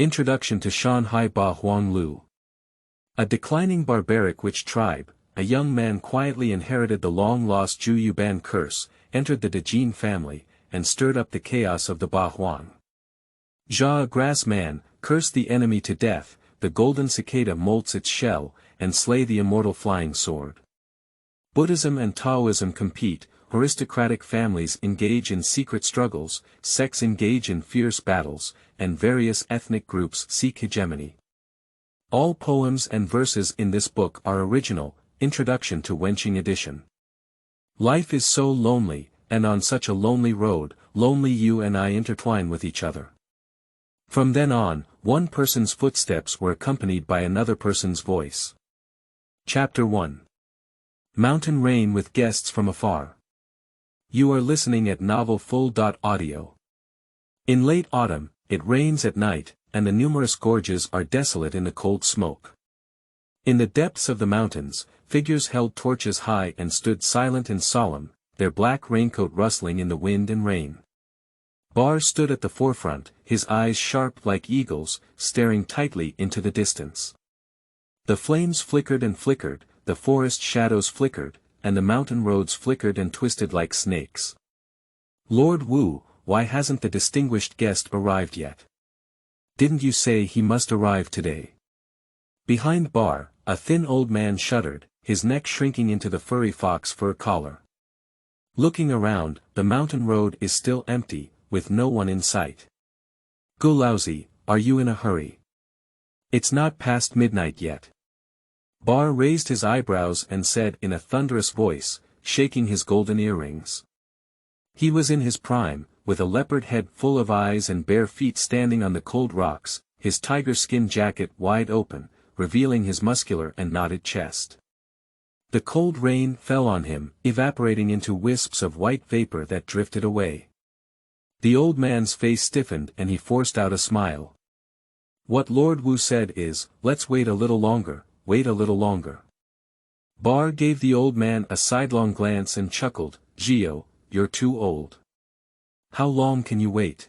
Introduction to Shanghai Ba Huang Lu. A declining barbaric witch tribe, a young man quietly inherited the long-lost Zhu You Ban Curse, entered the Dajin family, and stirred up the chaos of the Ba Huang. Zha, a grass man, cursed the enemy to death, the golden cicada molts its shell, and slay the immortal flying sword. Buddhism and Taoism compete, aristocratic families engage in secret struggles, sects engage in fierce battles, and various ethnic groups seek hegemony. All poems and verses in this book are original. Introduction to Wenqing edition. Life is so lonely, and on such a lonely road, lonely you and I intertwine with each other. From then on, one person's footsteps were accompanied by another person's voice. Chapter 1. Mountain Rain with Guests from Afar. You are listening at novelfull.audio. In late autumn, it rains at night, and the numerous gorges are desolate in the cold smoke. In the depths of the mountains, figures held torches high and stood silent and solemn, their black raincoat rustling in the wind and rain. Bar stood at the forefront, his eyes sharp like eagles, staring tightly into the distance. The flames flickered and flickered, the forest shadows flickered, and the mountain roads flickered and twisted like snakes. Lord Wu, why hasn't the distinguished guest arrived yet? Didn't you say he must arrive today? Behind Bar, a thin old man shuddered, his neck shrinking into the furry fox fur collar. Looking around, the mountain road is still empty, with no one in sight. Gulaozi, are you in a hurry? It's not past midnight yet. Bar raised his eyebrows and said in a thunderous voice, shaking his golden earrings. He was in his prime, with a leopard head full of eyes and bare feet standing on the cold rocks, his tiger skin jacket wide open, revealing his muscular and knotted chest. The cold rain fell on him, evaporating into wisps of white vapor that drifted away. The old man's face stiffened and he forced out a smile. What Lord Wu said is, let's wait a little longer, wait a little longer. Bar gave the old man a sidelong glance and chuckled, Gio, you're too old. How long can you wait?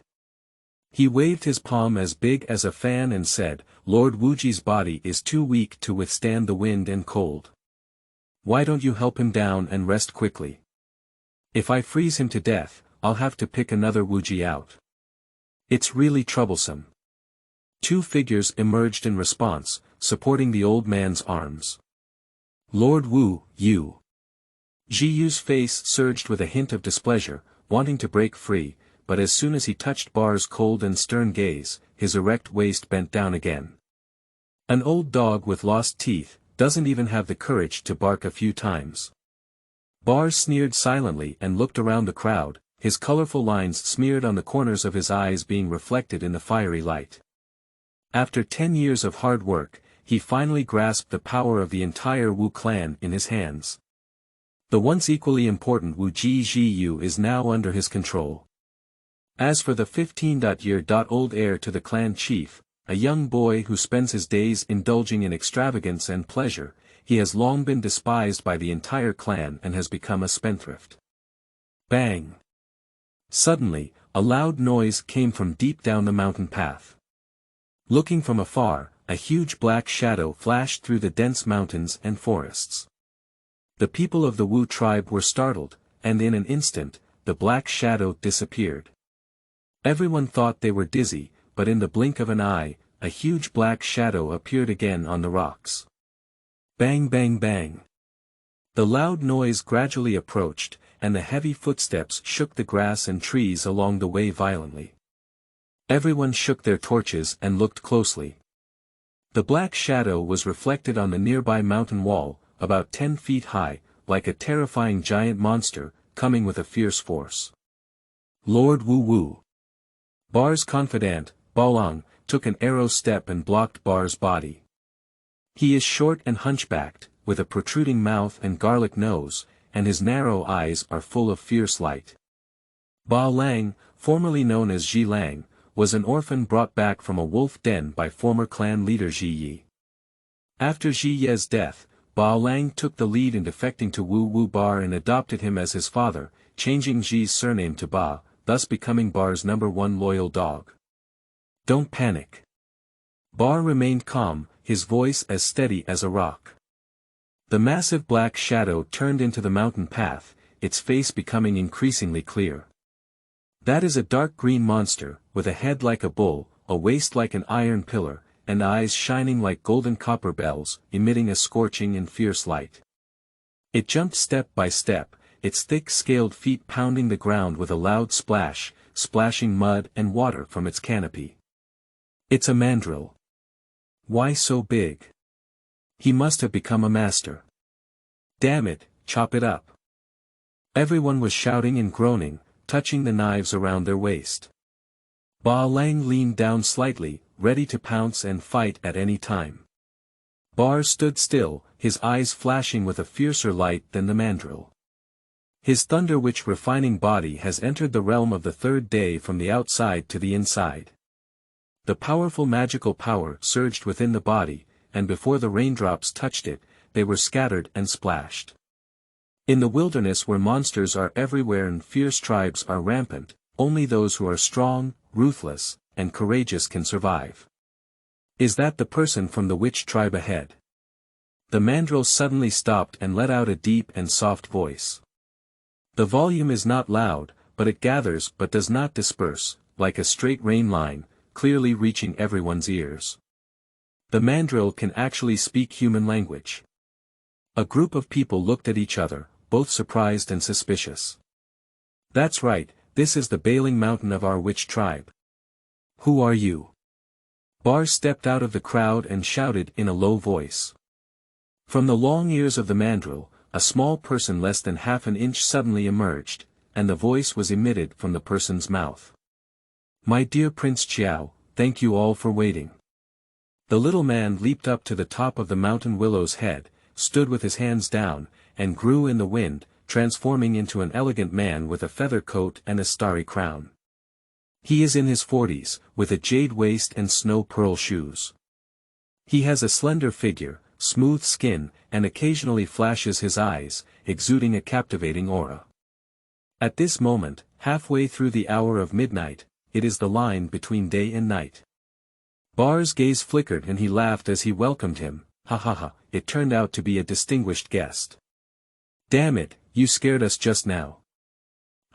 He waved his palm as big as a fan and said, Lord Wuji's body is too weak to withstand the wind and cold. Why don't you help him down and rest quickly? If I freeze him to death, I'll have to pick another Wuji out. It's really troublesome. Two figures emerged in response, supporting the old man's arms. Lord Wu, you. Ji Yu's face surged with a hint of displeasure, wanting to break free, but as soon as he touched Bar's cold and stern gaze, his erect waist bent down again. An old dog with lost teeth doesn't even have the courage to bark a few times. Bar sneered silently and looked around the crowd, his colorful lines smeared on the corners of his eyes being reflected in the fiery light. After 10 years of hard work, he finally grasped the power of the entire Wu clan in his hands. The once equally important Wu Ji Yu is now under his control. As for the 15-year-old heir to the clan chief, a young boy who spends his days indulging in extravagance and pleasure, he has long been despised by the entire clan and has become a spendthrift. Bang! Suddenly, a loud noise came from deep down the mountain path. Looking from afar, a huge black shadow flashed through the dense mountains and forests. The people of the Wu tribe were startled, and in an instant, the black shadow disappeared. Everyone thought they were dizzy, but in the blink of an eye, a huge black shadow appeared again on the rocks. Bang bang bang. The loud noise gradually approached, and the heavy footsteps shook the grass and trees along the way violently. Everyone shook their torches and looked closely. The black shadow was reflected on the nearby mountain wall, about 10 feet high, like a terrifying giant monster, coming with a fierce force. Lord Wu Wu. Bar's confidant, Ba Huang, took an arrow step and blocked Bar's body. He is short and hunchbacked, with a protruding mouth and garlic nose, and his narrow eyes are full of fierce light. Ba Lang, formerly known as Ji Lang, was an orphan brought back from a wolf den by former clan leader Ji Yi. After Ji Ye's death, Ba Lang took the lead in defecting to Wu Wu Bar and adopted him as his father, changing Ji's surname to Ba, thus becoming Bar's #1 loyal dog. Don't panic. Ba remained calm, his voice as steady as a rock. The massive black shadow turned into the mountain path, its face becoming increasingly clear. That is a dark green monster, with a head like a bull, a waist like an iron pillar, and eyes shining like golden copper bells, emitting a scorching and fierce light. It jumped step by step, its thick-scaled feet pounding the ground with a loud splash, splashing mud and water from its canopy. It's a mandrill. Why so big? He must have become a master. Damn it, chop it up. Everyone was shouting and groaning, touching the knives around their waist. Ba Lang leaned down slightly, ready to pounce and fight at any time. Ba stood still, his eyes flashing with a fiercer light than the mandrill. His thunder-witch refining body has entered the realm of the third day from the outside to the inside. The powerful magical power surged within the body, and before the raindrops touched it, they were scattered and splashed. In the wilderness where monsters are everywhere and fierce tribes are rampant, only those who are strong, ruthless, and courageous can survive. Is that the person from the witch tribe ahead? The mandrill suddenly stopped and let out a deep and soft voice. The volume is not loud, but it gathers but does not disperse, like a straight rain line, clearly reaching everyone's ears. The mandrill can actually speak human language. A group of people looked at each other, both surprised and suspicious. That's right, this is the Bailing Mountain of our witch tribe. Who are you? Ba stepped out of the crowd and shouted in a low voice. From the long ears of the mandrill, a small person less than half an inch suddenly emerged, and the voice was emitted from the person's mouth. My dear Prince Xiao, thank you all for waiting. The little man leaped up to the top of the mountain willow's head, stood with his hands down, and grew in the wind, transforming into an elegant man with a feather coat and a starry crown. He is in his 40s, with a jade waist and snow pearl shoes. He has a slender figure, smooth skin, and occasionally flashes his eyes, exuding a captivating aura. At this moment, halfway through the hour of midnight, it is the line between day and night. Ba's gaze flickered and he laughed as he welcomed him. Ha ha ha, it turned out to be a distinguished guest. Damn it, you scared us just now.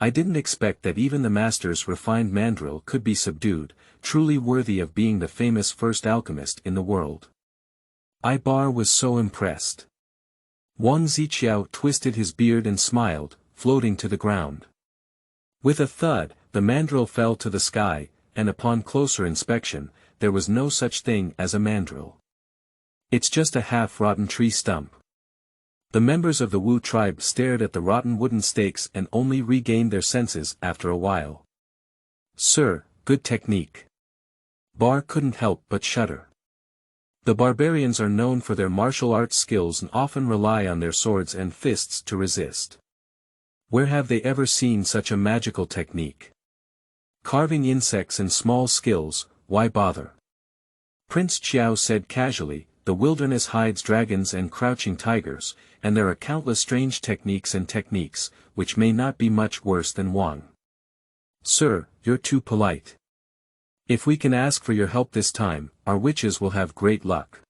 I didn't expect that even the master's refined mandrill could be subdued, truly worthy of being the famous first alchemist in the world. Ba was so impressed. Wang Ziqiao twisted his beard and smiled, floating to the ground. With a thud, the mandrill fell to the sky, and upon closer inspection, there was no such thing as a mandrill. It's just a half-rotten tree stump. The members of the Wu tribe stared at the rotten wooden stakes and only regained their senses after a while. Sir, good technique. Ba couldn't help but shudder. The barbarians are known for their martial arts skills and often rely on their swords and fists to resist. Where have they ever seen such a magical technique? Carving insects and small skills, why bother? Prince Xiao said casually, the wilderness hides dragons and crouching tigers, and there are countless strange techniques, which may not be much worse than Wang. Sir, you're too polite. If we can ask for your help this time, our witches will have great luck.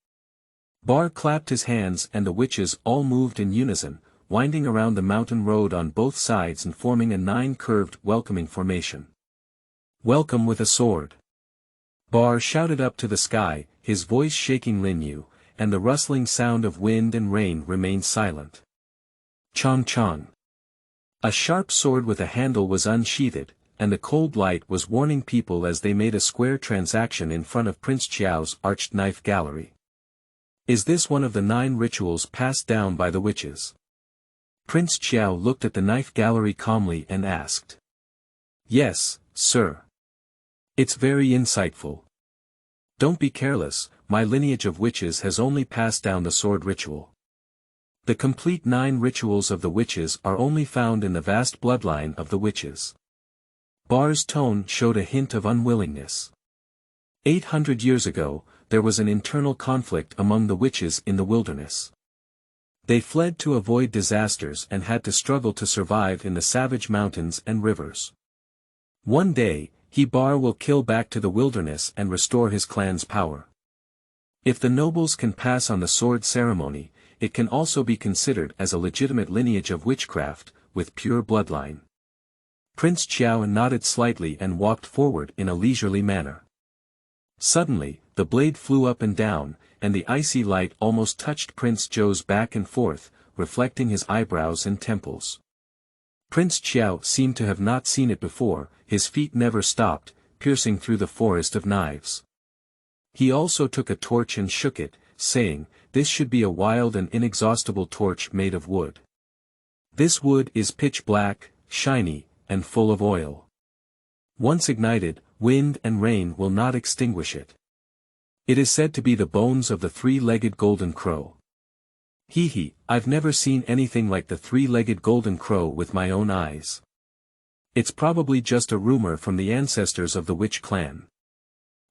Ba clapped his hands and the witches all moved in unison, winding around the mountain road on both sides and forming a 9-curved welcoming formation. Welcome with a sword. Ba shouted up to the sky, his voice shaking Linyu, and the rustling sound of wind and rain remained silent. Chong chong. A sharp sword with a handle was unsheathed, and the cold light was warning people as they made a square transaction in front of Prince Qiao's arched knife gallery. Is this one of the 9 rituals passed down by the witches? Prince Qiao looked at the knife gallery calmly and asked. Yes, sir. It's very insightful. Don't be careless, my lineage of witches has only passed down the sword ritual. The complete 9 rituals of the witches are only found in the vast bloodline of the witches. Ba's tone showed a hint of unwillingness. 800 years ago, there was an internal conflict among the witches in the wilderness. They fled to avoid disasters and had to struggle to survive in the savage mountains and rivers. One day, Ba will kill back to the wilderness and restore his clan's power. If the nobles can pass on the sword ceremony, it can also be considered as a legitimate lineage of witchcraft, with pure bloodline. Prince Qiao nodded slightly and walked forward in a leisurely manner. Suddenly, the blade flew up and down, and the icy light almost touched Prince Zhou's back and forth, reflecting his eyebrows and temples. Prince Qiao seemed to have not seen it before, his feet never stopped, piercing through the forest of knives. He also took a torch and shook it, saying, "This should be a wild and inexhaustible torch made of wood. This wood is pitch black, shiny, and full of oil. Once ignited, wind and rain will not extinguish it. It is said to be the bones of the three-legged golden crow. Hee, I've never seen anything like the three-legged golden crow with my own eyes. It's probably just a rumor from the ancestors of the witch clan."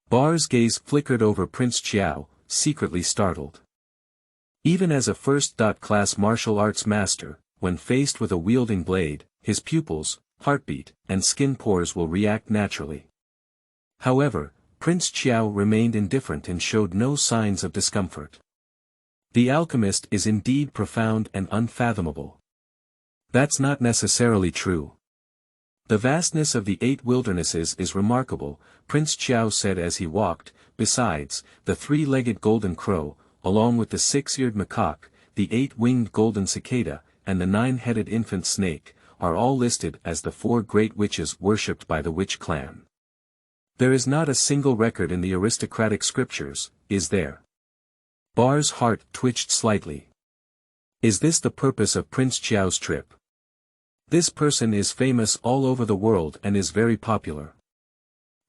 Bar's gaze flickered over Prince Qiao, secretly startled. Even as a first-class martial arts master, when faced with a wielding blade, his pupils, heartbeat, and skin pores will react naturally. However, Prince Qiao remained indifferent and showed no signs of discomfort. The alchemist is indeed profound and unfathomable. That's not necessarily true. The vastness of the 8 wildernesses is remarkable, Prince Qiao said as he walked. Besides, the 3-legged golden crow, along with the 6-eared macaque, the 8-winged golden cicada, and the 9-headed infant snake, are all listed as the 4 great witches worshipped by the witch clan. There is not a single record in the aristocratic scriptures, is there? Bar's heart twitched slightly. Is this the purpose of Prince Qiao's trip? This person is famous all over the world and is very popular.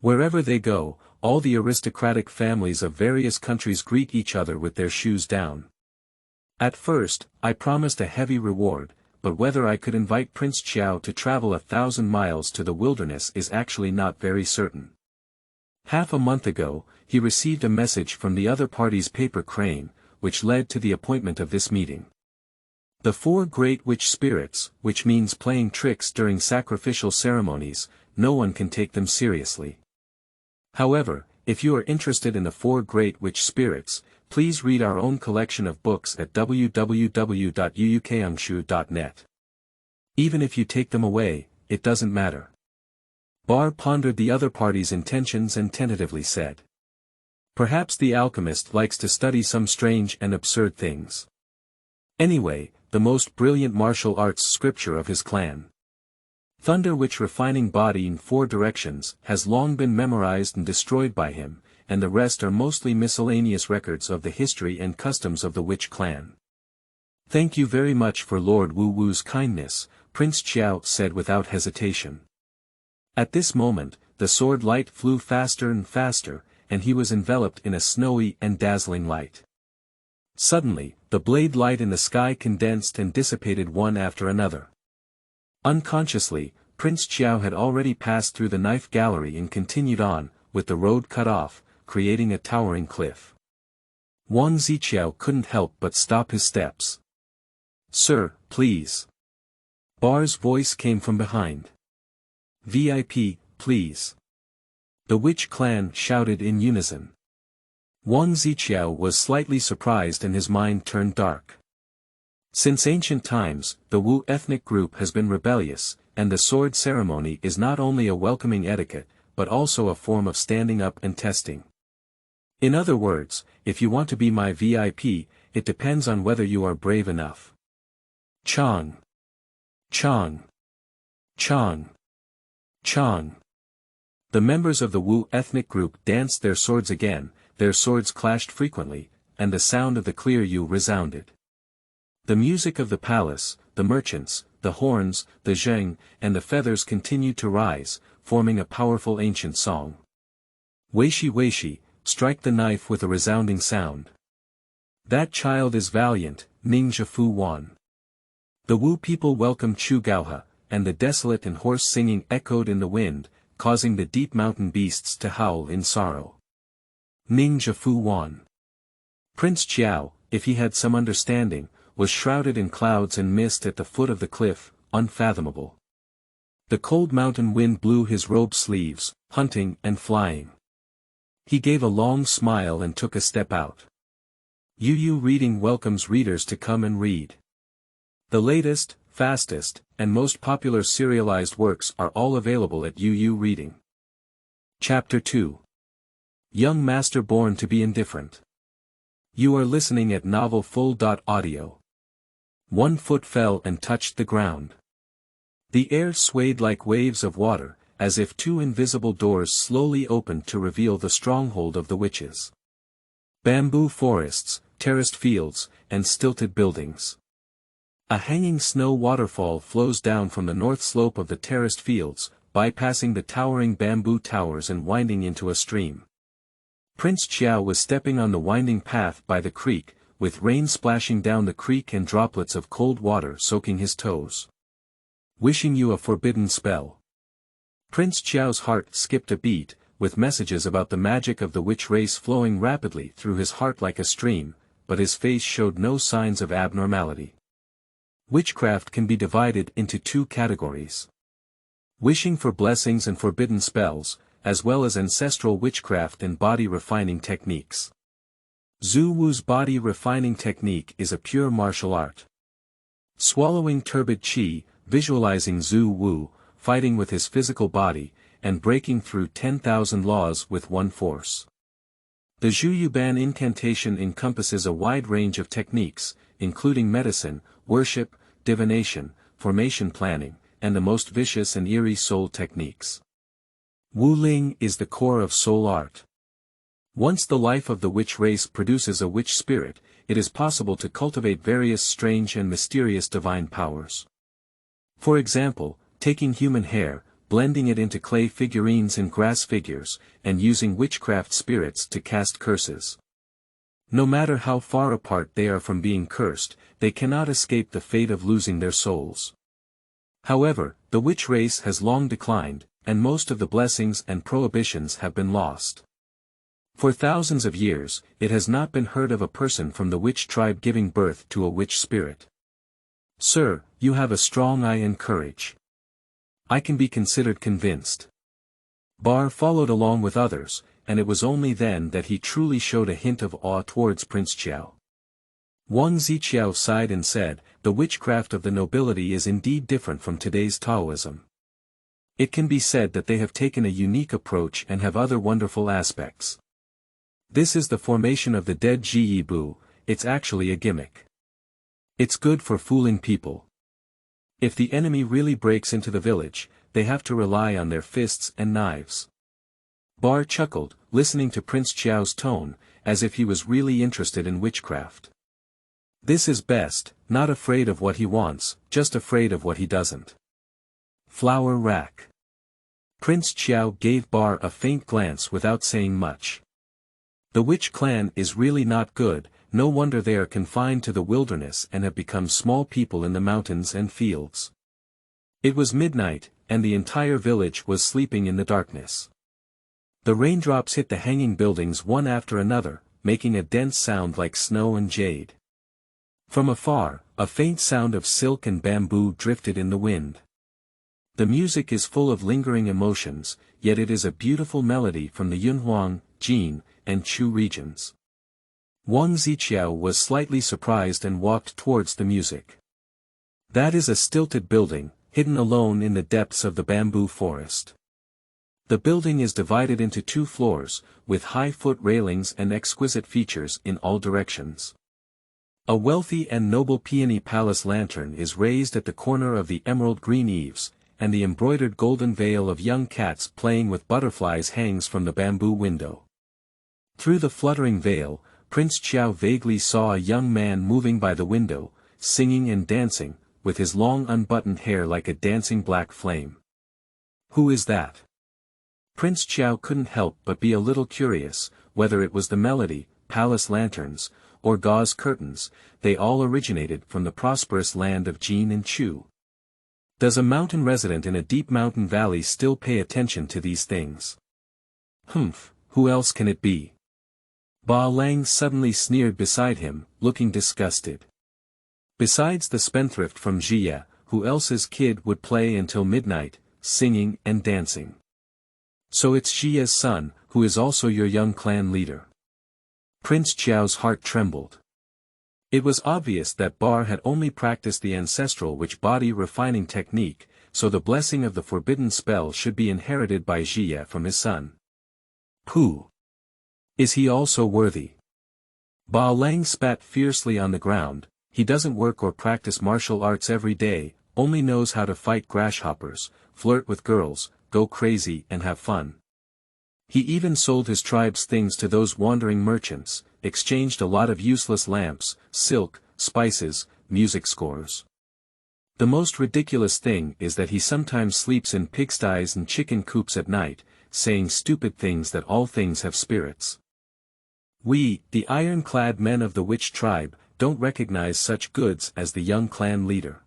Wherever they go, all the aristocratic families of various countries greet each other with their shoes down. At first, I promised a heavy reward, but whether I could invite Prince Qiao to travel 1,000 miles to the wilderness is actually not very certain. Half a month ago, he received a message from the other party's paper crane, which led to the appointment of this meeting. The 4 great witch spirits, which means playing tricks during sacrificial ceremonies, no one can take them seriously. However, if you are interested in the 4 great witch spirits, please read our own collection of books at www.yuukangshu.net. Even if you take them away, it doesn't matter. Bar pondered the other party's intentions and tentatively said. Perhaps the alchemist likes to study some strange and absurd things. Anyway, the most brilliant martial arts scripture of his clan. Thunder which refining body in 4 directions has long been memorized and destroyed by him, and the rest are mostly miscellaneous records of the history and customs of the witch clan. Thank you very much for Lord Wu Wu's kindness, Prince Qiao said without hesitation. At this moment, the sword light flew faster and faster, and he was enveloped in a snowy and dazzling light. Suddenly, the blade light in the sky condensed and dissipated one after another. Unconsciously, Prince Qiao had already passed through the knife gallery and continued on, with the road cut off, creating a towering cliff. Wang Ziqiao couldn't help but stop his steps. "Sir, please." Bar's voice came from behind. "VIP, please." The witch clan shouted in unison. Wang Ziqiao was slightly surprised and his mind turned dark. Since ancient times, the Wu ethnic group has been rebellious, and the sword ceremony is not only a welcoming etiquette, but also a form of standing up and testing. In other words, if you want to be my VIP, it depends on whether you are brave enough. Chong. Chong. Chong. Chong. The members of the Wu ethnic group danced their swords again, their swords clashed frequently, and the sound of the clear yu resounded. The music of the palace, the merchants, the horns, the zheng, and the feathers continued to rise, forming a powerful ancient song. Weishi Weishi, strike the knife with a resounding sound. That child is valiant, Ninja Fu Wan. The Wu people welcomed Chu Gaohe, and the desolate and hoarse singing echoed in the wind, causing the deep mountain beasts to howl in sorrow. Ninja Fu Wan. Prince Qiao, if he had some understanding, was shrouded in clouds and mist at the foot of the cliff, unfathomable. The cold mountain wind blew his robe sleeves, hunting and flying. He gave a long smile and took a step out. UU Reading welcomes readers to come and read. The latest, fastest, and most popular serialized works are all available at UU Reading. Chapter 2. Young Master Born to be Indifferent. You are listening at Novel Full.audio. One foot fell and touched the ground. The air swayed like waves of water, as if two invisible doors slowly opened to reveal the stronghold of the witches. Bamboo forests, terraced fields, and stilted buildings. A hanging snow waterfall flows down from the north slope of the terraced fields, bypassing the towering bamboo towers and winding into a stream. Prince Xiao was stepping on the winding path by the creek, with rain splashing down the creek and droplets of cold water soaking his toes. Wishing you a forbidden spell. Prince Xiao's heart skipped a beat, with messages about the magic of the witch race flowing rapidly through his heart like a stream, but his face showed no signs of abnormality. Witchcraft can be divided into two categories. Wishing for blessings and forbidden spells, as well as ancestral witchcraft and body-refining techniques. Zhu Wu's body-refining technique is a pure martial art. Swallowing turbid qi, visualizing Zhu Wu, fighting with his physical body, and breaking through 10,000 laws with one force. The Zhu You Ban incantation encompasses a wide range of techniques, including medicine, worship, divination, formation planning, and the most vicious and eerie soul techniques. Wu Ling is the core of soul art. Once the life of the witch race produces a witch spirit, it is possible to cultivate various strange and mysterious divine powers. For example, taking human hair, blending it into clay figurines and grass figures, and using witchcraft spirits to cast curses. No matter how far apart they are from being cursed, they cannot escape the fate of losing their souls. However, the witch race has long declined, and most of the blessings and prohibitions have been lost. For thousands of years, it has not been heard of a person from the witch tribe giving birth to a witch spirit. Sir, you have a strong eye and courage. I can be considered convinced. Bar followed along with others, and it was only then that he truly showed a hint of awe towards Prince Xiao. Wang Ziqiao sighed and said, "The witchcraft of the nobility is indeed different from today's Taoism. It can be said that they have taken a unique approach and have other wonderful aspects. This is the formation of the dead Ji Bu, it's actually a gimmick. It's good for fooling people. If the enemy really breaks into the village, they have to rely on their fists and knives." Bar chuckled, listening to Prince Xiao's tone, as if he was really interested in witchcraft. This is best, not afraid of what he wants, just afraid of what he doesn't. Flower rack. Prince Xiao gave Bar a faint glance without saying much. The witch clan is really not good, no wonder they are confined to the wilderness and have become small people in the mountains and fields. It was midnight, and the entire village was sleeping in the darkness. The raindrops hit the hanging buildings one after another, making a dense sound like snow and jade. From afar, a faint sound of silk and bamboo drifted in the wind. The music is full of lingering emotions, yet it is a beautiful melody from the Yunhuang, Jin, and Chu regions. Wang Ziqiao was slightly surprised and walked towards the music. That is a stilted building, hidden alone in the depths of the bamboo forest. The building is divided into 2 floors, with high foot railings and exquisite features in all directions. A wealthy and noble peony palace lantern is raised at the corner of the emerald green eaves, and the embroidered golden veil of young cats playing with butterflies hangs from the bamboo window. Through the fluttering veil, Prince Xiao vaguely saw a young man moving by the window, singing and dancing, with his long unbuttoned hair like a dancing black flame. Who is that? Prince Xiao couldn't help but be a little curious, whether it was the melody, palace lanterns, or gauze curtains, they all originated from the prosperous land of Jin and Chu. Does a mountain resident in a deep mountain valley still pay attention to these things? Humph, who else can it be? Ba Lang suddenly sneered beside him, looking disgusted. Besides the spendthrift from Jia, who else's kid would play until midnight, singing and dancing? So it's Jia's son, who is also your young clan leader. Prince Xiao's heart trembled. It was obvious that Bar had only practiced the ancestral witch-body refining technique, so the blessing of the forbidden spell should be inherited by Xia from his son. Pooh! Is he also worthy? Ba Lang spat fiercely on the ground. He doesn't work or practice martial arts every day, only knows how to fight grasshoppers, flirt with girls, go crazy and have fun. He even sold his tribe's things to those wandering merchants, exchanged a lot of useless lamps, silk, spices, music scores. The most ridiculous thing is that he sometimes sleeps in pigsties and chicken coops at night, saying stupid things that all things have spirits. We, the iron-clad men of the witch tribe, don't recognize such goods as the young clan leader.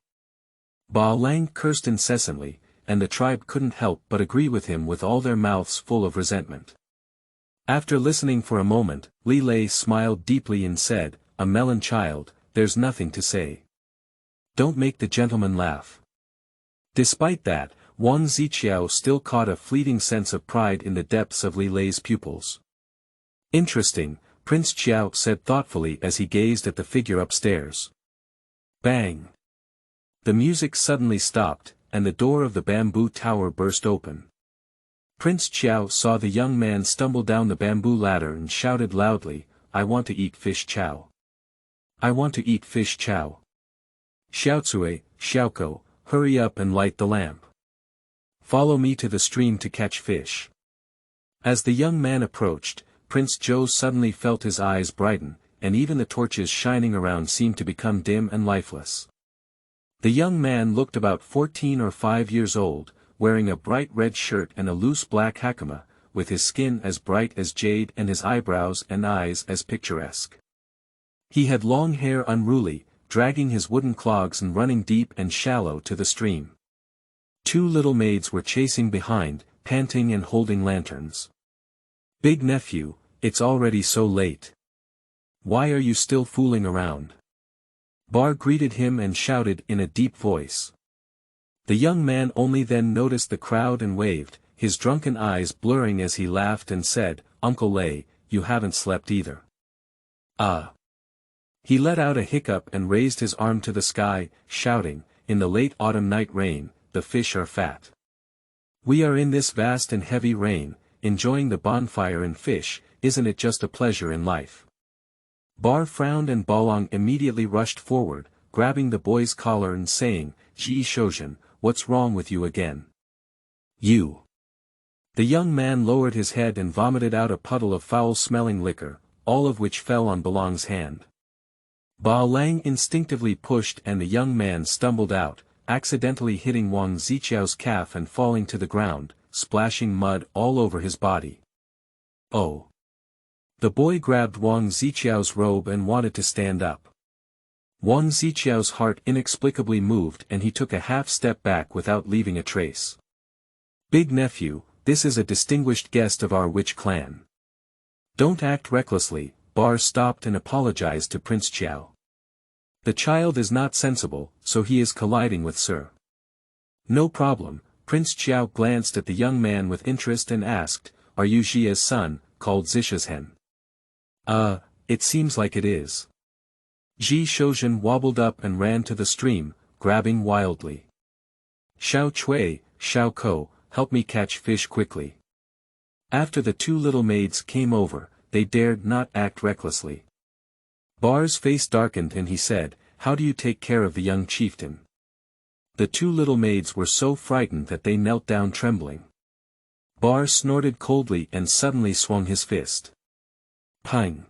Ba Lang cursed incessantly, and the tribe couldn't help but agree with him with all their mouths full of resentment. After listening for a moment, Li Lei smiled deeply and said, "A melon child, there's nothing to say. Don't make the gentleman laugh." Despite that, Wang Ziqiao still caught a fleeting sense of pride in the depths of Li Lei's pupils. "Interesting," Prince Qiao said thoughtfully as he gazed at the figure upstairs. Bang! The music suddenly stopped, and the door of the bamboo tower burst open. Prince Qiao saw the young man stumble down the bamboo ladder and shouted loudly, "I want to eat fish chow. I want to eat fish chow. Xiaocui, Xiaoko, hurry up and light the lamp. Follow me to the stream to catch fish." As the young man approached, Prince Zhou suddenly felt his eyes brighten, and even the torches shining around seemed to become dim and lifeless. The young man looked about 14 or 5 years old, wearing a bright red shirt and a loose black hakama, with his skin as bright as jade and his eyebrows and eyes as picturesque. He had long hair unruly, dragging his wooden clogs and running deep and shallow to the stream. 2 little maids were chasing behind, panting and holding lanterns. "Big nephew, it's already so late. Why are you still fooling around?" Bar greeted him and shouted in a deep voice. The young man only then noticed the crowd and waved, his drunken eyes blurring as he laughed and said, "Uncle Lei, you haven't slept either." "Ah." He let out a hiccup and raised his arm to the sky, shouting, "In the late autumn night rain, the fish are fat. We are in this vast and heavy rain, enjoying the bonfire and fish, isn't it just a pleasure in life?" Bar frowned and Ba Huang immediately rushed forward, grabbing the boy's collar and saying, "Ji Shoujian, what's wrong with you again? You." The young man lowered his head and vomited out a puddle of foul-smelling liquor, all of which fell on Ba Lang's hand. Ba Lang instinctively pushed and the young man stumbled out, accidentally hitting Wang Ziqiao's calf and falling to the ground, splashing mud all over his body. "Oh!" The boy grabbed Wang Ziqiao's robe and wanted to stand up. Wang Ziqiao's heart inexplicably moved and he took a half-step back without leaving a trace. "Big nephew, this is a distinguished guest of our witch clan. Don't act recklessly." Bar stopped and apologized to Prince Qiao. "The child is not sensible, so he is colliding with Sir." "No problem." Prince Qiao glanced at the young man with interest and asked, "Are you Xia's son, called Zisha's It seems like it is." Ji Shoujian wobbled up and ran to the stream, grabbing wildly. "Xiao Cui, Xiao Ko, help me catch fish quickly." After the 2 little maids came over, they dared not act recklessly. Bar's face darkened and he said, "How do you take care of the young chieftain?" The 2 little maids were so frightened that they knelt down trembling. Bar snorted coldly and suddenly swung his fist. Pang!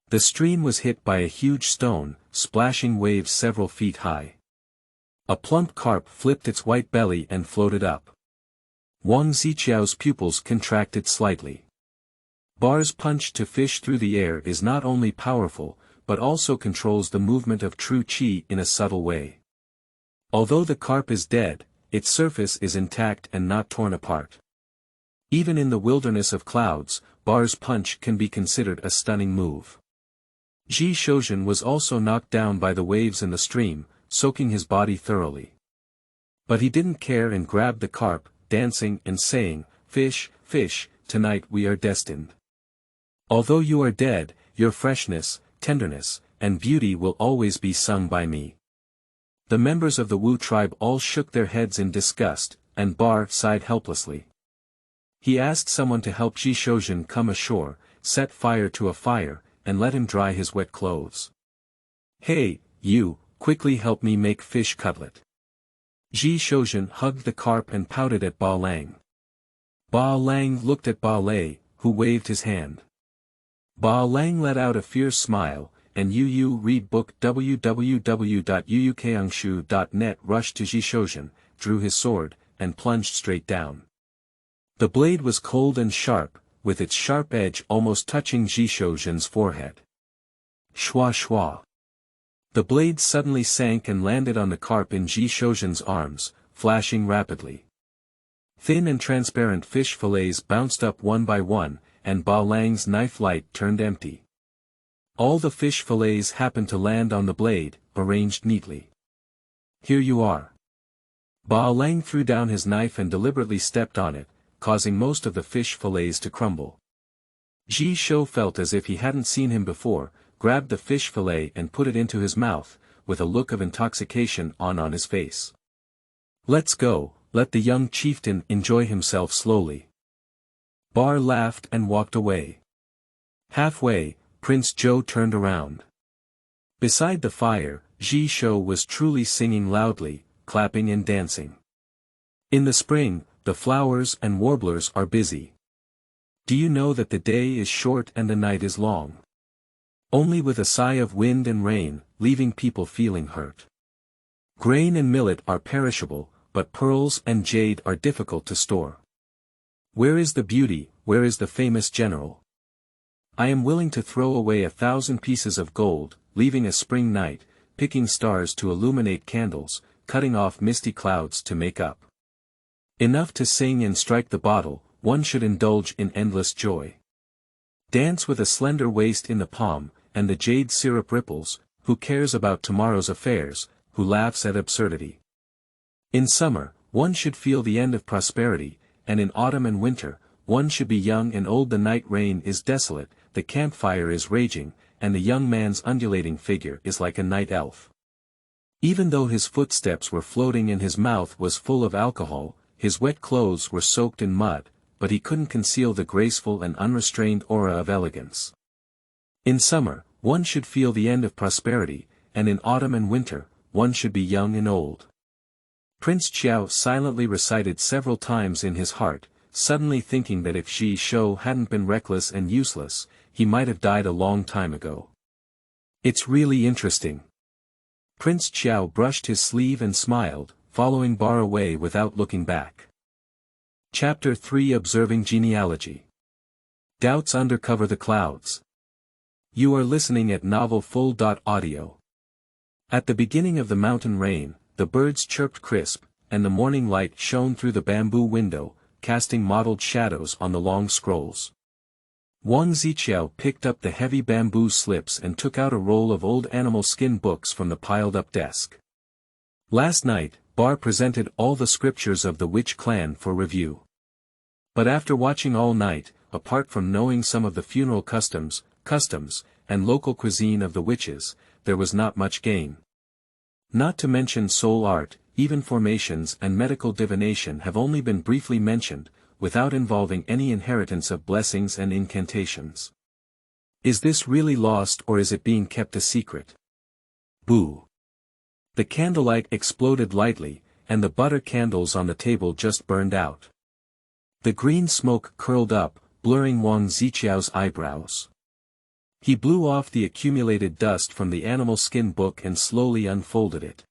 The stream was hit by a huge stone, splashing waves several feet high. A plump carp flipped its white belly and floated up. Wang Ziqiao's pupils contracted slightly. Bar's punch to fish through the air is not only powerful, but also controls the movement of true qi in a subtle way. Although the carp is dead, its surface is intact and not torn apart. Even in the wilderness of clouds, Bar's punch can be considered a stunning move. Ji Shoujian was also knocked down by the waves in the stream, soaking his body thoroughly. But he didn't care and grabbed the carp, dancing and saying, "Fish, fish, tonight we are destined. Although you are dead, your freshness, tenderness, and beauty will always be sung by me. The members of the Wu tribe all shook their heads in disgust, and Bar sighed helplessly. He asked someone to help Ji Shoujin come ashore, set fire to a fire, and let him dry his wet clothes. Hey, you, quickly help me make fish cutlet. Ji Shoujin hugged the carp and pouted at Ba Lang. Ba Lang looked at Ba Lei, who waved his hand. Ba Lang let out a fierce smile, and Yu read book www.yuyukeangshu.net rushed to Ji Shoujin, drew his sword, and plunged straight down. The blade was cold and sharp, with its sharp edge almost touching Ji Shoujin's forehead. Shwa shwa. The blade suddenly sank and landed on the carp in Ji Shoujin's arms, flashing rapidly. Thin and transparent fish fillets bounced up one by one, and Ba Lang's knife light turned empty. All the fish fillets happened to land on the blade, arranged neatly. Here you are. Ba Lang threw down his knife and deliberately stepped on it, causing most of the fish fillets to crumble. Ji Shou felt as if he hadn't seen him before, grabbed the fish fillet and put it into his mouth, with a look of intoxication on his face. Let's go, let the young chieftain enjoy himself slowly. Bar laughed and walked away. Halfway, Prince Zhou turned around. Beside the fire, Ji Shou was truly singing loudly, clapping and dancing. In the spring, the flowers and warblers are busy. Do you know that the day is short and the night is long? Only with a sigh of wind and rain, leaving people feeling hurt. Grain and millet are perishable, but pearls and jade are difficult to store. Where is the beauty, where is the famous general? I am willing to throw away 1,000 pieces of gold, leaving a spring night, picking stars to illuminate candles, cutting off misty clouds to make up. Enough to sing and strike the bottle, one should indulge in endless joy. Dance with a slender waist in the palm, and the jade syrup ripples, who cares about tomorrow's affairs, who laughs at absurdity. In summer, one should feel the end of prosperity, and in autumn and winter, one should be young and old. The night rain is desolate, the campfire is raging, and the young man's undulating figure is like a night elf. Even though his footsteps were floating and his mouth was full of alcohol, his wet clothes were soaked in mud, but he couldn't conceal the graceful and unrestrained aura of elegance. In summer, one should feel the end of prosperity, and in autumn and winter, one should be young and old. Prince Qiao silently recited several times in his heart, suddenly thinking that if Ji Shou hadn't been reckless and useless, he might have died a long time ago. It's really interesting. Prince Qiao brushed his sleeve and smiled, following Bar away without looking back. Chapter 3 Observing Genealogy. Doubts undercover the clouds. You are listening at novelfull.audio. At the beginning of the mountain rain, the birds chirped crisp, and the morning light shone through the bamboo window, casting mottled shadows on the long scrolls. Wang Ziqiao picked up the heavy bamboo slips and took out a roll of old animal skin books from the piled-up desk. Last night, Bar presented all the scriptures of the witch clan for review. But after watching all night, apart from knowing some of the funeral customs, and local cuisine of the witches, there was not much gain. Not to mention soul art, even formations and medical divination have only been briefly mentioned, without involving any inheritance of blessings and incantations. Is this really lost or is it being kept a secret? Boo! The candlelight exploded lightly, and the butter candles on the table just burned out. The green smoke curled up, blurring Wang Ziqiao's eyebrows. He blew off the accumulated dust from the animal skin book and slowly unfolded it.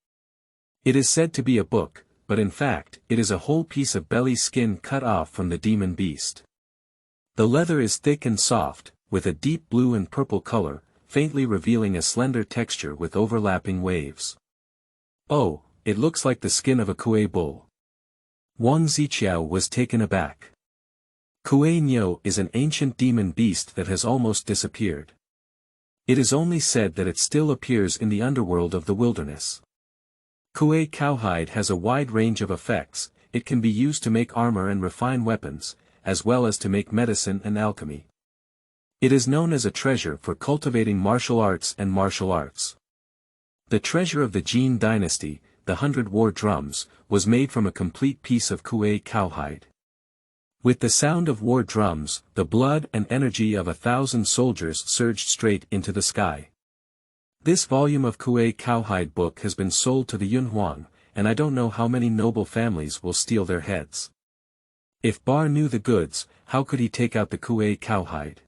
It is said to be a book, but in fact, it is a whole piece of belly skin cut off from the demon beast. The leather is thick and soft, with a deep blue and purple color, faintly revealing a slender texture with overlapping waves. Oh, it looks like the skin of a Kuei bull. Wang Ziqiao was taken aback. Kuei Niu is an ancient demon beast that has almost disappeared. It is only said that it still appears in the underworld of the wilderness. Kuei cowhide has a wide range of effects. It can be used to make armor and refine weapons, as well as to make medicine and alchemy. It is known as a treasure for cultivating martial arts and martial arts. The treasure of the Jin dynasty, the 100 war drums, was made from a complete piece of Kuei cowhide. With the sound of war drums, the blood and energy of 1,000 soldiers surged straight into the sky. This volume of Kuei cowhide book has been sold to the Yunhuang, and I don't know how many noble families will steal their heads. If Bar knew the goods, how could he take out the Kuei cowhide?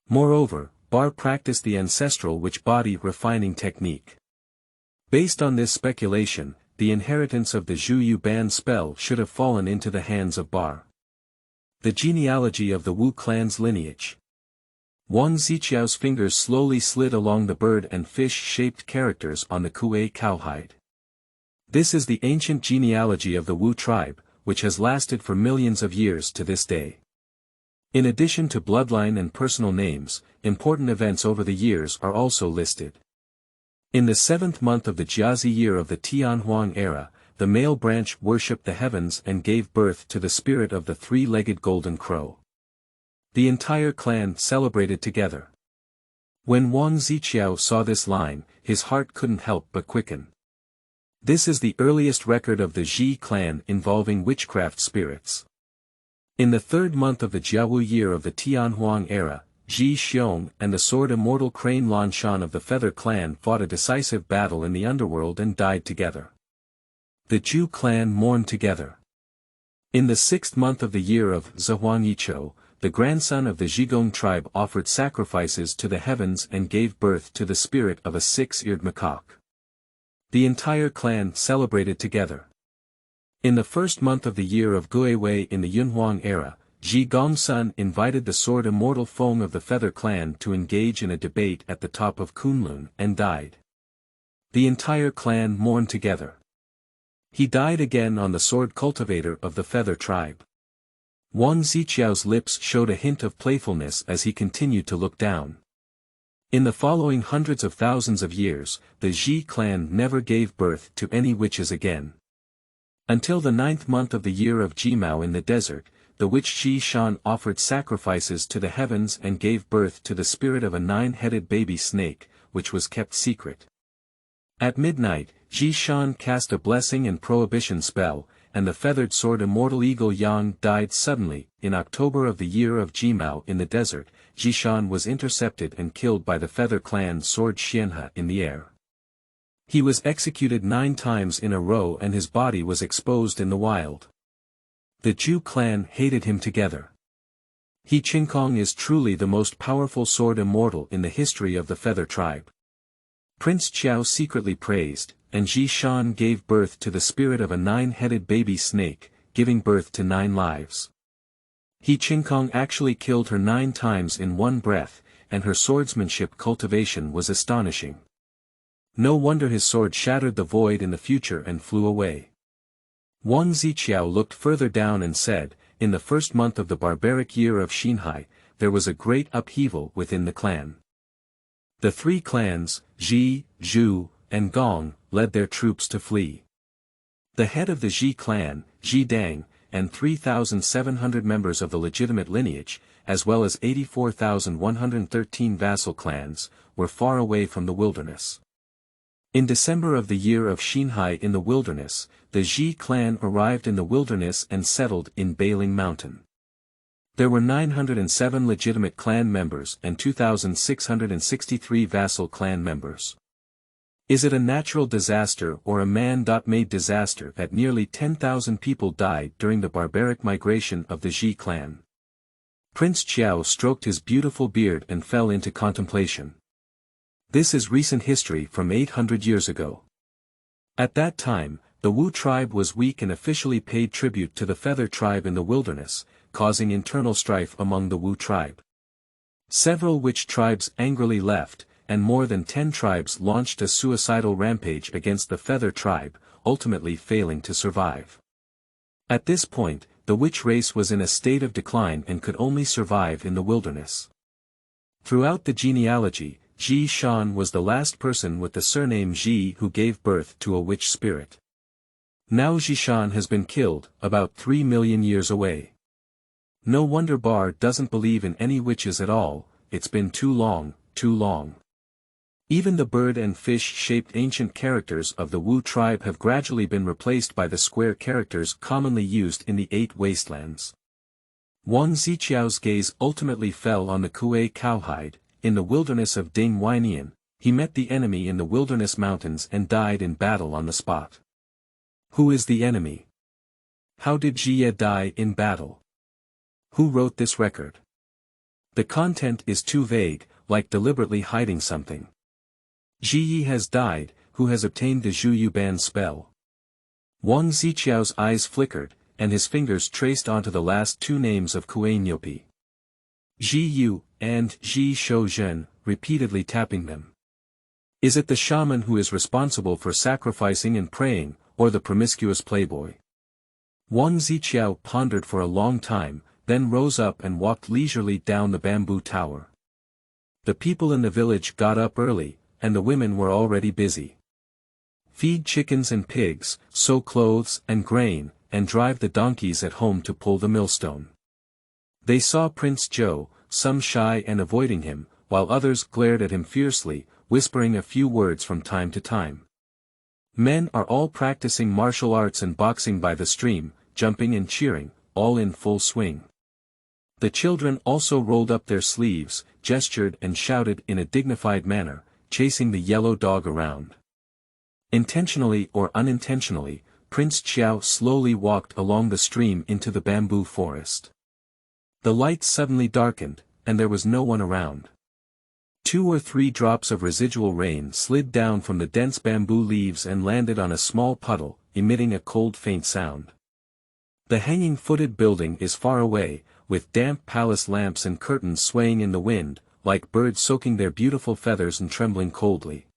Moreover, Bar practiced the ancestral witch-body refining technique. Based on this speculation, the inheritance of the Zhu You Ban spell should have fallen into the hands of Bar. The genealogy of the Wu clan's lineage. Wang Ziqiao's fingers slowly slid along the bird and fish-shaped characters on the Kuei cowhide. This is the ancient genealogy of the Wu tribe, which has lasted for millions of years to this day. In addition to bloodline and personal names, important events over the years are also listed. In the 7th month of the Jiazi year of the Tianhuang era, the male branch worshipped the heavens and gave birth to the spirit of the three-legged golden crow. The entire clan celebrated together. When Wang Ziqiao saw this line, his heart couldn't help but quicken. This is the earliest record of the Ji clan involving witchcraft spirits. In the 3rd month of the Jiawu year of the Tianhuang era, Ji Xiong and the sword immortal Crane Lan Shan of the Feather clan fought a decisive battle in the underworld and died together. The Zhu clan mourned together. In the 6th month of the year of Zhuang Yichou, the grandson of the Zhigong tribe offered sacrifices to the heavens and gave birth to the spirit of a 6-eared macaque. The entire clan celebrated together. In the 1st month of the year of Guiwei in the Yunhuang era, Ji Gongsun invited the sword immortal Feng of the Feather clan to engage in a debate at the top of Kunlun and died. The entire clan mourned together. He died again on the sword cultivator of the Feather tribe. Wang Ziqiao's lips showed a hint of playfulness as he continued to look down. In the following hundreds of thousands of years, the Ji clan never gave birth to any witches again. Until the 9th month of the year of Jimao in the desert, the witch Ji Shan offered sacrifices to the heavens and gave birth to the spirit of a 9-headed baby snake, which was kept secret. At midnight, Ji Shan cast a blessing and prohibition spell, and the feathered sword immortal eagle Yang died suddenly. In October of the year of Jimao in the desert, Ji Shan was intercepted and killed by the Feather clan sword Xianxia in the air. He was executed 9 times in a row and his body was exposed in the wild. The Zhu clan hated him together. He Qingkong is truly the most powerful sword immortal in the history of the Feather tribe. Prince Qiao secretly praised, and Ji Shan gave birth to the spirit of a 9-headed baby snake, giving birth to 9 lives. He Qingkong actually killed her 9 times in one breath, and her swordsmanship cultivation was astonishing. No wonder his sword shattered the void in the future and flew away. Wang Ziqiao looked further down and said, in the 1st month of the barbaric year of Xinhai, there was a great upheaval within the clan. The 3 clans, Ji, Zhu, and Gong, led their troops to flee. The head of the Ji clan, Ji Dang, and 3,700 members of the legitimate lineage, as well as 84,113 vassal clans, were far away from the wilderness. In December of the year of Xinhai in the wilderness, the Ji clan arrived in the wilderness and settled in Bailing Mountain. There were 907 legitimate clan members and 2,663 vassal clan members. Is it a natural disaster or a man-made disaster that nearly 10,000 people died during the barbaric migration of the Ji clan? Prince Qiao stroked his beautiful beard and fell into contemplation. This is recent history from 800 years ago. At that time, the Wu tribe was weak and officially paid tribute to the Feather tribe in the wilderness, causing internal strife among the Wu tribe. Several witch tribes angrily left, and more than 10 tribes launched a suicidal rampage against the Feather tribe, ultimately failing to survive. At this point, the witch race was in a state of decline and could only survive in the wilderness. Throughout the genealogy, Ji Shan was the last person with the surname Ji who gave birth to a witch spirit. Now Ji Shan has been killed, about 3 million years away. No wonder Bar doesn't believe in any witches at all, it's been too long, too long. Even the bird and fish-shaped ancient characters of the Wu tribe have gradually been replaced by the square characters commonly used in the 8 Wastelands. Wang Ziqiao's gaze ultimately fell on the Kuei cowhide. In the wilderness of Ding Weinian, he met the enemy in the wilderness mountains and died in battle on the spot. Who is the enemy? How did Jie die in battle? Who wrote this record? The content is too vague, like deliberately hiding something. Ji has died, who has obtained the Zhu You Ban spell. Wang Ziqiao's eyes flickered, and his fingers traced onto the last 2 names of Kuei Nyopi. Ji Yu, and Ji Shou-zhen, repeatedly tapping them. Is it the shaman who is responsible for sacrificing and praying, or the promiscuous playboy? Wang Ziqiao pondered for a long time, then rose up and walked leisurely down the bamboo tower. The people in the village got up early, and the women were already busy. Feed chickens and pigs, sew clothes and grain, and drive the donkeys at home to pull the millstone. They saw Prince Zhou, some shy and avoiding him, while others glared at him fiercely, whispering a few words from time to time. Men are all practicing martial arts and boxing by the stream, jumping and cheering, all in full swing. The children also rolled up their sleeves, gestured and shouted in a dignified manner, chasing the yellow dog around. Intentionally or unintentionally, Prince Xiao slowly walked along the stream into the bamboo forest. The lights suddenly darkened, and there was no one around. 2 or 3 drops of residual rain slid down from the dense bamboo leaves and landed on a small puddle, emitting a cold faint sound. The hanging-footed building is far away, with damp palace lamps and curtains swaying in the wind, like birds soaking their beautiful feathers and trembling coldly.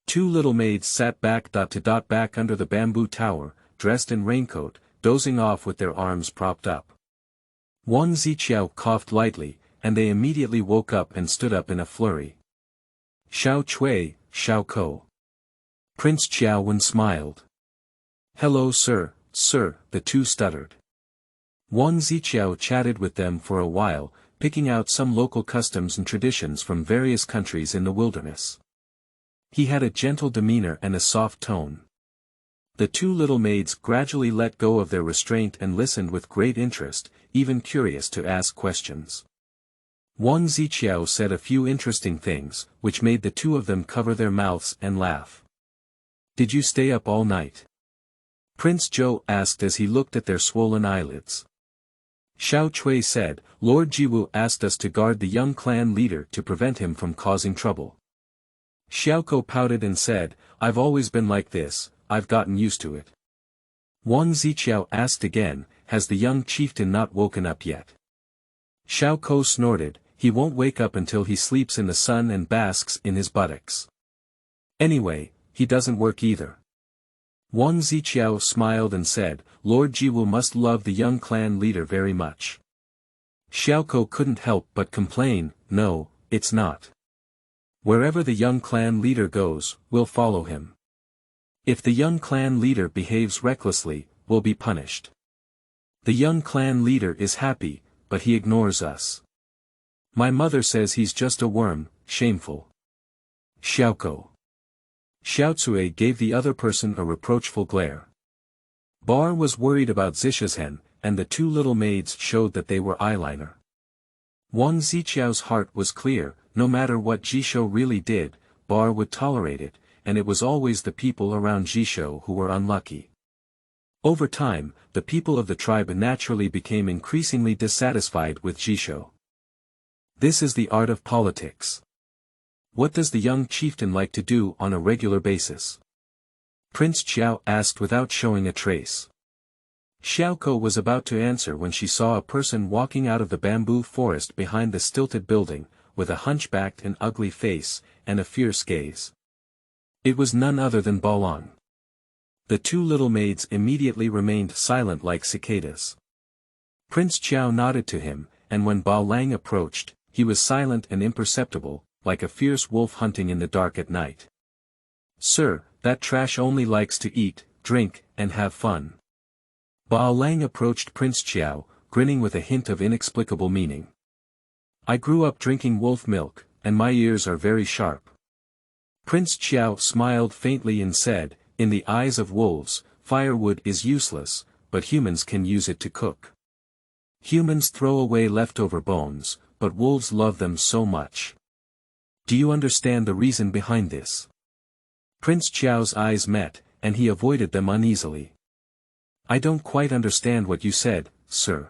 2 little maids sat back under the bamboo tower, dressed in raincoat, dozing off with their arms propped up. Wang Ziqiao coughed lightly, and they immediately woke up and stood up in a flurry. Xiao Cui, Xiao Ko. Prince Xiaowen smiled. Hello sir, the 2 stuttered. Wang Ziqiao chatted with them for a while, picking out some local customs and traditions from various countries in the wilderness. He had a gentle demeanor and a soft tone. The 2 little maids gradually let go of their restraint and listened with great interest, even curious to ask questions. Wang Ziqiao said a few interesting things, which made the 2 of them cover their mouths and laugh. Did you stay up all night? Prince Zhou asked as he looked at their swollen eyelids. Xiao Cui said, Lord Jiwu asked us to guard the young clan leader to prevent him from causing trouble. Xiaoko pouted and said, I've always been like this, I've gotten used to it. Wang Ziqiao asked again, has the young chieftain not woken up yet? Xiaoko snorted, he won't wake up until he sleeps in the sun and basks in his buttocks. Anyway, he doesn't work either. Wang Ziqiao smiled and said, Lord Jiwu must love the young clan leader very much. Xiaoko couldn't help but complain, no, it's not. Wherever the young clan leader goes, we'll follow him. If the young clan leader behaves recklessly, we'll be punished. The young clan leader is happy, but he ignores us. My mother says he's just a worm, shameful. Xiaoko. Xiaocui gave the other person a reproachful glare. Bar was worried about Zishahen, and the 2 little maids showed that they were eyeliner. Wang Ziqiao's heart was clear, no matter what Jisho really did, Bar would tolerate it, and it was always the people around Jisho who were unlucky. Over time, the people of the tribe naturally became increasingly dissatisfied with Jisho. This is the art of politics. What does the young chieftain like to do on a regular basis? Prince Xiao asked without showing a trace. Xiaoko was about to answer when she saw a person walking out of the bamboo forest behind the stilted building, with a hunchbacked and ugly face, and a fierce gaze. It was none other than Ba Huang. The 2 little maids immediately remained silent like cicadas. Prince Xiao nodded to him, and when Ba Huang approached, he was silent and imperceptible, like a fierce wolf hunting in the dark at night. Sir, that trash only likes to eat, drink, and have fun. Ba Huang approached Prince Xiao, grinning with a hint of inexplicable meaning. I grew up drinking wolf milk, and my ears are very sharp. Prince Qiao smiled faintly and said, in the eyes of wolves, firewood is useless, but humans can use it to cook. Humans throw away leftover bones, but wolves love them so much. Do you understand the reason behind this? Prince Qiao's eyes met, and he avoided them uneasily. I don't quite understand what you said, sir.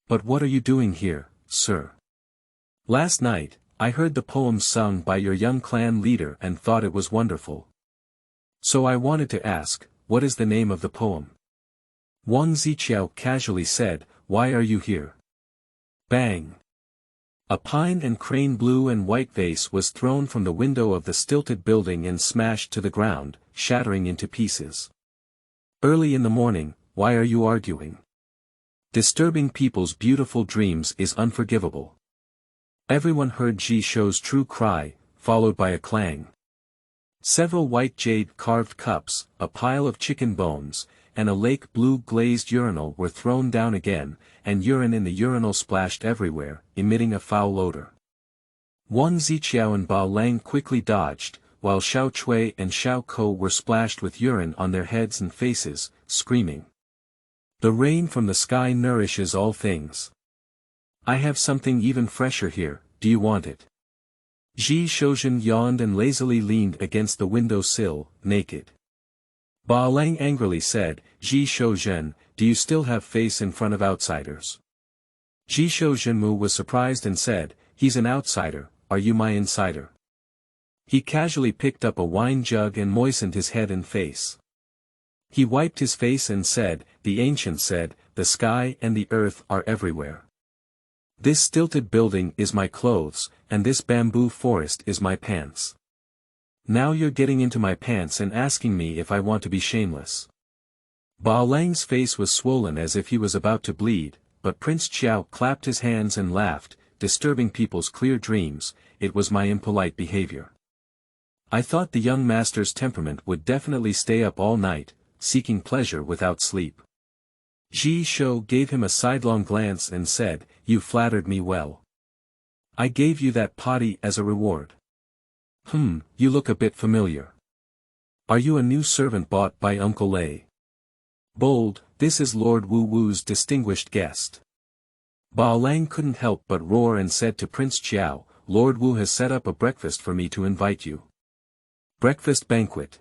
But what are you doing here, sir? Last night, I heard the poem sung by your young clan leader and thought it was wonderful. So I wanted to ask, what is the name of the poem? Wang Ziqiao casually said, why are you here? Bang! A pine and crane blue and white vase was thrown from the window of the stilted building and smashed to the ground, shattering into pieces. Early in the morning, why are you arguing? Disturbing people's beautiful dreams is unforgivable. Everyone heard Ji Shou's true cry, followed by a clang. Several white jade carved cups, a pile of chicken bones, and a lake blue glazed urinal were thrown down again, and urine in the urinal splashed everywhere, emitting a foul odor. Wang Ziqiao and Ba Lang quickly dodged, while Xiao Chui and Xiao Ko were splashed with urine on their heads and faces, screaming. The rain from the sky nourishes all things. I have something even fresher here, do you want it? Ji Shouzhen yawned and lazily leaned against the window sill, naked. Ba Lang angrily said, Ji Shouzhen, do you still have face in front of outsiders? Ji Shouzhenmu was surprised and said, he's an outsider, are you my insider? He casually picked up a wine jug and moistened his head and face. He wiped his face and said, the ancient said, the sky and the earth are everywhere. This stilted building is my clothes, and this bamboo forest is my pants. Now you're getting into my pants and asking me if I want to be shameless. Ba Lang's face was swollen as if he was about to bleed, but Prince Qiao clapped his hands and laughed, disturbing people's clear dreams, it was my impolite behavior. I thought the young master's temperament would definitely stay up all night, seeking pleasure without sleep. Ji Shou gave him a sidelong glance and said, you flattered me well. I gave you that potty as a reward. You look a bit familiar. Are you a new servant bought by Uncle Lei? Bold, this is Lord Wu Wu's distinguished guest. Ba Lang couldn't help but roar and said to Prince Qiao, Lord Wu has set up a breakfast for me to invite you. Breakfast banquet.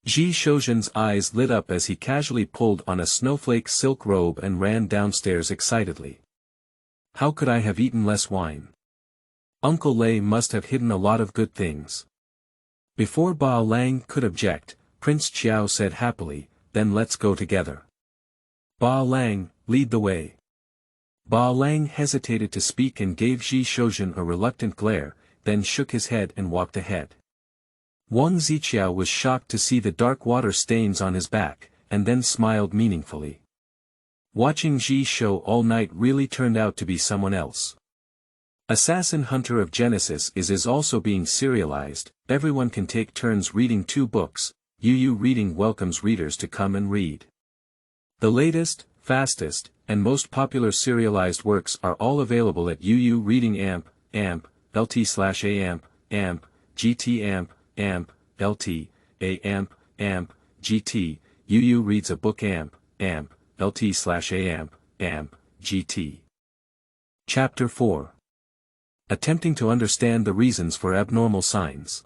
Ji Shouzhen's eyes lit up as he casually pulled on a snowflake silk robe and ran downstairs excitedly. How could I have eaten less wine? Uncle Lei must have hidden a lot of good things. Before Ba Lang could object, Prince Qiao said happily, then let's go together. Ba Lang, lead the way. Ba Lang hesitated to speak and gave Ji Shouzhen a reluctant glare, then shook his head and walked ahead. Wang Ziqiao was shocked to see the dark water stains on his back, and then smiled meaningfully. Watching Ji Shou all night really turned out to be someone else. Assassin Hunter of Genesis is also being serialized, everyone can take turns reading 2 books, UU Reading welcomes readers to come and read. The latest, fastest, and most popular serialized works are all available at UU Reading AMP, LT/AMP, AMP, GT AMP, LT, AMP, GT, UU reads a book AMP, LT/AMP, GT. Chapter 4. Attempting to understand the reasons for abnormal signs.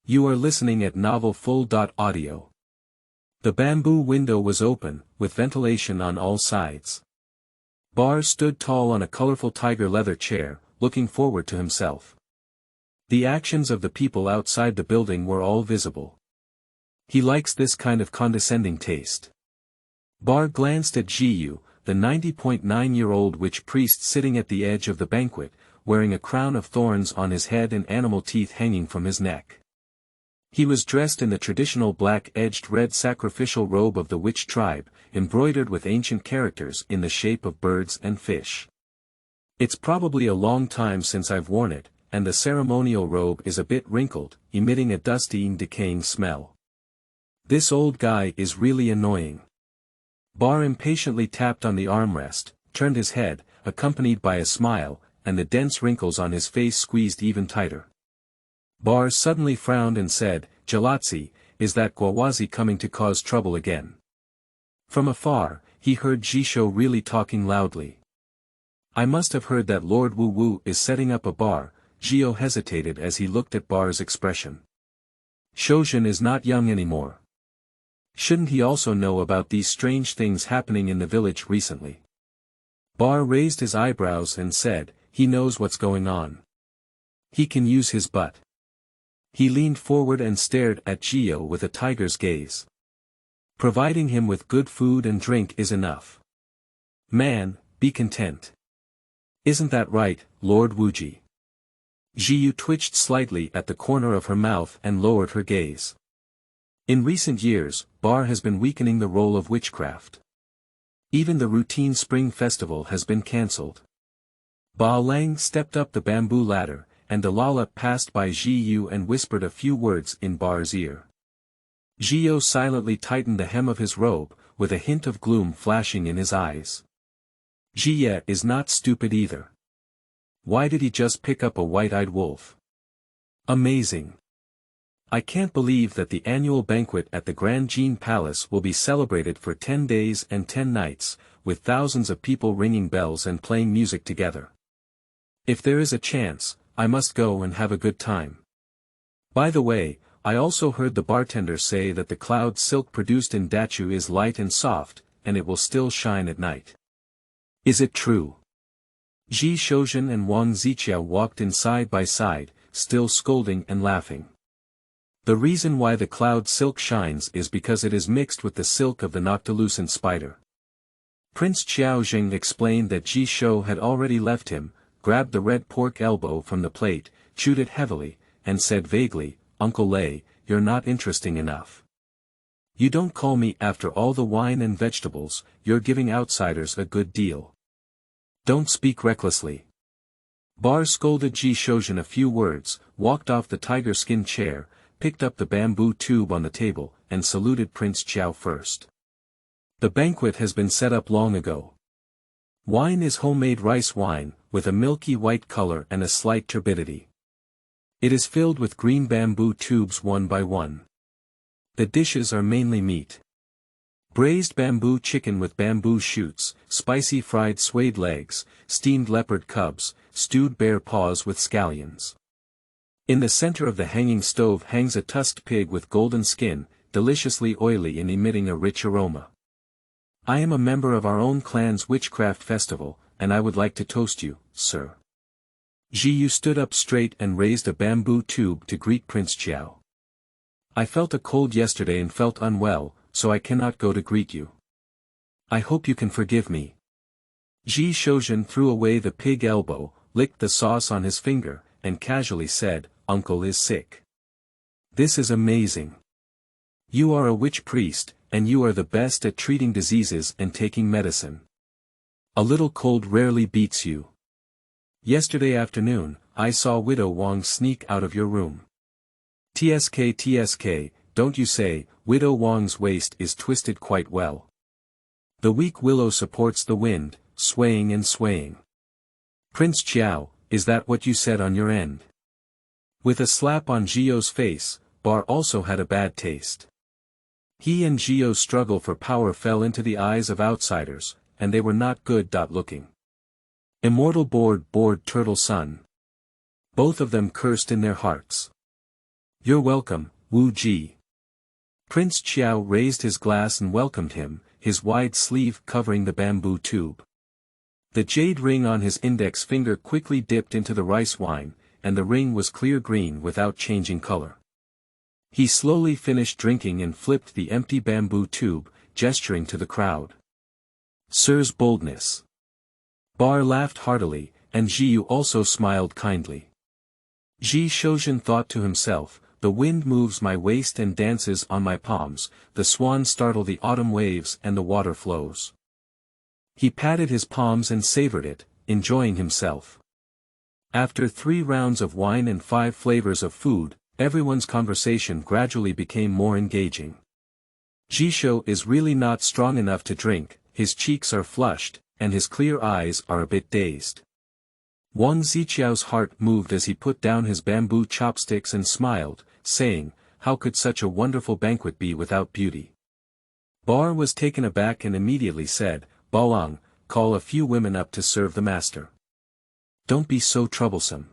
You are listening at Novel Full. Audio. The bamboo window was open, with ventilation on all sides. Bar stood tall on a colorful tiger leather chair, looking forward to himself. The actions of the people outside the building were all visible. He likes this kind of condescending taste. Bar glanced at Jiyu, the 90.9-year-old witch priest sitting at the edge of the banquet, wearing a crown of thorns on his head and animal teeth hanging from his neck. He was dressed in the traditional black-edged red sacrificial robe of the witch tribe, embroidered with ancient characters in the shape of birds and fish. It's probably a long time since I've worn it, and the ceremonial robe is a bit wrinkled, emitting a dusty and decaying smell. This old guy is really annoying. Bar impatiently tapped on the armrest, turned his head, accompanied by a smile, and the dense wrinkles on his face squeezed even tighter. Bar suddenly frowned and said, "Gelatzi, is that Guawazi coming to cause trouble again?" From afar, he heard Jisho really talking loudly. "I must have heard that Lord Wu Wu is setting up a bar." Jio hesitated as he looked at Bar's expression. Shozhen is not young anymore. Shouldn't he also know about these strange things happening in the village recently? Bar raised his eyebrows and said, "He knows what's going on. He can use his butt." He leaned forward and stared at Jio with a tiger's gaze. "Providing him with good food and drink is enough. Man, be content. Isn't that right, Lord Wuji?" Jiyu twitched slightly at the corner of her mouth and lowered her gaze. In recent years, Bar has been weakening the role of witchcraft. Even the routine spring festival has been cancelled. Ba Lang stepped up the bamboo ladder, and Dalala passed by Jiyu and whispered a few words in Bar's ear. Jiyu silently tightened the hem of his robe, with a hint of gloom flashing in his eyes. Jie is not stupid either. Why did he just pick up a white-eyed wolf? Amazing. I can't believe that the annual banquet at the Grand Jin Palace will be celebrated for 10 days and 10 nights, with thousands of people ringing bells and playing music together. If there is a chance, I must go and have a good time. By the way, I also heard the bartender say that the cloud silk produced in Dachu is light and soft, and it will still shine at night. Is it true? Ji Shozhen and Wang Ziqiao walked in side by side, still scolding and laughing. The reason why the cloud silk shines is because it is mixed with the silk of the noctilucent spider. Prince Qiao Jing explained that Ji Shou had already left him, grabbed the red pork elbow from the plate, chewed it heavily, and said vaguely, "Uncle Lei, you're not interesting enough. You don't call me after all the wine and vegetables, you're giving outsiders a good deal. Don't speak recklessly." Bar scolded Ji Shozhen a few words, walked off the tiger skin chair, picked up the bamboo tube on the table, and saluted Prince Qiao first. The banquet has been set up long ago. Wine is homemade rice wine, with a milky white color and a slight turbidity. It is filled with green bamboo tubes one by one. The dishes are mainly meat. Braised bamboo chicken with bamboo shoots, spicy fried suede legs, steamed leopard cubs, stewed bear paws with scallions. In the center of the hanging stove hangs a tusked pig with golden skin, deliciously oily and emitting a rich aroma. I am a member of our own clan's witchcraft festival, and I would like to toast you, sir. Jiyu stood up straight and raised a bamboo tube to greet Prince Qiao. I felt a cold yesterday and felt unwell, so I cannot go to greet you. I hope you can forgive me. Ji Shozhen threw away the pig elbow, licked the sauce on his finger, and casually said, "Uncle is sick." This is amazing. You are a witch priest, and you are the best at treating diseases and taking medicine. A little cold rarely beats you. Yesterday afternoon, I saw Widow Wang sneak out of your room. TSK, don't you say, Widow Wang's waist is twisted quite well. The weak willow supports the wind, swaying and swaying. Prince Qiao, is that what you said on your end? With a slap on Jio's face, Bar also had a bad taste. He and Jio's struggle for power fell into the eyes of outsiders, and they were not good looking. Immortal bored turtle son. Both of them cursed in their hearts. You're welcome, Wu Ji. Prince Qiao raised his glass and welcomed him, his wide sleeve covering the bamboo tube. The jade ring on his index finger quickly dipped into the rice wine, and the ring was clear green without changing color. He slowly finished drinking and flipped the empty bamboo tube, gesturing to the crowd. Sir's boldness. Bar laughed heartily, and Jiyu also smiled kindly. Ji Shozhen thought to himself, the wind moves my waist and dances on my palms, the swans startle the autumn waves and the water flows. He patted his palms and savored it, enjoying himself. After 3 rounds of wine and 5 flavors of food, everyone's conversation gradually became more engaging. Jisho is really not strong enough to drink, his cheeks are flushed, and his clear eyes are a bit dazed. Wang Ziqiao's heart moved as he put down his bamboo chopsticks and smiled, saying, "How could such a wonderful banquet be without beauty?" Bar was taken aback and immediately said, "Ba Huang, call a few women up to serve the master. Don't be so troublesome."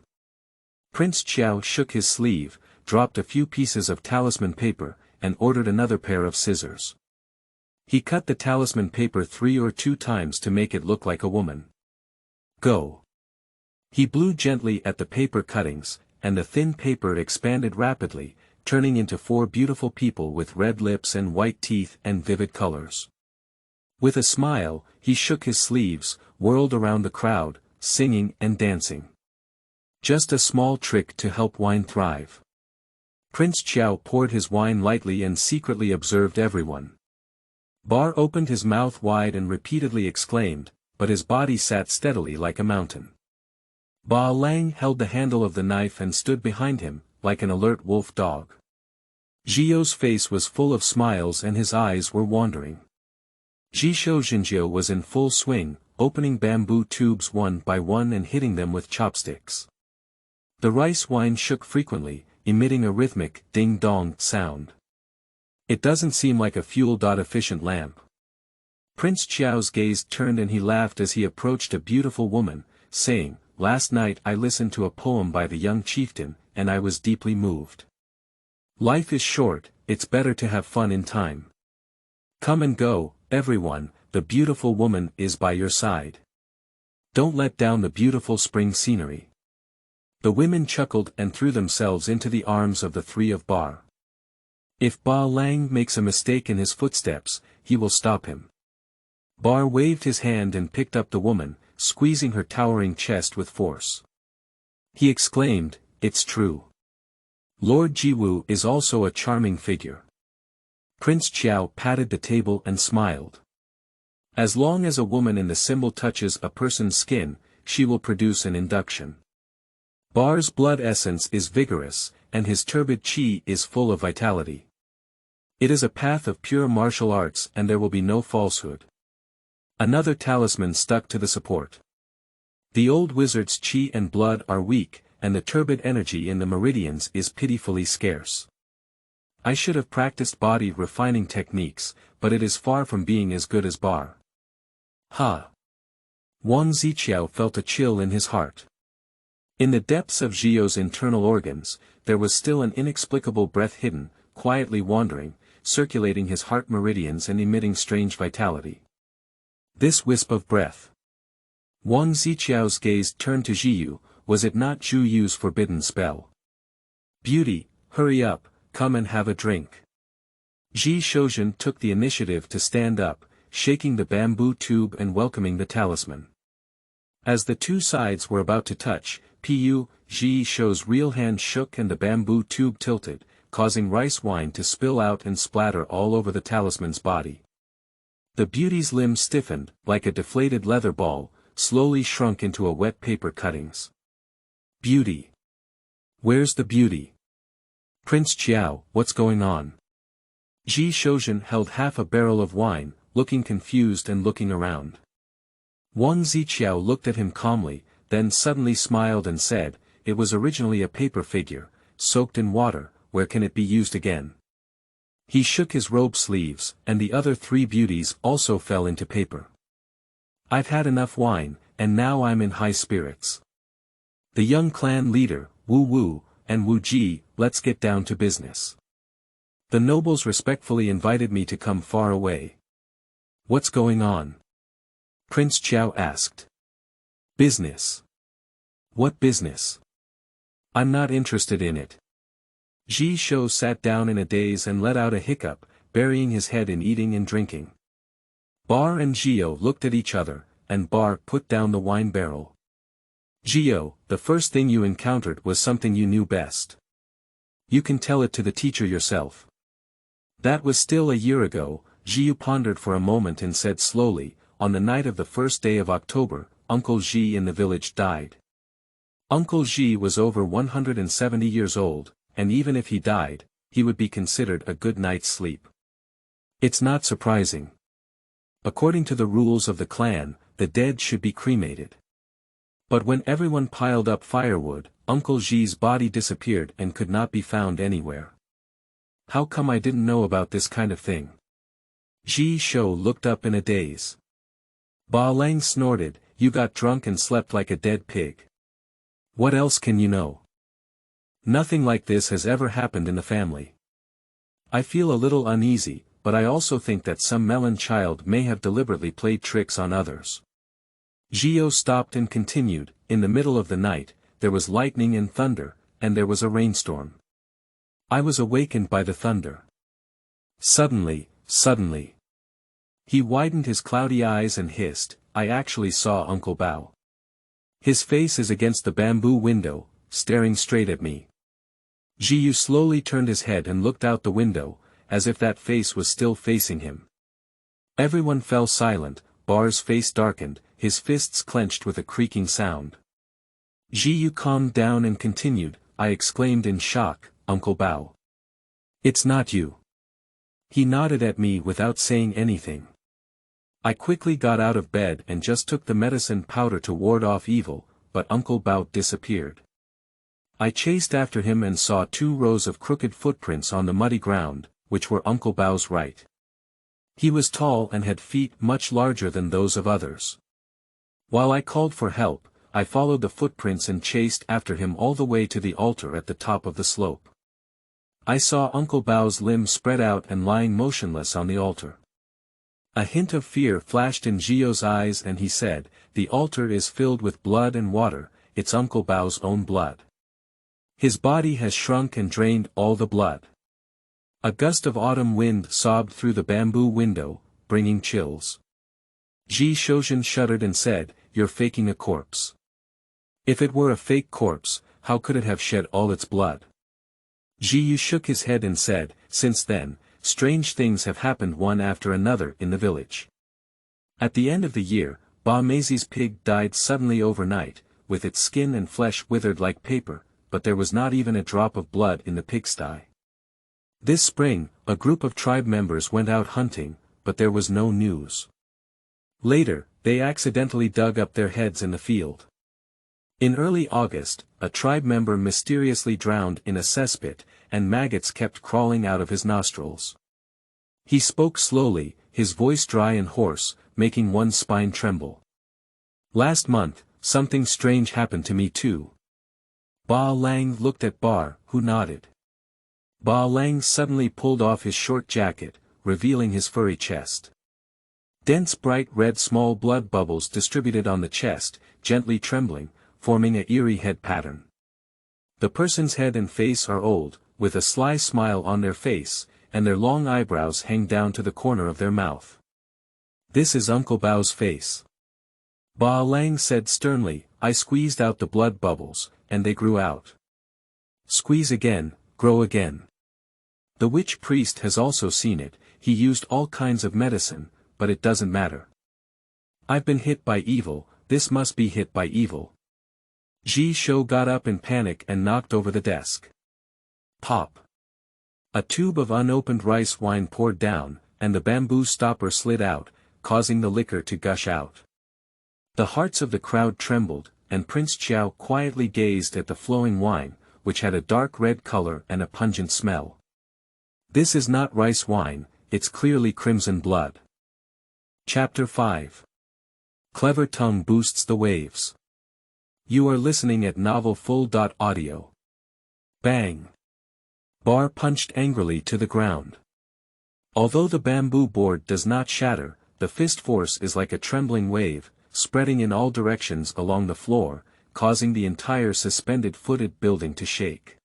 Prince Qiao shook his sleeve, dropped a few pieces of talisman paper, and ordered another pair of scissors. He cut the talisman paper 3 or 2 times to make it look like a woman. "Go." He blew gently at the paper cuttings, and the thin paper expanded rapidly, turning into 4 beautiful people with red lips and white teeth and vivid colors. With a smile, he shook his sleeves, whirled around the crowd, singing and dancing. Just a small trick to help wine thrive. Prince Qiao poured his wine lightly and secretly observed everyone. Bar opened his mouth wide and repeatedly exclaimed, but his body sat steadily like a mountain. Ba Lang held the handle of the knife and stood behind him, like an alert wolf dog. Zhio's face was full of smiles and his eyes were wandering. Zhishou Jinjiu was in full swing, opening bamboo tubes one by one and hitting them with chopsticks. The rice wine shook frequently, emitting a rhythmic, ding-dong sound. "It doesn't seem like a fuel-efficient lamp." Prince Qiao's gaze turned and he laughed as he approached a beautiful woman, saying, "Last night I listened to a poem by the young chieftain, and I was deeply moved. Life is short, it's better to have fun in time. Come and go, everyone, the beautiful woman is by your side. Don't let down the beautiful spring scenery." The women chuckled and threw themselves into the arms of the 3 of Bar. "If Ba Lang makes a mistake in his footsteps, he will stop him." Bar waved his hand and picked up the woman, squeezing her towering chest with force. He exclaimed, "It's true. Lord Jiwu is also a charming figure." Prince Qiao patted the table and smiled. As long as a woman in the symbol touches a person's skin, she will produce an induction. Bar's blood essence is vigorous, and his turbid qi is full of vitality. It is a path of pure martial arts and there will be no falsehood. Another talisman stuck to the support. The old wizard's qi and blood are weak, and the turbid energy in the meridians is pitifully scarce. I should have practiced body refining techniques, but it is far from being as good as Bar. Ha! Wang Ziqiao felt a chill in his heart. In the depths of Zhio's internal organs, there was still an inexplicable breath hidden, quietly wandering, circulating his heart meridians and emitting strange vitality. This wisp of breath. Wang Ziqiao's gaze turned to Zhiyu. Was it not Zhu Yu's forbidden spell? "Beauty, hurry up, come and have a drink." Zhi Shoujin took the initiative to stand up, shaking the bamboo tube and welcoming the talisman. As the 2 sides were about to touch, Zhi Shou's real hand shook and the bamboo tube tilted, causing rice wine to spill out and splatter all over the talisman's body. The beauty's limbs stiffened, like a deflated leather ball, slowly shrunk into a wet paper cuttings. "Beauty. Where's the beauty? Prince Qiao, what's going on?" Zhi Shoujin held half a barrel of wine, looking confused and looking around. Wang Ziqiao looked at him calmly, then suddenly smiled and said, "It was originally a paper figure, soaked in water, where can it be used again?" He shook his robe sleeves, and the other 3 beauties also fell into paper. "I've had enough wine, and now I'm in high spirits. The young clan leader, Wu Wu, and Wu Ji, let's get down to business. The nobles respectfully invited me to come far away." "What's going on?" Prince Qiao asked. "Business. What business? I'm not interested in it." Zhi Shou sat down in a daze and let out a hiccup, burying his head in eating and drinking. Bar and Zhio looked at each other, and Bar put down the wine barrel. "Zhio, the first thing you encountered was something you knew best. You can tell it to the teacher yourself." "That was still a year ago," Zhiyu pondered for a moment and said slowly, "On the night of the first day of October, Uncle Zhi in the village died. Uncle Zhi was over 170 years old, and even if he died, he would be considered a good night's sleep. It's not surprising. According to the rules of the clan, the dead should be cremated. But when everyone piled up firewood, Uncle Xi's body disappeared and could not be found anywhere. How come I didn't know about this kind of thing? Xi Shou looked up in a daze. Ba Lang snorted, you got drunk and slept like a dead pig. What else can you know? Nothing like this has ever happened in the family. I feel a little uneasy, but I also think that some melon child may have deliberately played tricks on others. Zhio stopped and continued, in the middle of the night, there was lightning and thunder, and there was a rainstorm. I was awakened by the thunder. Suddenly. He widened his cloudy eyes and hissed, I actually saw Uncle Bao. His face is against the bamboo window, staring straight at me. Zhiyu slowly turned his head and looked out the window, as if that face was still facing him. Everyone fell silent, Bar's face darkened, his fists clenched with a creaking sound. Zhiyu calmed down and continued, I exclaimed in shock, Uncle Bao. It's not you. He nodded at me without saying anything. I quickly got out of bed and just took the medicine powder to ward off evil, but Uncle Bao disappeared. I chased after him and saw 2 rows of crooked footprints on the muddy ground, which were Uncle Bao's right. He was tall and had feet much larger than those of others. While I called for help, I followed the footprints and chased after him all the way to the altar at the top of the slope. I saw Uncle Bao's limbs spread out and lying motionless on the altar. A hint of fear flashed in Zhio's eyes and he said, the altar is filled with blood and water, it's Uncle Bao's own blood. His body has shrunk and drained all the blood. A gust of autumn wind sobbed through the bamboo window, bringing chills. Zhi Shouxin shuddered and said, you're faking a corpse. If it were a fake corpse, how could it have shed all its blood? Zhi Yu shook his head and said, since then, strange things have happened one after another in the village. At the end of the year, Ba Meizi's pig died suddenly overnight, with its skin and flesh withered like paper, but there was not even a drop of blood in the pigsty. This spring, a group of tribe members went out hunting, but there was no news. Later, they accidentally dug up their heads in the field. In early August, a tribe member mysteriously drowned in a cesspit, and maggots kept crawling out of his nostrils. He spoke slowly, his voice dry and hoarse, making one's spine tremble. Last month, something strange happened to me too. Ba Lang looked at Bar, who nodded. Ba Lang suddenly pulled off his short jacket, revealing his furry chest. Dense bright red small blood bubbles distributed on the chest, gently trembling, forming a eerie head pattern. The person's head and face are old, with a sly smile on their face, and their long eyebrows hang down to the corner of their mouth. This is Uncle Bao's face. Ba Lang said sternly, I squeezed out the blood bubbles, and they grew out. Squeeze again, grow again. The witch priest has also seen it, he used all kinds of medicine, but it doesn't matter. I've been hit by evil, this must be hit by evil. Zhi Shou got up in panic and knocked over the desk. Pop. A tube of unopened rice wine poured down, and the bamboo stopper slid out, causing the liquor to gush out. The hearts of the crowd trembled, and Prince Qiao quietly gazed at the flowing wine, which had a dark red color and a pungent smell. This is not rice wine, it's clearly crimson blood. Chapter 5. Clever tongue boosts the waves. You are listening at novelfull.audio. Bang. Bar punched angrily to the ground. Although the bamboo board does not shatter, the fist force is like a trembling wave, spreading in all directions along the floor, causing the entire suspended-footed building to shake.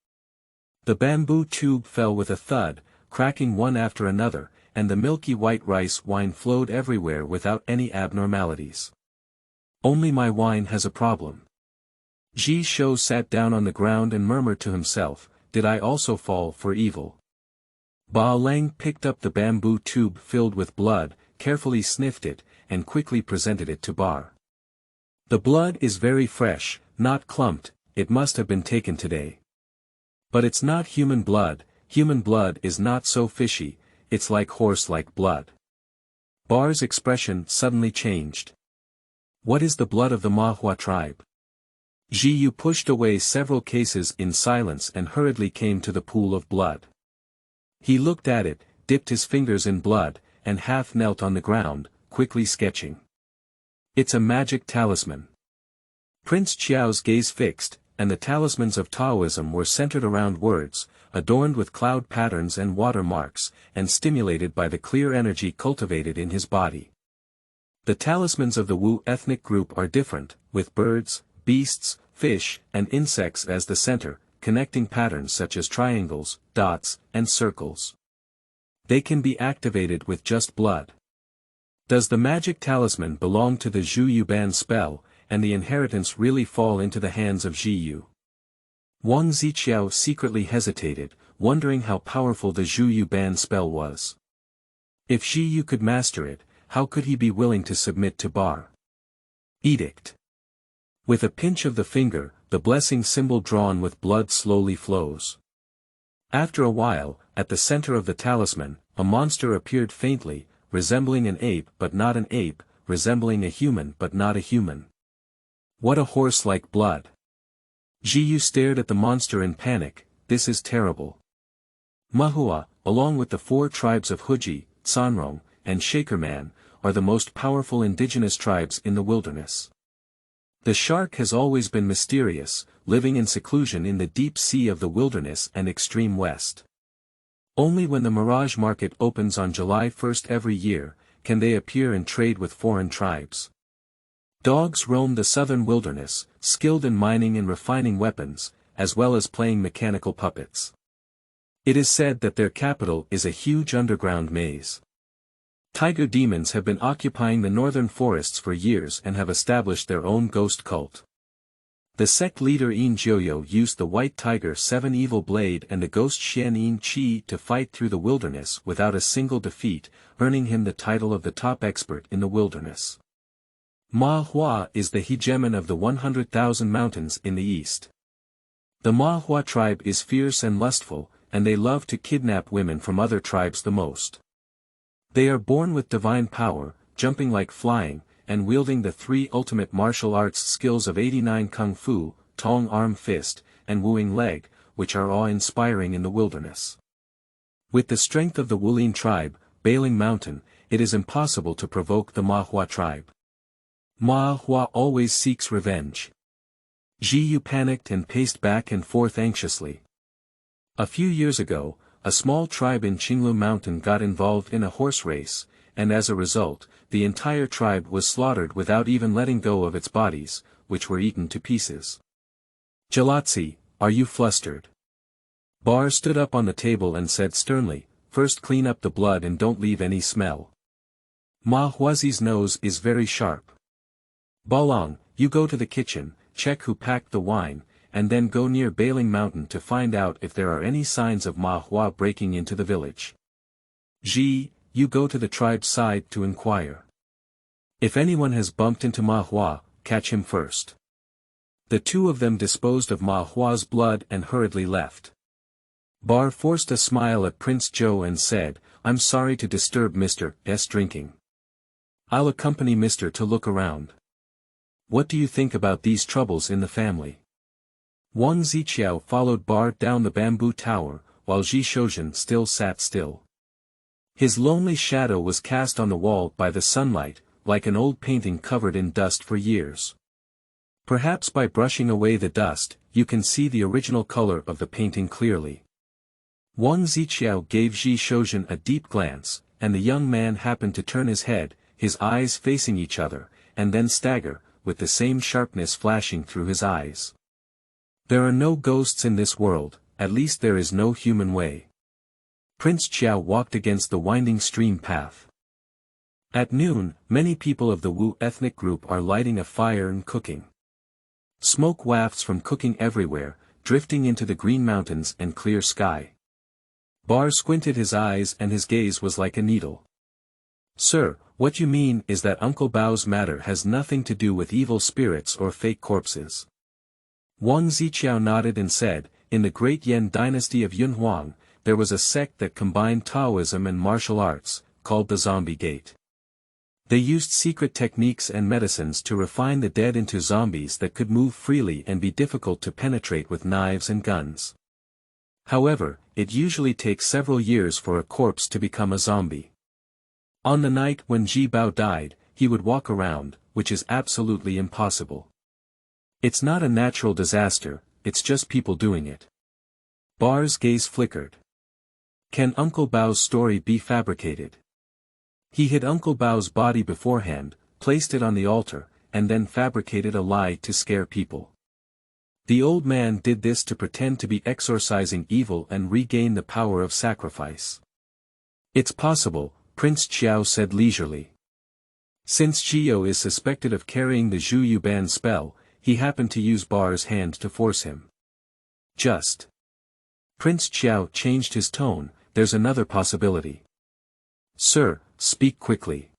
The bamboo tube fell with a thud, cracking one after another, and the milky white rice wine flowed everywhere without any abnormalities. Only my wine has a problem. Zhi Shou sat down on the ground and murmured to himself, did I also fall for evil? Ba Lang picked up the bamboo tube filled with blood, carefully sniffed it, and quickly presented it to Bar. The blood is very fresh, not clumped, it must have been taken today. But it's not human blood is not so fishy, it's like horse-like blood. Bar's expression suddenly changed. What is the blood of the Mahua tribe? Zhu Yu pushed away several cases in silence and hurriedly came to the pool of blood. He looked at it, dipped his fingers in blood, and half knelt on the ground, quickly sketching. It's a magic talisman. Prince Qiao's gaze fixed, and the talismans of Taoism were centered around words, adorned with cloud patterns and water marks, and stimulated by the clear energy cultivated in his body. The talismans of the Wu ethnic group are different, with birds, beasts, fish, and insects as the center, connecting patterns such as triangles, dots, and circles. They can be activated with just blood. Does the magic talisman belong to the Zhu You Ban spell, and the inheritance really fall into the hands of Zhu Yu? Wang Ziqiao secretly hesitated, wondering how powerful the Zhu You Ban spell was. If Zhu Yu could master it, how could he be willing to submit to Bar? Edict. With a pinch of the finger, the blessing symbol drawn with blood slowly flows. After a while, at the center of the talisman, a monster appeared faintly, resembling an ape but not an ape, resembling a human but not a human. What a horse-like blood! Zhu Yu stared at the monster in panic. This is terrible. Mahua, along with the 4 tribes of Huji, Sanrong, and Shakerman, are the most powerful indigenous tribes in the wilderness. The shark has always been mysterious, living in seclusion in the deep sea of the wilderness and extreme west. Only when the Mirage Market opens on July 1st every year, can they appear and trade with foreign tribes. Dogs roam the southern wilderness, skilled in mining and refining weapons, as well as playing mechanical puppets. It is said that their capital is a huge underground maze. Tiger demons have been occupying the northern forests for years and have established their own ghost cult. The sect leader Yin Jiuyo used the white tiger 7 evil blade and the ghost Shan Yin Qi to fight through the wilderness without a single defeat, earning him the title of the top expert in the wilderness. Ma Hua is the hegemon of the 100,000 mountains in the east. The Ma Hua tribe is fierce and lustful, and they love to kidnap women from other tribes the most. They are born with divine power, jumping like flying, and wielding the 3 ultimate martial arts skills of 89 Kung Fu, Tong Arm Fist, and Wuing Leg, which are awe-inspiring in the wilderness. With the strength of the Wulin tribe, Bailing Mountain, it is impossible to provoke the Ma Hua tribe. Ma Hua always seeks revenge. Zhu Yu panicked and paced back and forth anxiously. A few years ago, a small tribe in Qinglu Mountain got involved in a horse race, and as a result, the entire tribe was slaughtered without even letting go of its bodies, which were eaten to pieces. Gelatzi, are you flustered? Bar stood up on the table and said sternly, first clean up the blood and don't leave any smell. Ma Huazi's nose is very sharp. Ba Huang, you go to the kitchen, check who packed the wine, and then go near Bailing Mountain to find out if there are any signs of Ma Hua breaking into the village. Ji, you go to the tribe's side to inquire. If anyone has bumped into Ma Hua, catch him first. The 2 of them disposed of Ma Hua's blood and hurriedly left. Bar forced a smile at Prince Zhou and said, I'm sorry to disturb Mr. S drinking. I'll accompany Mr. to look around. What do you think about these troubles in the family? Wang Ziqiao followed Bar down the bamboo tower, while Ji Shoujin still sat still. His lonely shadow was cast on the wall by the sunlight, like an old painting covered in dust for years. Perhaps by brushing away the dust, you can see the original color of the painting clearly. Wang Ziqiao gave Ji Shoujin a deep glance, and the young man happened to turn his head, his eyes facing each other, and then stagger, with the same sharpness flashing through his eyes. There are no ghosts in this world, at least there is no human way. Prince Qiao walked against the winding stream path. At noon, many people of the Wu ethnic group are lighting a fire and cooking. Smoke wafts from cooking everywhere, drifting into the green mountains and clear sky. Bar squinted his eyes and his gaze was like a needle. Sir, what you mean is that Uncle Bao's matter has nothing to do with evil spirits or fake corpses. Wang Ziqiao nodded and said, in the great Yan dynasty of Yunhuang, there was a sect that combined Taoism and martial arts, called the Zombie Gate. They used secret techniques and medicines to refine the dead into zombies that could move freely and be difficult to penetrate with knives and guns. However, it usually takes several years for a corpse to become a zombie. On the night when Ji Bao died, he would walk around, which is absolutely impossible. It's not a natural disaster, it's just people doing it. Bar's gaze flickered. Can Uncle Bao's story be fabricated? He hid Uncle Bao's body beforehand, placed it on the altar, and then fabricated a lie to scare people. The old man did this to pretend to be exorcising evil and regain the power of sacrifice. It's possible, Prince Xiao said leisurely. Since Xiao is suspected of carrying the Zhu You Ban spell, he happened to use Bar's hand to force him. Just. Prince Xiao changed his tone, there's another possibility. Sir, speak quickly.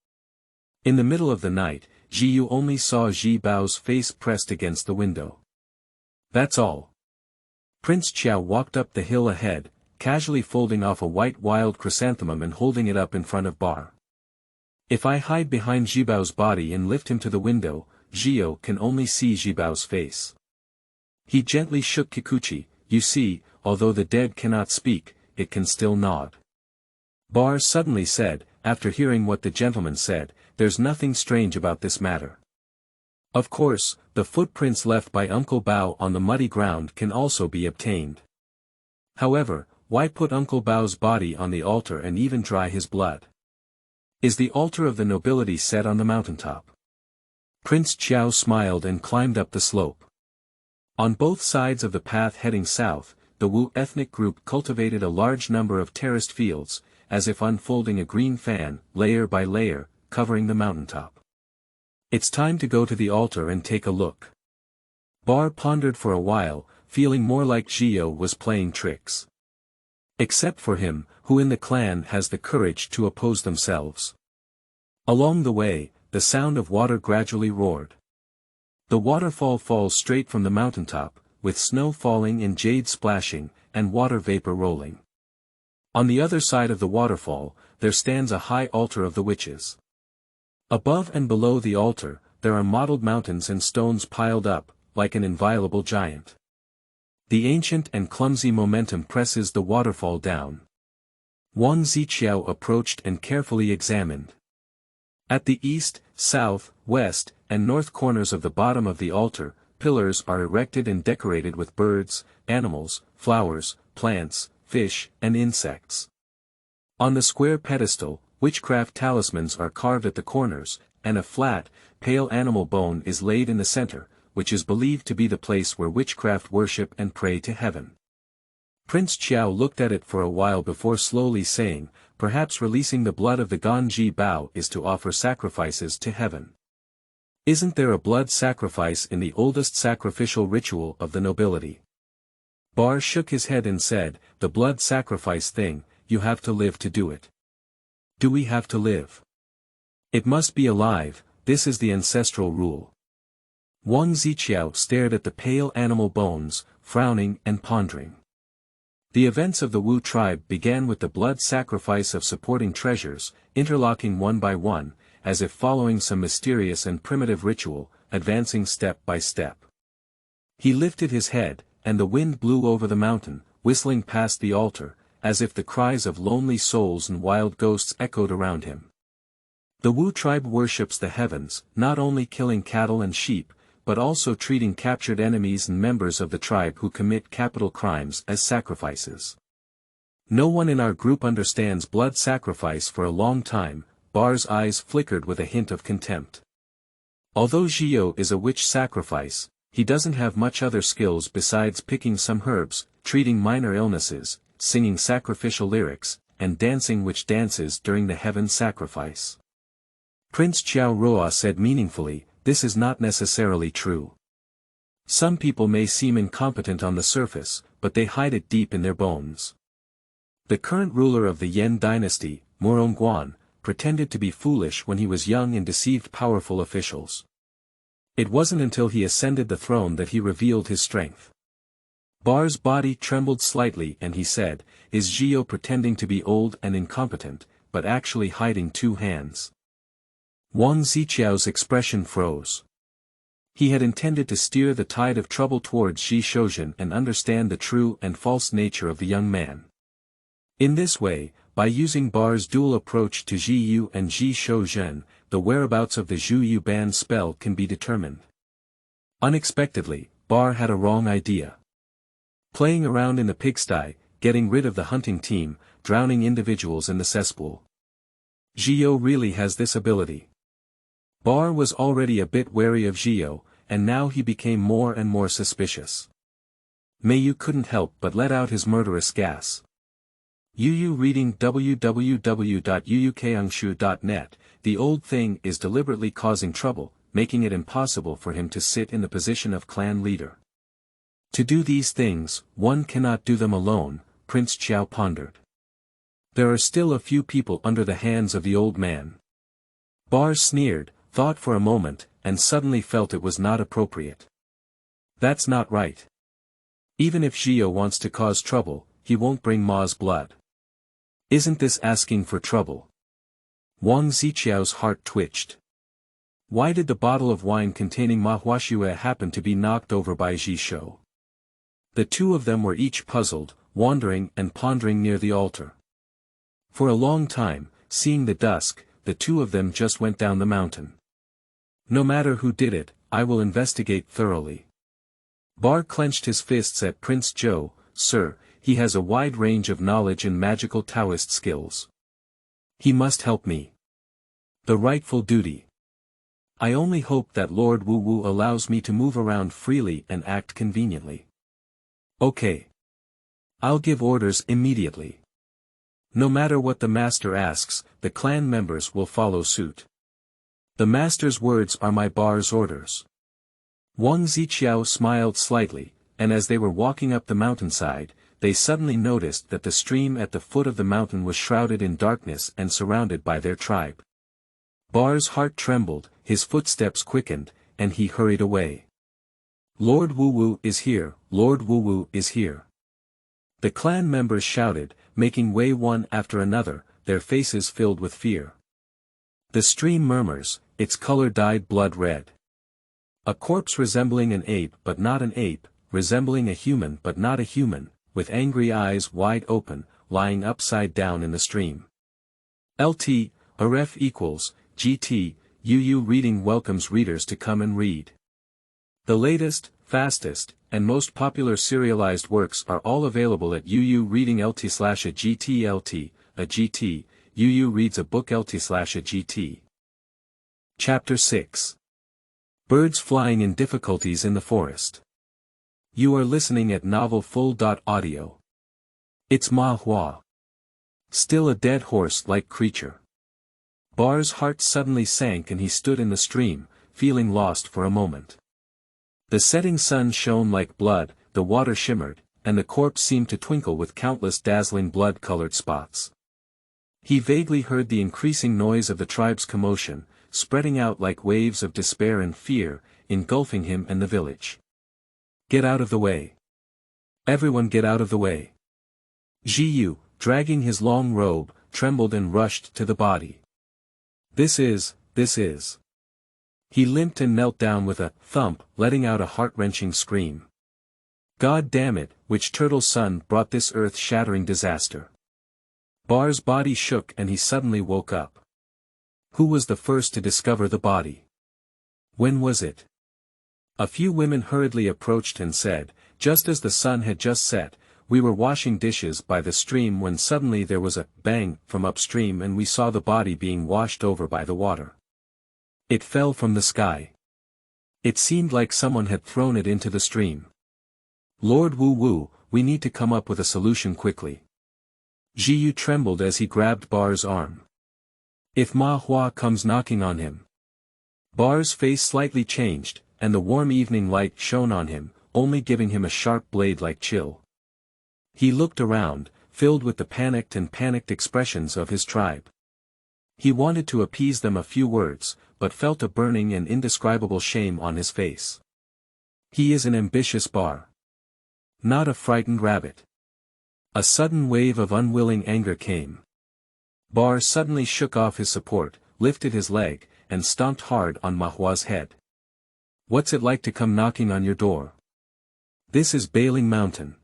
In the middle of the night, Ji Yu only saw Ji Bao's face pressed against the window. That's all. Prince Xiao walked up the hill ahead, casually folding off a white wild chrysanthemum and holding it up in front of Bar. If I hide behind Ji Bao's body and lift him to the window, Jiao can only see Ji Bao's face. He gently shook Kikuchi, you see, although the dead cannot speak, it can still nod. Bar suddenly said, after hearing what the gentleman said, there's nothing strange about this matter. Of course, the footprints left by Uncle Bao on the muddy ground can also be obtained. However, why put Uncle Bao's body on the altar and even dry his blood? Is the altar of the nobility set on the mountaintop? Prince Qiao smiled and climbed up the slope. On both sides of the path heading south, the Wu ethnic group cultivated a large number of terraced fields, as if unfolding a green fan, layer by layer, covering the mountaintop. It's time to go to the altar and take a look. Bar pondered for a while, feeling more like Jiao was playing tricks. Except for him, who in the clan has the courage to oppose themselves. Along the way, the sound of water gradually roared. The waterfall falls straight from the mountaintop, with snow falling and jade splashing, and water vapor rolling. On the other side of the waterfall, there stands a high altar of the witches. Above and below the altar, there are mottled mountains and stones piled up, like an inviolable giant. The ancient and clumsy momentum presses the waterfall down. Wang Ziqiao approached and carefully examined. At the east, south, west, and north corners of the bottom of the altar, pillars are erected and decorated with birds, animals, flowers, plants, fish, and insects. On the square pedestal, witchcraft talismans are carved at the corners, and a flat, pale animal bone is laid in the center, which is believed to be the place where witchcraft worship and pray to heaven. Prince Qiao looked at it for a while before slowly saying, perhaps releasing the blood of the Ganji Bao is to offer sacrifices to heaven. Isn't there a blood sacrifice in the oldest sacrificial ritual of the nobility? Bar shook his head and said, the blood sacrifice thing, you have to live to do it. Do we have to live? It must be alive, this is the ancestral rule. Wang Ziqiao stared at the pale animal bones, frowning and pondering. The events of the Wu tribe began with the blood sacrifice of supporting treasures, interlocking one by one, as if following some mysterious and primitive ritual, advancing step by step. He lifted his head, and the wind blew over the mountain, whistling past the altar, as if the cries of lonely souls and wild ghosts echoed around him. The Wu tribe worships the heavens, not only killing cattle and sheep, but also treating captured enemies and members of the tribe who commit capital crimes as sacrifices. No one in our group understands blood sacrifice. For a long time, Bar's eyes flickered with a hint of contempt. Although Jiao is a witch sacrifice, he doesn't have much other skills besides picking some herbs, treating minor illnesses, singing sacrificial lyrics, and dancing witch dances during the heaven sacrifice. Prince Qiao Roa said meaningfully, this is not necessarily true. Some people may seem incompetent on the surface, but they hide it deep in their bones. The current ruler of the Yan dynasty, Morongguan, pretended to be foolish when he was young and deceived powerful officials. It wasn't until he ascended the throne that he revealed his strength. Bar's body trembled slightly and he said, is Jiao pretending to be old and incompetent, but actually hiding two hands? Wang Ziqiao's expression froze. He had intended to steer the tide of trouble towards Ji Shoujin and understand the true and false nature of the young man. In this way, by using Bar's dual approach to Ji Yu and Ji Shoujin, the whereabouts of the Zhu You Ban spell can be determined. Unexpectedly, Bar had a wrong idea. Playing around in the pigsty, getting rid of the hunting team, drowning individuals in the cesspool. Zhio really has this ability. Bar was already a bit wary of Zhio, and now he became more and more suspicious. Meiyu couldn't help but let out his murderous gas. Yu reading www.yuyukeangshu.net, the old thing is deliberately causing trouble, making it impossible for him to sit in the position of clan leader. To do these things, one cannot do them alone, Prince Qiao pondered. There are still a few people under the hands of the old man. Bar sneered, thought for a moment, and suddenly felt it was not appropriate. That's not right. Even if Zhio wants to cause trouble, he won't bring Ma's blood. Isn't this asking for trouble? Wang Ziqiao's heart twitched. Why did the bottle of wine containing Ma Huaxue happen to be knocked over by Ji Shou? The two of them were each puzzled, wandering and pondering near the altar. For a long time, seeing the dusk, the two of them just went down the mountain. No matter who did it, I will investigate thoroughly. Bar clenched his fists at Prince Zhou. Sir, he has a wide range of knowledge and magical Taoist skills. He must help me. The rightful duty. I only hope that Lord Wu Wu allows me to move around freely and act conveniently. Okay. I'll give orders immediately. No matter what the master asks, the clan members will follow suit. The master's words are my Bar's orders. Wang Ziqiao smiled slightly, and as they were walking up the mountainside, they suddenly noticed that the stream at the foot of the mountain was shrouded in darkness and surrounded by their tribe. Bar's heart trembled, his footsteps quickened, and he hurried away. Lord Wu Wu is here, Lord Wu Wu is here. The clan members shouted, making way one after another, their faces filled with fear. The stream murmurs, its color dyed blood red. A corpse resembling an ape but not an ape, resembling a human but not a human, with angry eyes wide open, lying upside down in the stream. LT, RF equals, GT, UU Reading welcomes readers to come and read. The latest, fastest, and most popular serialized works are all available at UU Reading LT/a GT LT, a GT, UU reads a book LT/a GT. Chapter 6. Birds Flying in Difficulties in the Forest. You are listening at novelfull.audio. It's Ma Hua. Still a dead horse-like creature. Bar's heart suddenly sank and he stood in the stream, feeling lost for a moment. The setting sun shone like blood, the water shimmered, and the corpse seemed to twinkle with countless dazzling blood-colored spots. He vaguely heard the increasing noise of the tribe's commotion, spreading out like waves of despair and fear, engulfing him and the village. Get out of the way. Everyone get out of the way. Ji Yu, dragging his long robe, trembled and rushed to the body. This is. He limped and knelt down with a thump, letting out a heart-wrenching scream. God damn it, which turtle's son brought this earth-shattering disaster? Bar's body shook and he suddenly woke up. Who was the first to discover the body? When was it? A few women hurriedly approached and said, just as the sun had just set, we were washing dishes by the stream when suddenly there was a bang from upstream and we saw the body being washed over by the water. It fell from the sky. It seemed like someone had thrown it into the stream. Lord Wu Wu, we need to come up with a solution quickly. Ji Yu trembled as he grabbed Bar's arm. If Ma Hua comes knocking on him. Bar's face slightly changed, and the warm evening light shone on him, only giving him a sharp blade-like chill. He looked around, filled with the panicked expressions of his tribe. He wanted to appease them a few words, but felt a burning and indescribable shame on his face. He is an ambitious Bar. Not a frightened rabbit. A sudden wave of unwilling anger came. Bar suddenly shook off his support, lifted his leg, and stomped hard on Ma Hua's head. "What's it like to come knocking on your door? This is Bailing Mountain.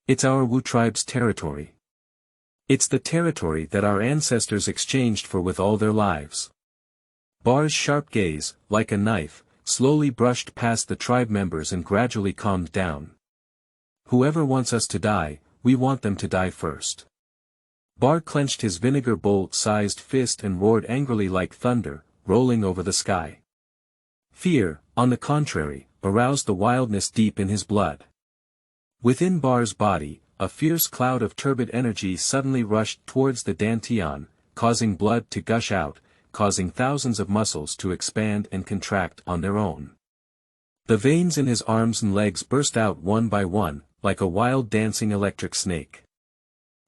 It's our Wu tribe's territory. It's the territory that our ancestors exchanged for with all their lives." Ba's sharp gaze, like a knife, slowly brushed past the tribe members and gradually calmed down. "Whoever wants us to die, we want them to die first." Ba clenched his vinegar bowl-sized fist and roared angrily like thunder, rolling over the sky. Fear, on the contrary, aroused the wildness deep in his blood. Within Ba's body, a fierce cloud of turbid energy suddenly rushed towards the dantian, causing blood to gush out, causing thousands of muscles to expand and contract on their own. The veins in his arms and legs burst out one by one, like a wild dancing electric snake.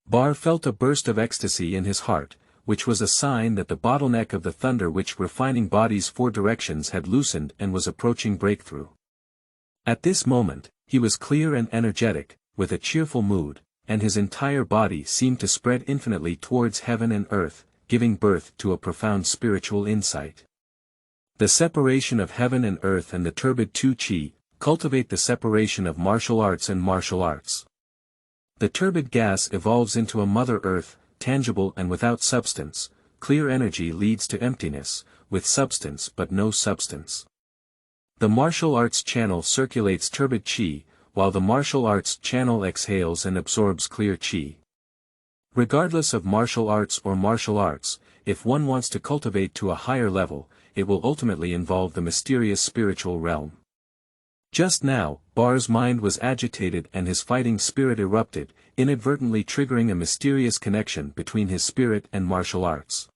Ba felt a burst of ecstasy in his heart, which was a sign that the bottleneck of the thunder which refining body's four directions had loosened and was approaching breakthrough. At this moment, he was clear and energetic, with a cheerful mood, and his entire body seemed to spread infinitely towards heaven and earth, giving birth to a profound spiritual insight. The separation of heaven and earth and the turbid Tu Chi, cultivate the separation of martial arts and martial arts. The turbid gas evolves into a Mother Earth, tangible and without substance. Clear energy leads to emptiness, with substance but no substance. The martial arts channel circulates turbid Chi, while the martial arts channel exhales and absorbs clear Chi. Regardless of martial arts or martial arts, if one wants to cultivate to a higher level, it will ultimately involve the mysterious spiritual realm. Just now, Ba's mind was agitated and his fighting spirit erupted, inadvertently triggering a mysterious connection between his spirit and martial arts.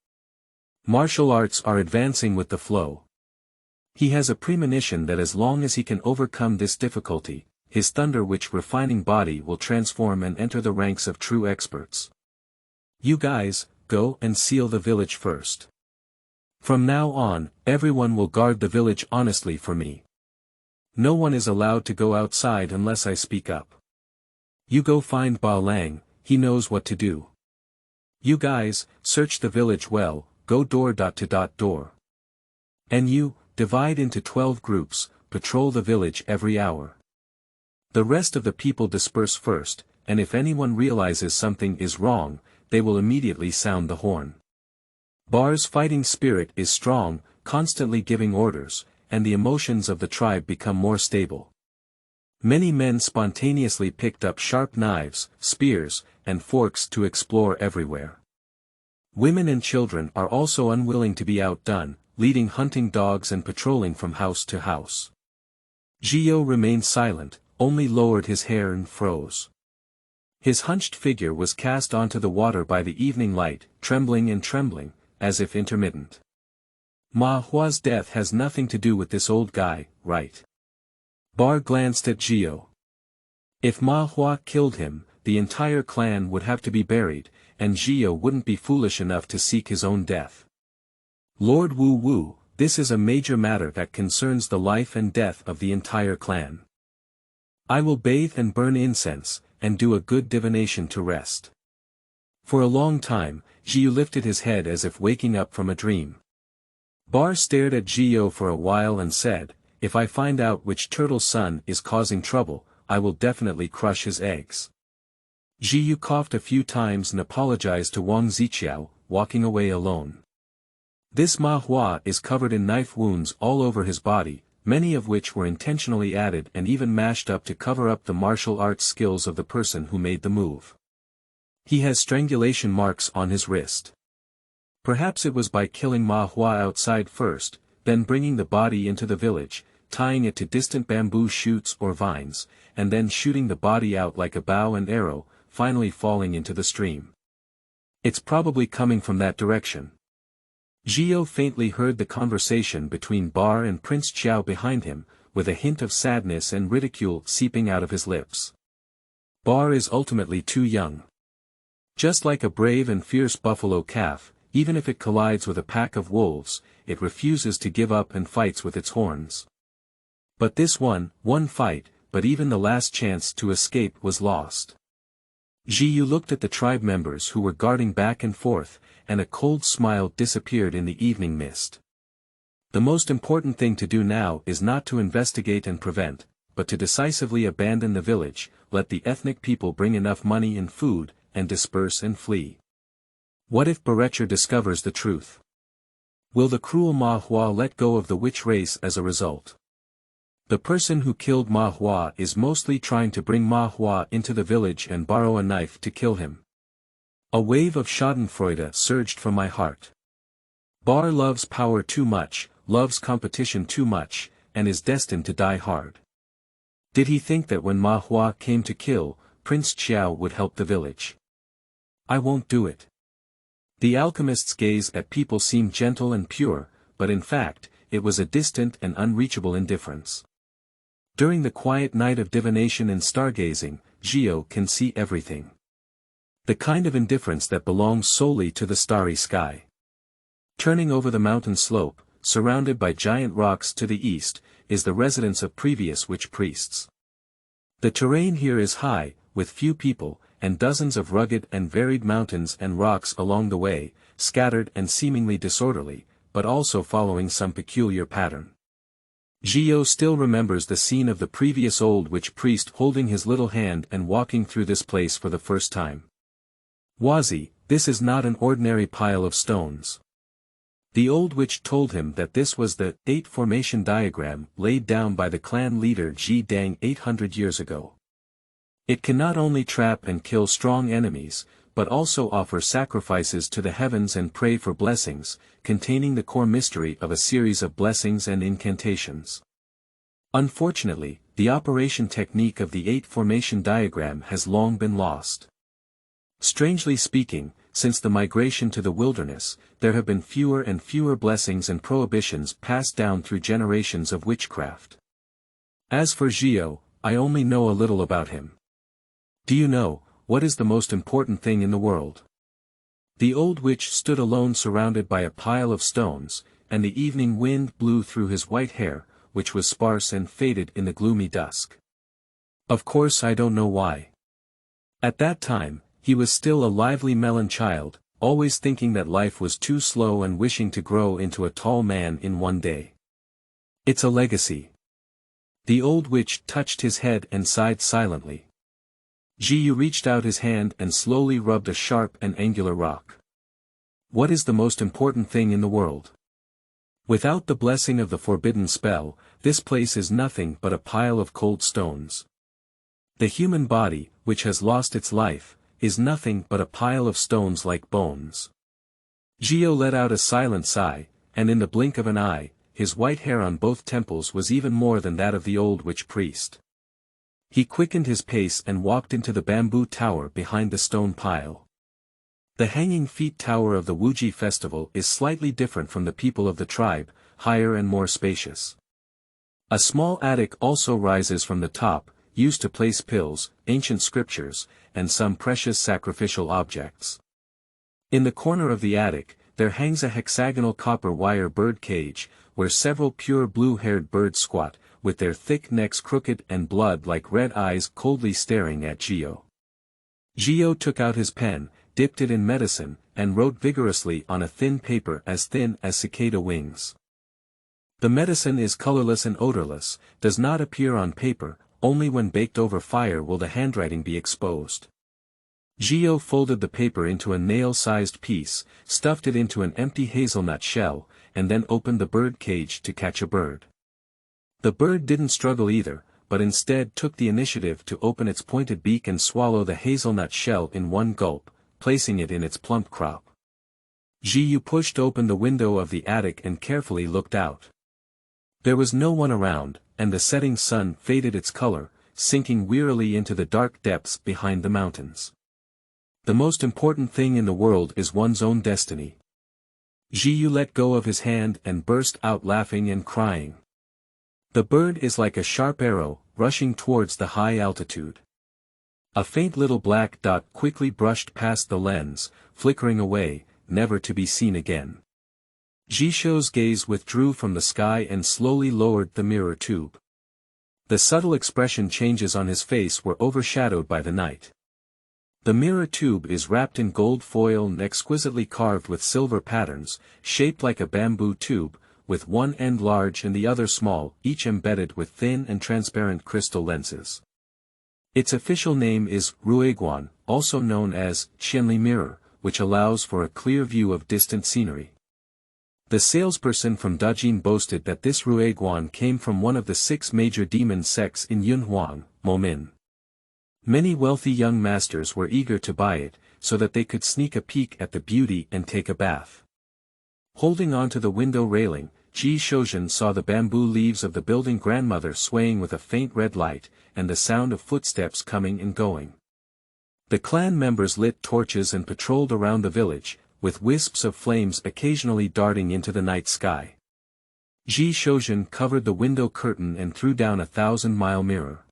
Martial arts are advancing with the flow. He has a premonition that as long as he can overcome this difficulty, his thunder which refining body will transform and enter the ranks of true experts. "You guys, go and seal the village first. From now on, everyone will guard the village honestly for me. No one is allowed to go outside unless I speak up. You go find Ba Lang, he knows what to do. You guys, search the village well, go door to door. And you, divide into 12 groups, patrol the village every hour. The rest of the people disperse first, and if anyone realizes something is wrong, they will immediately sound the horn." Ba's fighting spirit is strong, constantly giving orders, and the emotions of the tribe become more stable. Many men spontaneously picked up sharp knives, spears, and forks to explore everywhere. Women and children are also unwilling to be outdone, leading hunting dogs and patrolling from house to house. Zhu remained silent, only lowered his hair and froze. His hunched figure was cast onto the water by the evening light, trembling and trembling, as if intermittent. Ma Hua's death has nothing to do with this old guy, right? Ba glanced at Zhu. If Ma Hua killed him, the entire clan would have to be buried, and Zhu wouldn't be foolish enough to seek his own death. "Lord Wu Wu, this is a major matter that concerns the life and death of the entire clan. I will bathe and burn incense, and do a good divination to rest." For a long time, Zhu lifted his head as if waking up from a dream. Ba stared at Zhu for a while and said, "If I find out which turtle's son is causing trouble, I will definitely crush his eggs." Zhu coughed a few times and apologized to Wang Ziqiao, walking away alone. This Ma Hua is covered in knife wounds all over his body, many of which were intentionally added and even mashed up to cover up the martial arts skills of the person who made the move. He has strangulation marks on his wrist. Perhaps it was by killing Ma Hua outside first, then bringing the body into the village, tying it to distant bamboo shoots or vines, and then shooting the body out like a bow and arrow, finally falling into the stream. It's probably coming from that direction. Zhu faintly heard the conversation between Ba and Prince Qiao behind him, with a hint of sadness and ridicule seeping out of his lips. Ba is ultimately too young. Just like a brave and fierce buffalo calf, even if it collides with a pack of wolves, it refuses to give up and fights with its horns. But this one fight, but even the last chance to escape was lost. Zhu looked at the tribe members who were guarding back and forth, and a cold smile disappeared in the evening mist. The most important thing to do now is not to investigate and prevent, but to decisively abandon the village, let the ethnic people bring enough money and food, and disperse and flee. What if Barecher discovers the truth? Will the cruel Ma Hua let go of the witch race as a result? The person who killed Ma Hua is mostly trying to bring Ma Hua into the village and borrow a knife to kill him. A wave of schadenfreude surged from my heart. Bar loves power too much, loves competition too much, and is destined to die hard. Did he think that when Ma Hua came to kill, Prince Xiao would help the village? I won't do it. The alchemist's gaze at people seemed gentle and pure, but in fact, it was a distant and unreachable indifference. During the quiet night of divination and stargazing, Zhio can see everything. The kind of indifference that belongs solely to the starry sky. Turning over the mountain slope, surrounded by giant rocks to the east, is the residence of previous witch priests. The terrain here is high, with few people, and dozens of rugged and varied mountains and rocks along the way, scattered and seemingly disorderly, but also following some peculiar pattern. Zhio still remembers the scene of the previous old witch priest holding his little hand and walking through this place for the first time. Wazi, this is not an ordinary pile of stones. The old witch told him that this was the 8 formation diagram laid down by the clan leader Ji Dang 800 years ago. It can not only trap and kill strong enemies, but also offer sacrifices to the heavens and pray for blessings, containing the core mystery of a series of blessings and incantations. Unfortunately, the operation technique of the 8 formation diagram has long been lost. Strangely speaking, since the migration to the wilderness, there have been fewer and fewer blessings and prohibitions passed down through generations of witchcraft. As for Zhio, I only know a little about him. Do you know, what is the most important thing in the world? The old witch stood alone surrounded by a pile of stones, and the evening wind blew through his white hair, which was sparse and faded in the gloomy dusk. Of course I don't know why. At that time, he was still a lively melon child, always thinking that life was too slow and wishing to grow into a tall man in one day. It's a legacy. The old witch touched his head and sighed silently. Zhiyu reached out his hand and slowly rubbed a sharp and angular rock. What is the most important thing in the world? Without the blessing of the forbidden spell, this place is nothing but a pile of cold stones. The human body, which has lost its life, is nothing but a pile of stones like bones. Zhio let out a silent sigh, and in the blink of an eye, his white hair on both temples was even more than that of the old witch priest. He quickened his pace and walked into the bamboo tower behind the stone pile. The hanging feet tower of the Wuji festival is slightly different from the people of the tribe, higher and more spacious. A small attic also rises from the top, used to place pills, ancient scriptures, and some precious sacrificial objects. In the corner of the attic, there hangs a hexagonal copper wire bird cage, where several pure blue-haired birds squat, with their thick necks crooked and blood-like red eyes coldly staring at Zhio. Zhio took out his pen, dipped it in medicine, and wrote vigorously on a thin paper as thin as cicada wings. The medicine is colorless and odorless, does not appear on paper, only when baked over fire will the handwriting be exposed. Zhio folded the paper into a nail-sized piece, stuffed it into an empty hazelnut shell, and then opened the bird cage to catch a bird. The bird didn't struggle either, but instead took the initiative to open its pointed beak and swallow the hazelnut shell in one gulp, placing it in its plump crop. Zhiyu pushed open the window of the attic and carefully looked out. There was no one around, and the setting sun faded its color, sinking wearily into the dark depths behind the mountains. The most important thing in the world is one's own destiny. Zhiyu let go of his hand and burst out laughing and crying. The bird is like a sharp arrow, rushing towards the high altitude. A faint little black dot quickly brushed past the lens, flickering away, never to be seen again. Zhisou's gaze withdrew from the sky and slowly lowered the mirror tube. The subtle expression changes on his face were overshadowed by the night. The mirror tube is wrapped in gold foil and exquisitely carved with silver patterns, shaped like a bamboo tube, with one end large and the other small, each embedded with thin and transparent crystal lenses. Its official name is Ruiguan, also known as Qianli Mirror, which allows for a clear view of distant scenery. The salesperson from Dajin boasted that this Ruiguan came from one of the 6 major demon sects in Yunhuang, Momin. Many wealthy young masters were eager to buy it, so that they could sneak a peek at the beauty and take a bath. Holding onto the window railing, Ji Shoujin saw the bamboo leaves of the building grandmother swaying with a faint red light, and the sound of footsteps coming and going. The clan members lit torches and patrolled around the village, with wisps of flames occasionally darting into the night sky. Ji Shoujin covered the window curtain and threw down a 1,000-mile mirror.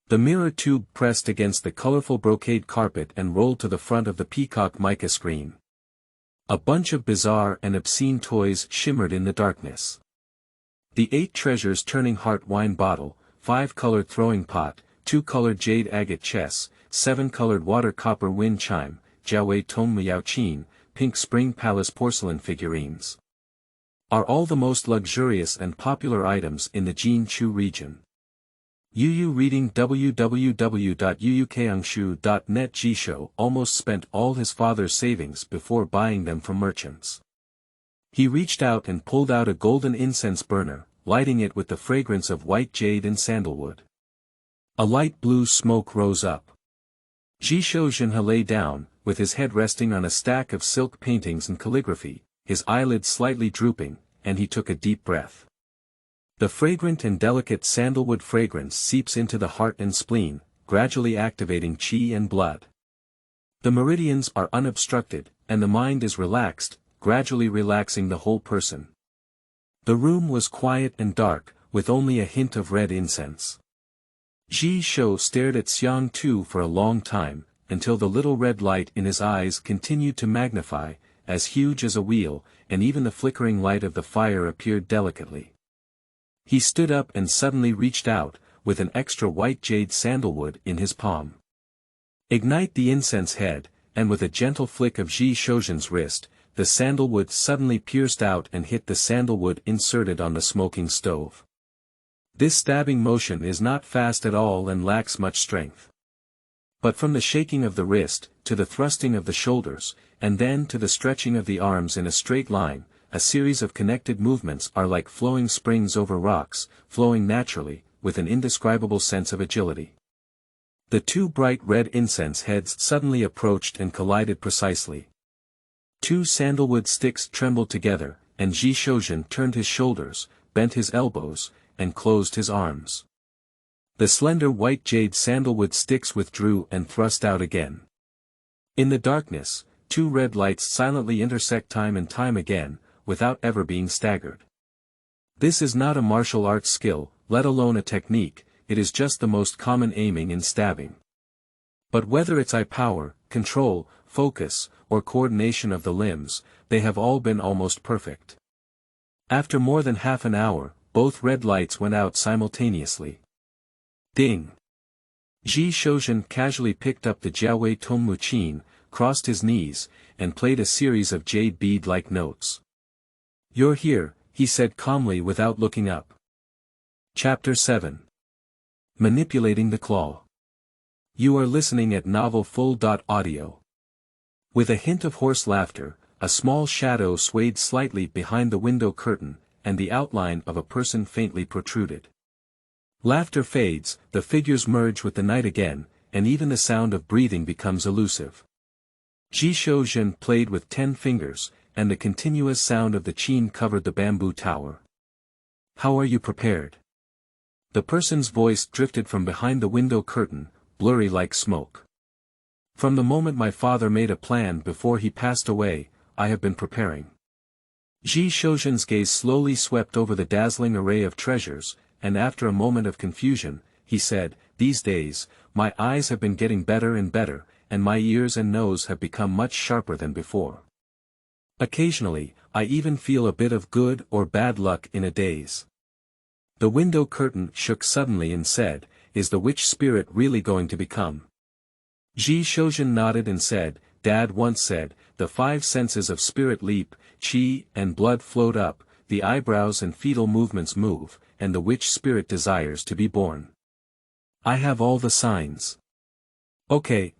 The mirror tube pressed against the colorful brocade carpet and rolled to the front of the peacock mica screen. A bunch of bizarre and obscene toys shimmered in the darkness. The 8 treasures turning heart wine bottle, 5-colored throwing pot, 2-colored jade agate chess, 7-colored water copper wind chime, Jiaowei Tong Miao Qin, pink spring palace porcelain figurines, are all the most luxurious and popular items in the Jinchu region. Yu reading www.yuyukeangshu.net. Jisho almost spent all his father's savings before buying them from merchants. He reached out and pulled out a golden incense burner, lighting it with the fragrance of white jade and sandalwood. A light blue smoke rose up. Jisho Jinhe lay down, with his head resting on a stack of silk paintings and calligraphy, his eyelids slightly drooping, and he took a deep breath. The fragrant and delicate sandalwood fragrance seeps into the heart and spleen, gradually activating qi and blood. The meridians are unobstructed, and the mind is relaxed, gradually relaxing the whole person. The room was quiet and dark, with only a hint of red incense. Ji Shou stared at Xiang Tu for a long time, until the little red light in his eyes continued to magnify, as huge as a wheel, and even the flickering light of the fire appeared delicately. He stood up and suddenly reached out, with an extra white jade sandalwood in his palm. Ignite the incense head, and with a gentle flick of Ji Shoujin's wrist, the sandalwood suddenly pierced out and hit the sandalwood inserted on the smoking stove. This stabbing motion is not fast at all and lacks much strength. But from the shaking of the wrist, to the thrusting of the shoulders, and then to the stretching of the arms in a straight line, a series of connected movements are like flowing springs over rocks, flowing naturally, with an indescribable sense of agility. The 2 bright red incense heads suddenly approached and collided precisely. 2 sandalwood sticks trembled together, and Ji Shoujin turned his shoulders, bent his elbows, and closed his arms. The slender white jade sandalwood sticks withdrew and thrust out again. In the darkness, 2 red lights silently intersect time and time again, without ever being staggered. This is not a martial arts skill, let alone a technique, it is just the most common aiming and stabbing. But whether it's eye power, control, focus, or coordination of the limbs, they have all been almost perfect. After more than half an hour, both red lights went out simultaneously. Ding! Ji Shoujin casually picked up the Jiaowei Tongmu Qin, crossed his knees, and played a series of jade bead-like notes. "You're here," he said calmly without looking up. Chapter 7. Manipulating the Claw. You are listening at Novel Full.audio. With a hint of hoarse laughter, a small shadow swayed slightly behind the window curtain, and the outline of a person faintly protruded. Laughter fades, the figures merge with the night again, and even the sound of breathing becomes elusive. Ji Shoujin played with 10 fingers, and the continuous sound of the qin covered the bamboo tower. "How are you prepared?" The person's voice drifted from behind the window curtain, blurry like smoke. "From the moment my father made a plan before he passed away, I have been preparing." Ji Shoujin's gaze slowly swept over the dazzling array of treasures, and after a moment of confusion, he said, "These days, my eyes have been getting better and better, and my ears and nose have become much sharper than before. Occasionally, I even feel a bit of good or bad luck in a daze." The window curtain shook suddenly and said, "Is the witch spirit really going to become?" Ji Shoujin nodded and said, "Dad once said, the 5 senses of spirit leap, qi and blood float up, the eyebrows and fetal movements move, and the witch spirit desires to be born. I have all the signs. Okay.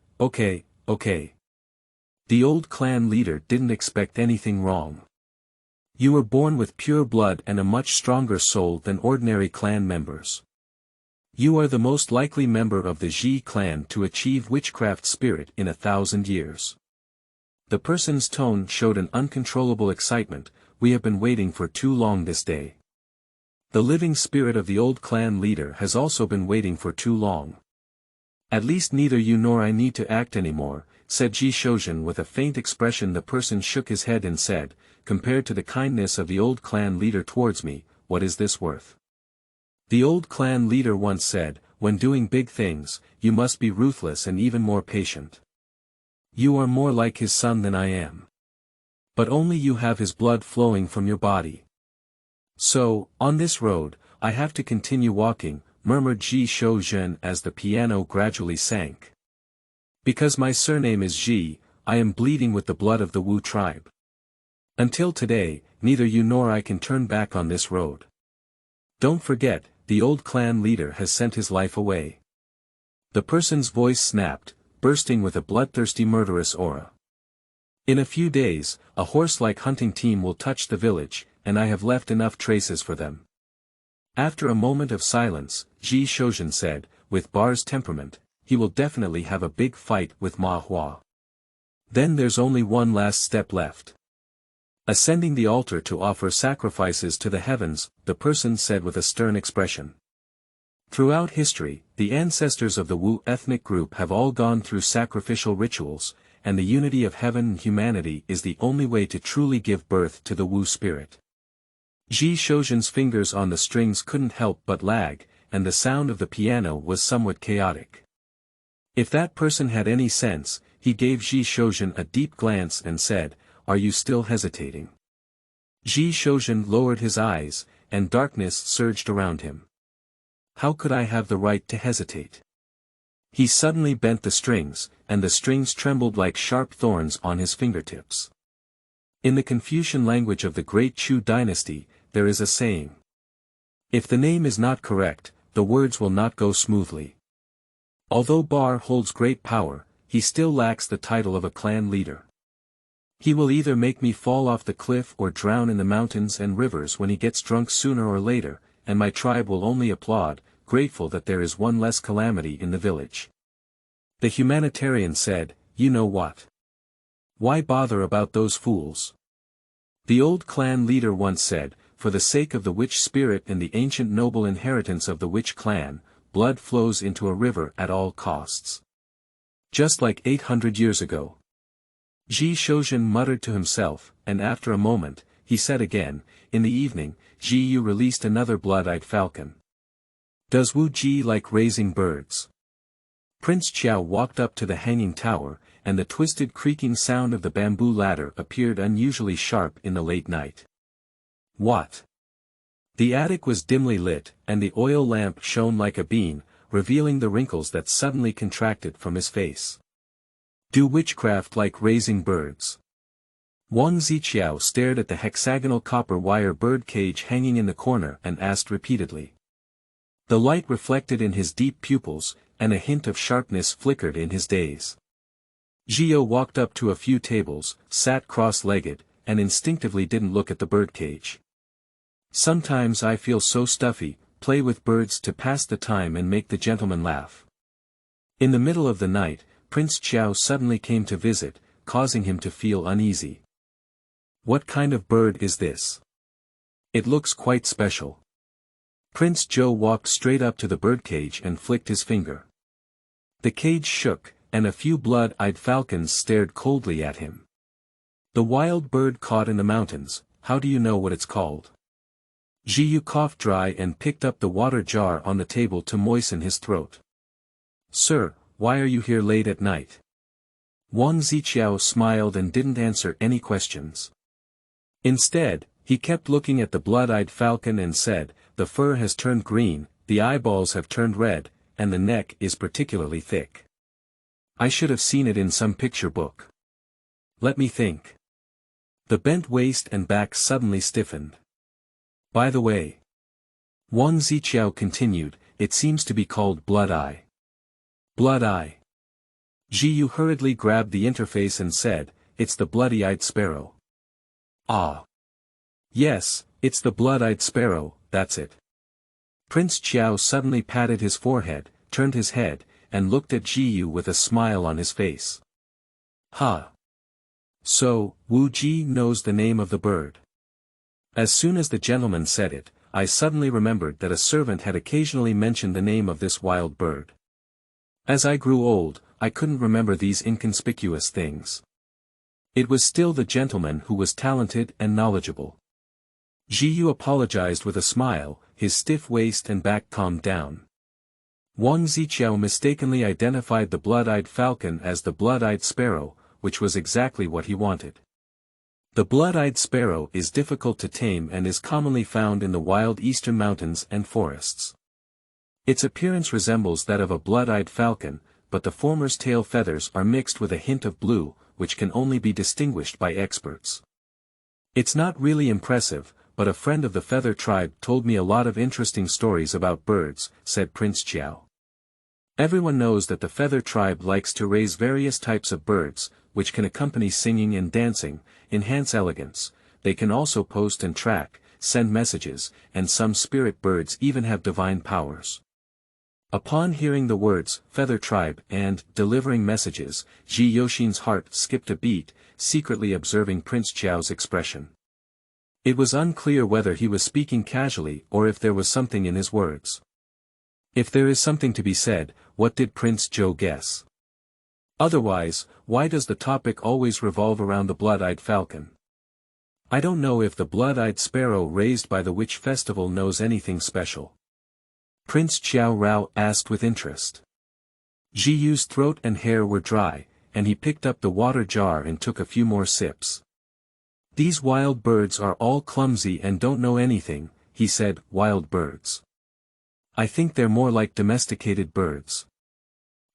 The old clan leader didn't expect anything wrong. You were born with pure blood and a much stronger soul than ordinary clan members. You are the most likely member of the Zhi clan to achieve witchcraft spirit in 1,000 years. The person's tone showed an uncontrollable excitement. We have been waiting for too long this day. The living spirit of the old clan leader has also been waiting for too long. At least neither you nor I need to act anymore, said Ji Shozhen with a faint expression. The person shook his head and said, compared to the kindness of the old clan leader towards me, what is this worth? The old clan leader once said, when doing big things, you must be ruthless and even more patient. You are more like his son than I am. But only you have his blood flowing from your body. So, on this road, I have to continue walking, murmured Ji Shozhen as the piano gradually sank. Because my surname is Ji, I am bleeding with the blood of the Wu tribe. Until today, neither you nor I can turn back on this road. Don't forget, the old clan leader has sent his life away. The person's voice snapped, bursting with a bloodthirsty murderous aura. In a few days, a horse-like hunting team will touch the village, and I have left enough traces for them. After a moment of silence, Ji Shozhen said, with Bar's temperament, he will definitely have a big fight with Ma Hua. Then there's only one last step left. Ascending the altar to offer sacrifices to the heavens, the person said with a stern expression. Throughout history, the ancestors of the Wu ethnic group have all gone through sacrificial rituals, and the unity of heaven and humanity is the only way to truly give birth to the Wu spirit. Ji Shozhen's fingers on the strings couldn't help but lag, and the sound of the piano was somewhat chaotic. If that person had any sense, he gave Ji Shozhen a deep glance and said, "Are you still hesitating?" Ji Shozhen lowered his eyes, and darkness surged around him. How could I have the right to hesitate? He suddenly bent the strings, and the strings trembled like sharp thorns on his fingertips. In the Confucian language of the great Chu dynasty, there is a saying. If the name is not correct, the words will not go smoothly. Although Bar holds great power, he still lacks the title of a clan leader. He will either make me fall off the cliff or drown in the mountains and rivers when he gets drunk sooner or later, and my tribe will only applaud, grateful that there is one less calamity in the village. The humanitarian said, "You know what? Why bother about those fools?" The old clan leader once said, "For the sake of the witch spirit and the ancient noble inheritance of the witch clan, blood flows into a river at all costs." Just like 800 years ago. Ji Shozhen muttered to himself, and after a moment, he said again, "In the evening, Ji Yu released another blood-eyed falcon. Does Wu Ji like raising birds?" Prince Qiao walked up to the hanging tower, and the twisted creaking sound of the bamboo ladder appeared unusually sharp in the late night. What? The attic was dimly lit, and the oil lamp shone like a beam, revealing the wrinkles that suddenly contracted from his face. Do witchcraft like raising birds? Wang Ziqiao stared at the hexagonal copper wire bird cage hanging in the corner and asked repeatedly. The light reflected in his deep pupils, and a hint of sharpness flickered in his daze. Zhio walked up to a few tables, sat cross-legged, and instinctively didn't look at the birdcage. Sometimes I feel so stuffy, play with birds to pass the time and make the gentleman laugh. In the middle of the night, Prince Qiao suddenly came to visit, causing him to feel uneasy. What kind of bird is this? It looks quite special. Prince Zhou walked straight up to the birdcage and flicked his finger. The cage shook, and a few blood-eyed falcons stared coldly at him. The wild bird caught in the mountains, how do you know what it's called? Zhiyu coughed dry and picked up the water jar on the table to moisten his throat. Sir, why are you here late at night? Wang Ziqiao smiled and didn't answer any questions. Instead, he kept looking at the blood-eyed falcon and said, the fur has turned green, the eyeballs have turned red, and the neck is particularly thick. I should have seen it in some picture book. Let me think. The bent waist and back suddenly stiffened. By the way, Wang Ziqiao continued, it seems to be called Blood Eye. Blood Eye. Zhu Yu hurriedly grabbed the interface and said, it's the bloody-eyed sparrow. Ah. Yes, it's the blood-eyed sparrow, that's it. Prince Qiao suddenly patted his forehead, turned his head, and looked at Zhu Yu with a smile on his face. Ha. So, Wu Ji knows the name of the bird. As soon as the gentleman said it, I suddenly remembered that a servant had occasionally mentioned the name of this wild bird. As I grew old, I couldn't remember these inconspicuous things. It was still the gentleman who was talented and knowledgeable. Zhu Yu apologized with a smile, his stiff waist and back calmed down. Wang Ziqiao mistakenly identified the blood-eyed falcon as the blood-eyed sparrow, which was exactly what he wanted. The blood-eyed sparrow is difficult to tame and is commonly found in the wild eastern mountains and forests. Its appearance resembles that of a blood-eyed falcon, but the former's tail feathers are mixed with a hint of blue, which can only be distinguished by experts. It's not really impressive, but a friend of the feather tribe told me a lot of interesting stories about birds, said Prince Qiao. Everyone knows that the feather tribe likes to raise various types of birds, which can accompany singing and dancing, enhance elegance. They can also post and track, send messages, and some spirit birds even have divine powers. Upon hearing the words, feather tribe, and, delivering messages, Ji Yoxin's heart skipped a beat, secretly observing Prince Qiao's expression. It was unclear whether he was speaking casually or if there was something in his words. If there is something to be said, what did Prince Zhou guess? Otherwise, why does the topic always revolve around the blood-eyed falcon? I don't know if the blood-eyed sparrow raised by the witch festival knows anything special. Prince Qiao Rao asked with interest. Zhu Yu's throat and hair were dry, and he picked up the water jar and took a few more sips. These wild birds are all clumsy and don't know anything, he said. Wild birds. I think they're more like domesticated birds.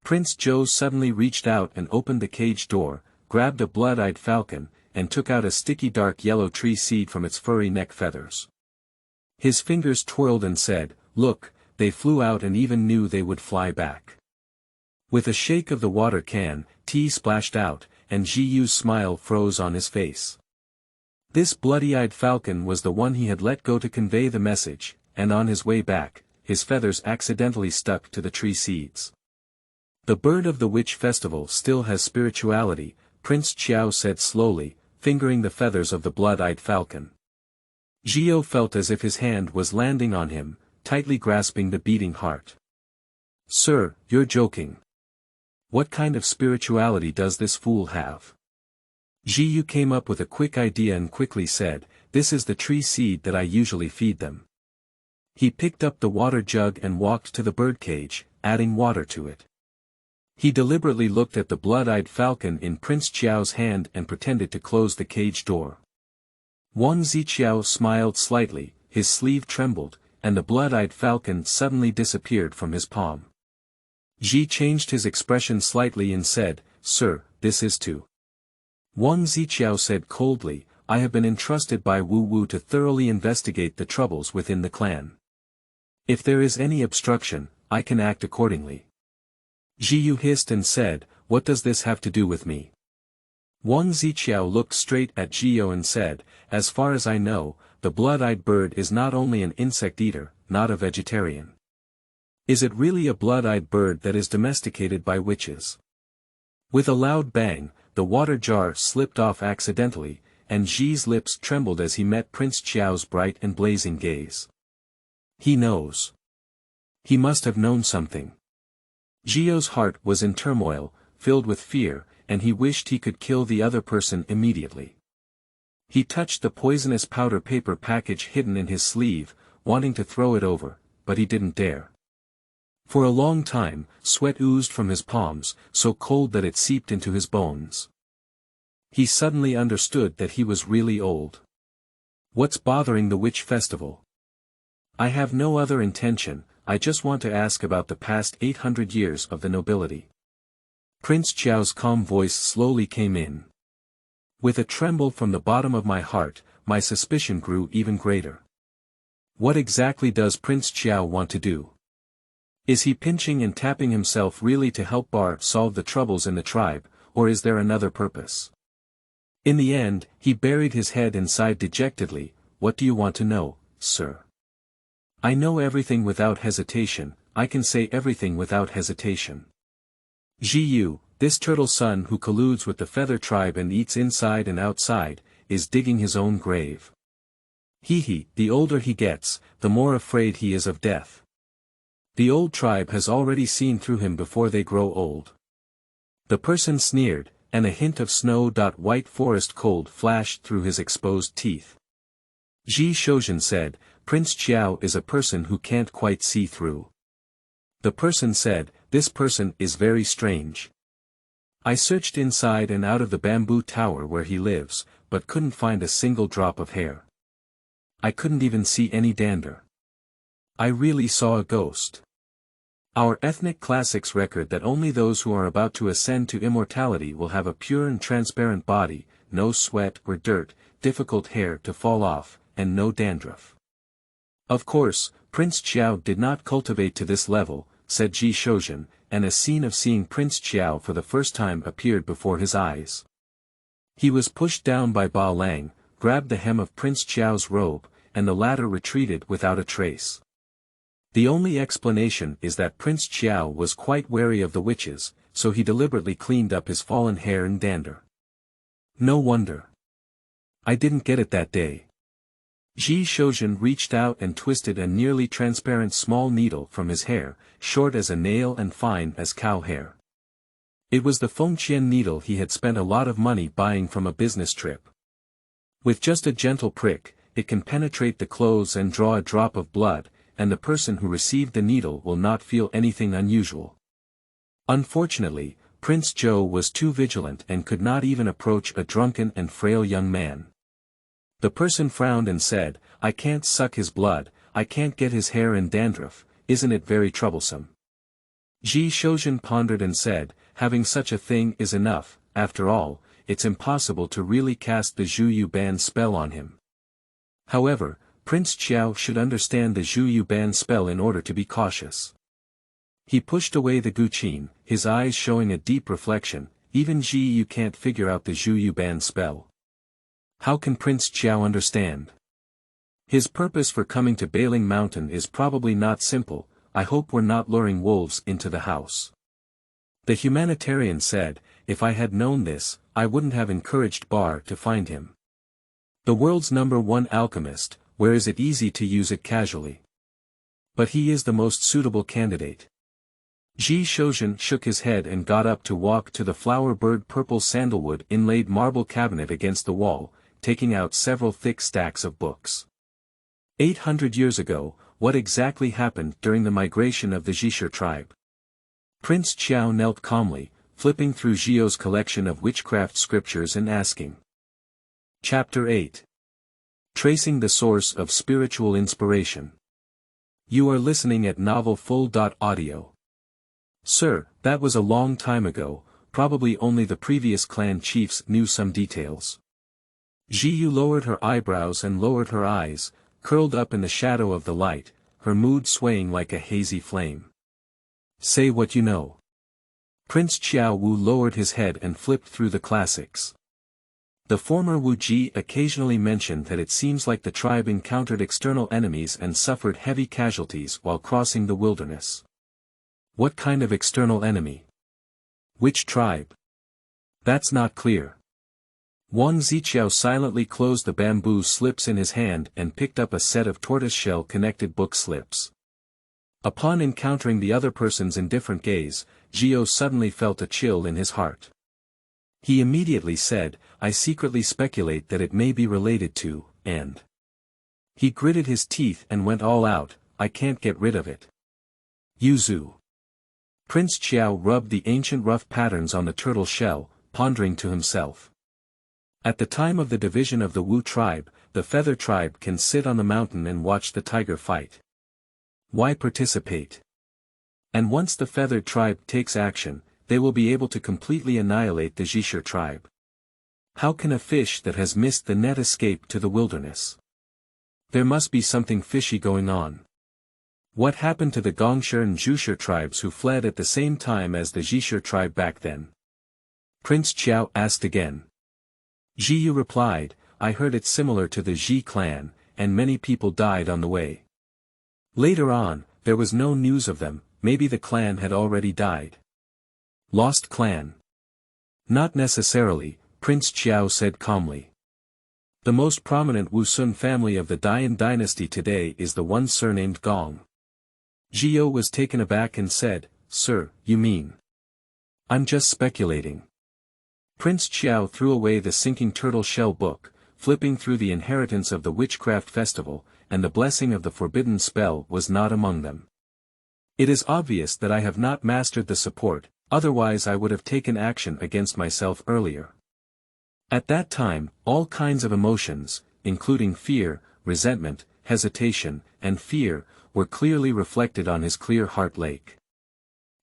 Prince Zhou suddenly reached out and opened the cage door, grabbed a blood-eyed falcon, and took out a sticky dark yellow tree seed from its furry neck feathers. His fingers twirled and said, look, they flew out and even knew they would fly back. With a shake of the water can, tea splashed out, and Zhu Yu's smile froze on his face. This bloody-eyed falcon was the one he had let go to convey the message, and on his way back, his feathers accidentally stuck to the tree seeds. The bird of the witch festival still has spirituality, Prince Qiao said slowly, fingering the feathers of the blood-eyed falcon. Zhu Yu felt as if his hand was landing on him, tightly grasping the beating heart. Sir, you're joking. What kind of spirituality does this fool have? Zhu Yu came up with a quick idea and quickly said, this is the tree seed that I usually feed them. He picked up the water jug and walked to the birdcage, adding water to it. He deliberately looked at the blood-eyed falcon in Prince Qiao's hand and pretended to close the cage door. Wang Ziqiao smiled slightly, his sleeve trembled, and the blood-eyed falcon suddenly disappeared from his palm. Ji changed his expression slightly and said, Sir, this is to. Wang Ziqiao said coldly, I have been entrusted by Wu Wu to thoroughly investigate the troubles within the clan. If there is any obstruction, I can act accordingly. Zhu Yu hissed and said, what does this have to do with me? Wang Ziqiao looked straight at Zhu Yu and said, as far as I know, the blood-eyed bird is not only an insect eater, not a vegetarian. Is it really a blood-eyed bird that is domesticated by witches? With a loud bang, the water jar slipped off accidentally, and Xi's lips trembled as he met Prince Qiao's bright and blazing gaze. He knows. He must have known something. Zhu Yu's heart was in turmoil, filled with fear, and he wished he could kill the other person immediately. He touched the poisonous powder paper package hidden in his sleeve, wanting to throw it over, but he didn't dare. For a long time, sweat oozed from his palms, so cold that it seeped into his bones. He suddenly understood that he was really old. What's bothering the witch festival? I have no other intention, I just want to ask about the past 800 years of the nobility. Prince Qiao's calm voice slowly came in. With a tremble from the bottom of my heart, my suspicion grew even greater. What exactly does Prince Xiao want to do? Is he pinching and tapping himself really to help Bar solve the troubles in the tribe, or is there another purpose? In the end, he buried his head and sighed dejectedly. What do you want to know, sir? I know everything without hesitation, I can say everything without hesitation. Zhu, this turtle son who colludes with the feather tribe and eats inside and outside, is digging his own grave. The older he gets, the more afraid he is of death. The old tribe has already seen through him before they grow old. The person sneered, and a hint of snow-white forest cold flashed through his exposed teeth. Ji Shozhen said, Prince Xiao is a person who can't quite see through. The person said, this person is very strange. I searched inside and out of the bamboo tower where he lives, but couldn't find a single drop of hair. I couldn't even see any dander. I really saw a ghost. Our ethnic classics record that only those who are about to ascend to immortality will have a pure and transparent body, no sweat or dirt, difficult hair to fall off, and no dandruff. Of course, Prince Xiao did not cultivate to this level, said Ji Shozhen, and a scene of seeing Prince Xiao for the first time appeared before his eyes. He was pushed down by Ba Huang, grabbed the hem of Prince Xiao's robe, and the latter retreated without a trace. The only explanation is that Prince Xiao was quite wary of the witches, so he deliberately cleaned up his fallen hair and dander. No wonder. I didn't get it that day. Ji Shozhen reached out and twisted a nearly transparent small needle from his hair, short as a nail and fine as cow hair. It was the Fengqian needle he had spent a lot of money buying from a business trip. With just a gentle prick, it can penetrate the clothes and draw a drop of blood, and the person who received the needle will not feel anything unusual. Unfortunately, Prince Zhou was too vigilant and could not even approach a drunken and frail young man. The person frowned and said, I can't suck his blood, I can't get his hair and dandruff, isn't it very troublesome? Ji Shozhen pondered and said, having such a thing is enough, after all, it's impossible to really cast the Zhu You Ban spell on him. However, Prince Xiao should understand the Zhu You Ban spell in order to be cautious. He pushed away the guqin, his eyes showing a deep reflection, even Ji You can't figure out the Zhu You Ban spell. How can Prince Xiao understand? His purpose for coming to Bailing Mountain is probably not simple, I hope we're not luring wolves into the house. The humanitarian said, if I had known this, I wouldn't have encouraged Bar to find him. The world's #1 alchemist, where is it easy to use it casually? But he is the most suitable candidate. Ji Shozhen shook his head and got up to walk to the flower-bird purple sandalwood inlaid marble cabinet against the wall, taking out several thick stacks of books. 800 years ago, what exactly happened during the migration of the Zhishe tribe? Prince Xiao knelt calmly, flipping through Zhio's collection of witchcraft scriptures and asking. Chapter 8. Tracing the source of spiritual inspiration. You are listening at novelfull.audio. Sir, that was a long time ago, probably only the previous clan chiefs knew some details. Zhu lowered her eyebrows and lowered her eyes, curled up in the shadow of the light, her mood swaying like a hazy flame. Say what you know. Prince Xiao Wu lowered his head and flipped through the classics. The former Wu Ji occasionally mentioned that it seems like the tribe encountered external enemies and suffered heavy casualties while crossing the wilderness. What kind of external enemy? Which tribe? That's not clear. Wang Ziqiao silently closed the bamboo slips in his hand and picked up a set of tortoiseshell connected book slips. Upon encountering the other person's indifferent gaze, Zhio suddenly felt a chill in his heart. He immediately said, I secretly speculate that it may be related to, and. He gritted his teeth and went all out, I can't get rid of it. Yuzu. Prince Xiao rubbed the ancient rough patterns on the turtle shell, pondering to himself. At the time of the division of the Wu tribe, the feather tribe can sit on the mountain and watch the tiger fight. Why participate? And once the feathered tribe takes action, they will be able to completely annihilate the Zhishe tribe. How can a fish that has missed the net escape to the wilderness? There must be something fishy going on. What happened to the Gongshi and Zhushi tribes who fled at the same time as the Zhishi tribe back then? Prince Qiao asked again. Zhi Yu replied, I heard it's similar to the Zhi clan, and many people died on the way. Later on, there was no news of them, maybe the clan had already died. Lost clan? Not necessarily, Prince Qiao said calmly. The most prominent Wusun family of the Dian dynasty today is the one surnamed Gong. Zhio was taken aback and said, Sir, you mean? I'm just speculating. Prince Qiao threw away the sinking turtle shell book, flipping through the inheritance of the witchcraft festival, and the blessing of the forbidden spell was not among them. It is obvious that I have not mastered the support, otherwise I would have taken action against myself earlier. At that time, all kinds of emotions, including fear, resentment, hesitation, and fear, were clearly reflected on his clear heart lake.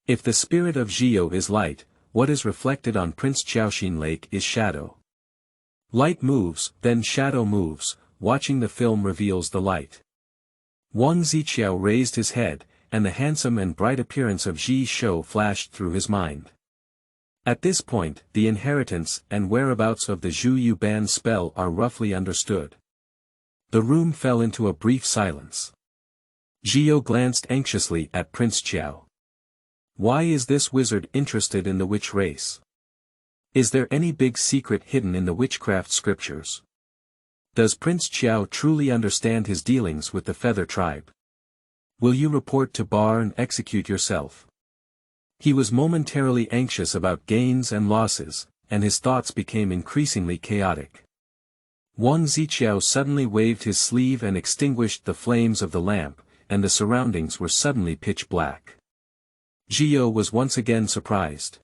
If the spirit of Zhio is light, what is reflected on Prince Qiaoxin Lake is shadow. Light moves, then shadow moves, watching the film reveals the light. Wang Ziqiao raised his head, and the handsome and bright appearance of Zhi Shou flashed through his mind. At this point, the inheritance and whereabouts of the Zhu You Ban spell are roughly understood. The room fell into a brief silence. Zhio glanced anxiously at Prince Qiao. Why is this wizard interested in the witch race? Is there any big secret hidden in the witchcraft scriptures? Does Prince Qiao truly understand his dealings with the Feather tribe? Will you report to Bar and execute yourself? He was momentarily anxious about gains and losses, and his thoughts became increasingly chaotic. Wang Ziqiao suddenly waved his sleeve and extinguished the flames of the lamp, and the surroundings were suddenly pitch black. Zhio was once again surprised.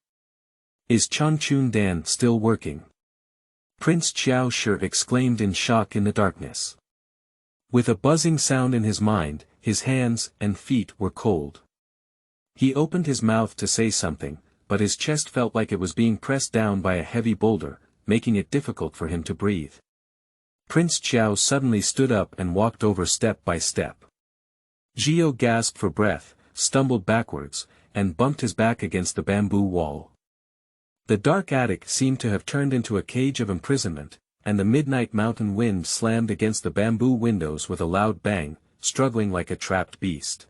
Is Changchun Dan still working? Prince Qiao Shi exclaimed in shock in the darkness. With a buzzing sound in his mind, his hands and feet were cold. He opened his mouth to say something, but his chest felt like it was being pressed down by a heavy boulder, making it difficult for him to breathe. Prince Qiao suddenly stood up and walked over step by step. Zhio gasped for breath, stumbled backwards, and bumped his back against the bamboo wall. The dark attic seemed to have turned into a cage of imprisonment, and the midnight mountain wind slammed against the bamboo windows with a loud bang, struggling like a trapped beast.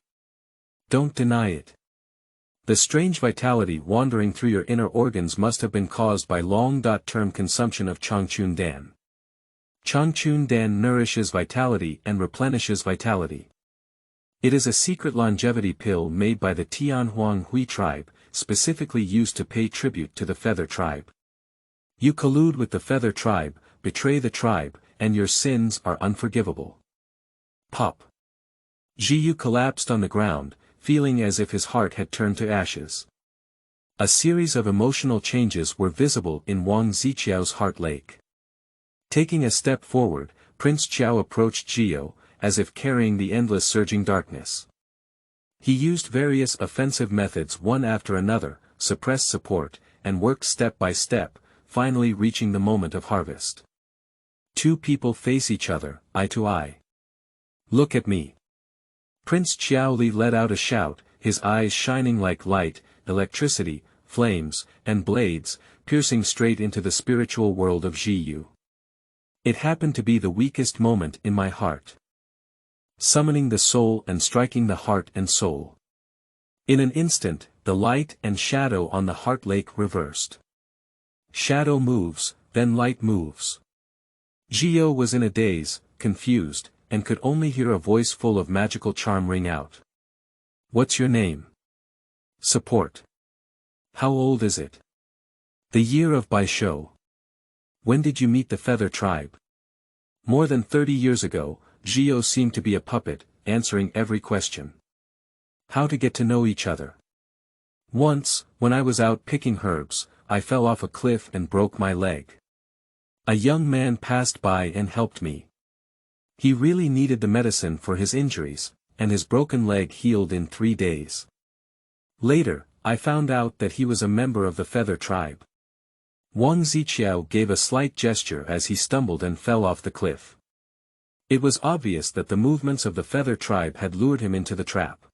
Don't deny it. The strange vitality wandering through your inner organs must have been caused by long-term consumption of Changchun Dan. Changchun Dan nourishes vitality and replenishes vitality. It is a secret longevity pill made by the Tianhuang Hui tribe, specifically used to pay tribute to the Feather tribe. You collude with the Feather tribe, betray the tribe, and your sins are unforgivable. Pop. Zhiyu collapsed on the ground, feeling as if his heart had turned to ashes. A series of emotional changes were visible in Wang Ziqiao's heart lake. Taking a step forward, Prince Qiao approached Zhio, as if carrying the endless surging darkness. He used various offensive methods one after another, suppressed support, and worked step by step, finally reaching the moment of harvest. Two people face each other, eye to eye. Look at me. Prince Qiaoli let out a shout, his eyes shining like light, electricity, flames, and blades, piercing straight into the spiritual world of Zhiyu. It happened to be the weakest moment in my heart. Summoning the soul and striking the heart and soul. In an instant, the light and shadow on the heart lake reversed. Shadow moves, then light moves. Zhio was in a daze, confused, and could only hear a voice full of magical charm ring out. What's your name? Support. How old is it? The year of Bai Shou. When did you meet the Feather tribe? More than 30 years ago. Zhio seemed to be a puppet, answering every question. How to get to know each other. Once, when I was out picking herbs, I fell off a cliff and broke my leg. A young man passed by and helped me. He really needed the medicine for his injuries, and his broken leg healed in 3 days. Later, I found out that he was a member of the Feather tribe. Wang Ziqiao gave a slight gesture as he stumbled and fell off the cliff. It was obvious that the movements of the Feather tribe had lured him into the trap.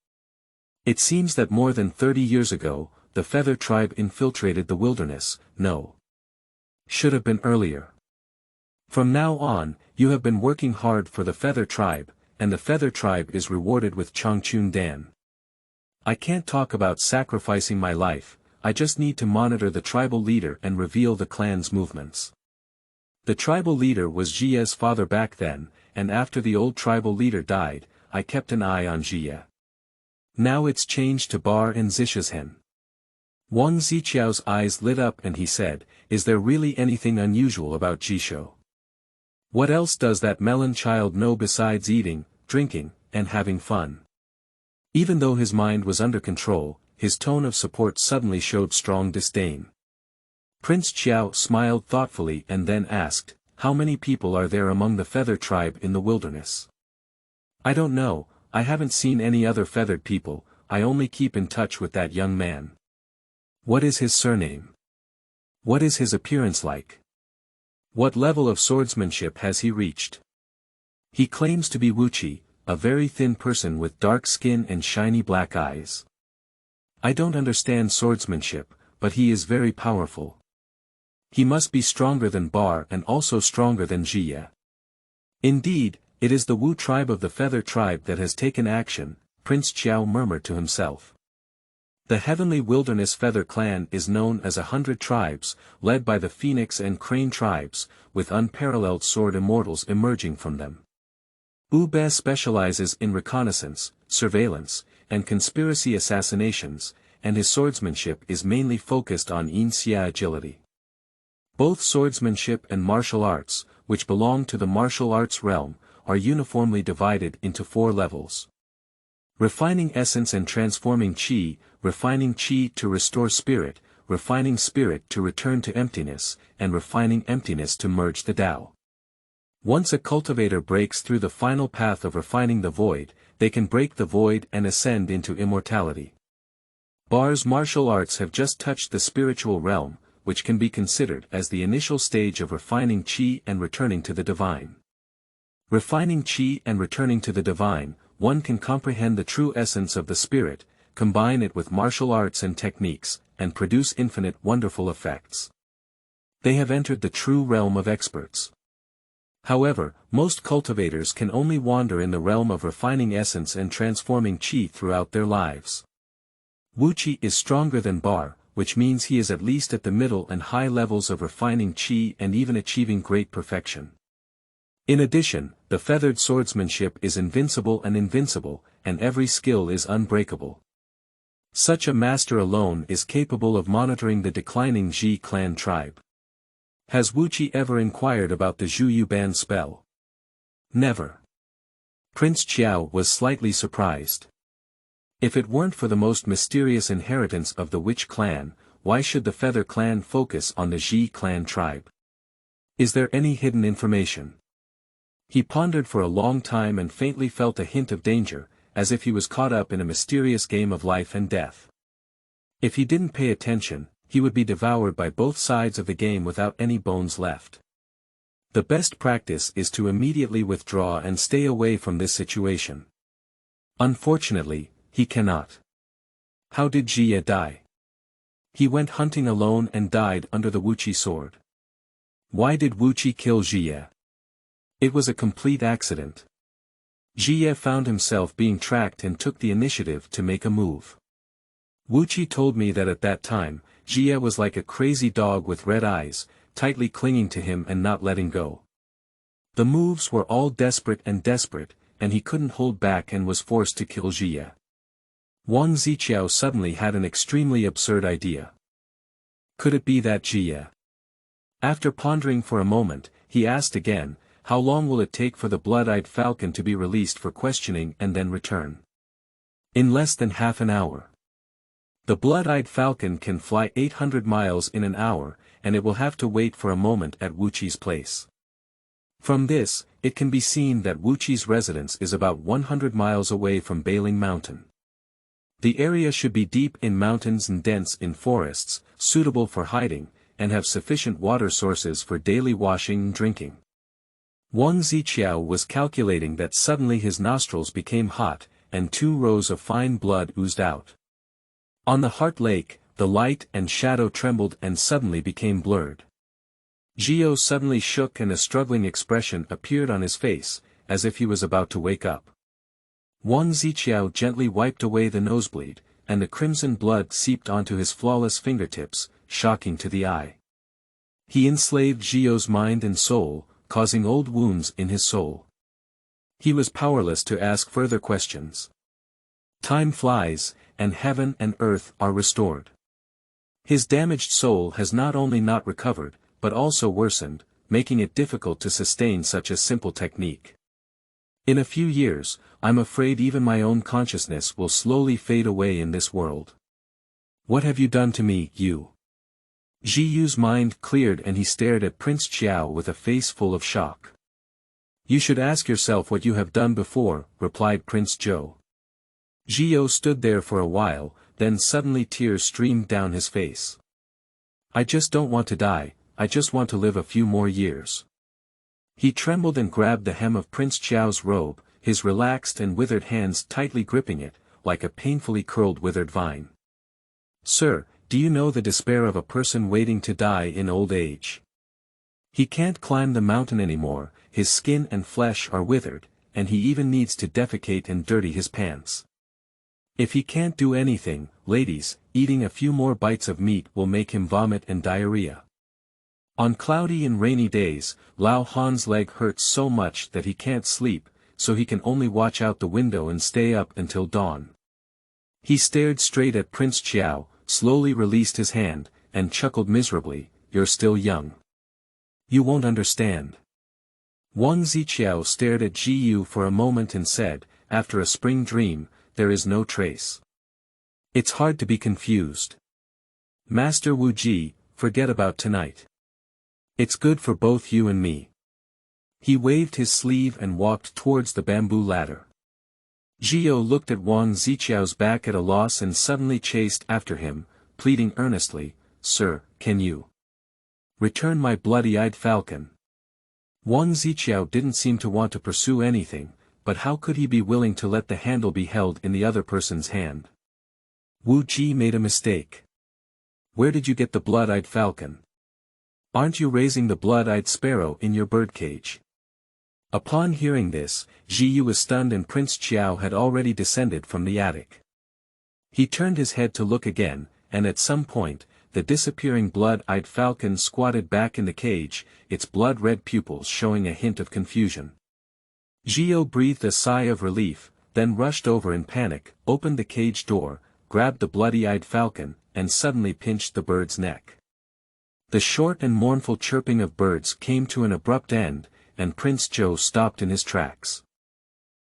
It seems that more than 30 years ago, the Feather tribe infiltrated the wilderness. No. Should have been earlier. From now on, you have been working hard for the Feather tribe, and the Feather tribe is rewarded with Changchun Dan. I can't talk about sacrificing my life, I just need to monitor the tribal leader and reveal the clan's movements. The tribal leader was Jia's father back then, and after the old tribal leader died, I kept an eye on Jia. Now it's changed to Bar and Zisha's. Wang Ziqiao's eyes lit up and he said, "Is there really anything unusual about Jisho? What else does that melon child know besides eating, drinking, and having fun?" Even though his mind was under control, his tone of support suddenly showed strong disdain. Prince Qiao smiled thoughtfully and then asked, "How many people are there among the Feather tribe in the wilderness?" "I don't know, I haven't seen any other feathered people, I only keep in touch with that young man." "What is his surname? What is his appearance like? What level of swordsmanship has he reached?" "He claims to be Wuxia, a very thin person with dark skin and shiny black eyes. I don't understand swordsmanship, but he is very powerful. He must be stronger than Bar and also stronger than Jia. Indeed, it is the Wu tribe of the Feather tribe that has taken action," Prince Qiao murmured to himself. The Heavenly Wilderness Feather clan is known as 100 tribes, led by the Phoenix and Crane tribes, with unparalleled sword immortals emerging from them. Wu Bei specializes in reconnaissance, surveillance, and conspiracy assassinations, and his swordsmanship is mainly focused on Xianxia agility. Both swordsmanship and martial arts, which belong to the martial arts realm, are uniformly divided into 4 levels. Refining essence and transforming qi, refining qi to restore spirit, refining spirit to return to emptiness, and refining emptiness to merge the Tao. Once a cultivator breaks through the final path of refining the void, they can break the void and ascend into immortality. Bar's martial arts have just touched the spiritual realm, which can be considered as the initial stage of refining qi and returning to the divine. Refining qi and returning to the divine, one can comprehend the true essence of the spirit, combine it with martial arts and techniques, and produce infinite wonderful effects. They have entered the true realm of experts. However, most cultivators can only wander in the realm of refining essence and transforming qi throughout their lives. Wuqi is stronger than Bar, which means he is at least at the middle and high levels of refining qi and even achieving great perfection. In addition, the feathered swordsmanship is invincible, and every skill is unbreakable. Such a master alone is capable of monitoring the declining Ji clan tribe. Has Wuqi ever inquired about the Zhu You Ban spell? Never. Prince Qiao was slightly surprised. If it weren't for the most mysterious inheritance of the Witch clan, why should the Feather clan focus on the Ji clan tribe? Is there any hidden information? He pondered for a long time and faintly felt a hint of danger, as if he was caught up in a mysterious game of life and death. If he didn't pay attention, he would be devoured by both sides of the game without any bones left. The best practice is to immediately withdraw and stay away from this situation. Unfortunately, he cannot. How did Jia die? He went hunting alone and died under the Wuqi sword. Why did Wuqi kill Jia? It was a complete accident. Jia found himself being tracked and took the initiative to make a move. Wuqi told me that at that time, Jia was like a crazy dog with red eyes, tightly clinging to him and not letting go. The moves were all desperate, and he couldn't hold back and was forced to kill Jia. Wang Ziqiao suddenly had an extremely absurd idea. Could it be that Jia? After pondering for a moment, he asked again, how long will it take for the blood-eyed falcon to be released for questioning and then return? In less than half an hour. The blood-eyed falcon can fly 800 miles in an hour, and it will have to wait for a moment at Wuqi's place. From this, it can be seen that Wuqi's residence is about 100 miles away from Bailing Mountain. The area should be deep in mountains and dense in forests, suitable for hiding, and have sufficient water sources for daily washing and drinking. Wang Ziqiao was calculating that suddenly his nostrils became hot, and 2 rows of fine blood oozed out. On the heart lake, the light and shadow trembled and suddenly became blurred. Zhio suddenly shook and a struggling expression appeared on his face, as if he was about to wake up. Wang Ziqiao gently wiped away the nosebleed, and the crimson blood seeped onto his flawless fingertips, shocking to the eye. He enslaved Zhio's mind and soul, causing old wounds in his soul. He was powerless to ask further questions. Time flies, and heaven and earth are restored. His damaged soul has not only not recovered, but also worsened, making it difficult to sustain such a simple technique. In a few years, I'm afraid even my own consciousness will slowly fade away in this world. What have you done to me, you? Zhiyu's mind cleared and he stared at Prince Qiao with a face full of shock. You should ask yourself what you have done before, replied Prince Zhou. Zhio stood there for a while, then suddenly tears streamed down his face. I just don't want to die, I just want to live a few more years. He trembled and grabbed the hem of Prince Qiao's robe, his relaxed and withered hands tightly gripping it, like a painfully curled withered vine. Sir, do you know the despair of a person waiting to die in old age? He can't climb the mountain anymore, his skin and flesh are withered, and he even needs to defecate and dirty his pants. If he can't do anything, ladies, eating a few more bites of meat will make him vomit and diarrhea. On cloudy and rainy days, Lao Han's leg hurts so much that he can't sleep, so he can only watch out the window and stay up until dawn. He stared straight at Prince Qiao, slowly released his hand, and chuckled miserably, You're still young. You won't understand. Wang Ziqiao stared at Zhiyu for a moment and said, After a spring dream, there is no trace. It's hard to be confused. Master Wu Ji, forget about tonight. It's good for both you and me. He waved his sleeve and walked towards the bamboo ladder. Zhio looked at Wang Ziqiao's back at a loss and suddenly chased after him, pleading earnestly, Sir, can you return my bloody-eyed falcon? Wang Ziqiao didn't seem to want to pursue anything, but how could he be willing to let the handle be held in the other person's hand? Wu Ji made a mistake. Where did you get the blood-eyed falcon? Aren't you raising the blood-eyed sparrow in your birdcage? Upon hearing this, Zhiyu was stunned and Prince Qiao had already descended from the attic. He turned his head to look again, and at some point, the disappearing blood-eyed falcon squatted back in the cage, its blood-red pupils showing a hint of confusion. Zhiyu breathed a sigh of relief, then rushed over in panic, opened the cage door, grabbed the bloody-eyed falcon, and suddenly pinched the bird's neck. The short and mournful chirping of birds came to an abrupt end, and Prince Zhou stopped in his tracks.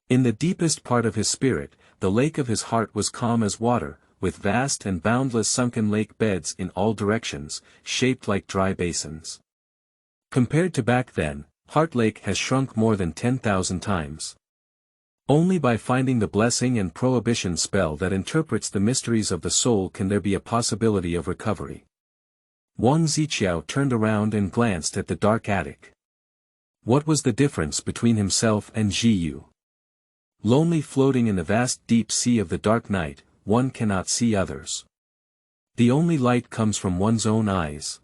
In the deepest part of his spirit, the lake of his heart was calm as water, with vast and boundless sunken lake beds in all directions, shaped like dry basins. Compared to back then, Heart Lake has shrunk more than 10,000 times. Only by finding the blessing and prohibition spell that interprets the mysteries of the soul can there be a possibility of recovery. Wang Ziqiao turned around and glanced at the dark attic. What was the difference between himself and Zhiyu? Lonely floating in the vast deep sea of the dark night, one cannot see others. The only light comes from one's own eyes.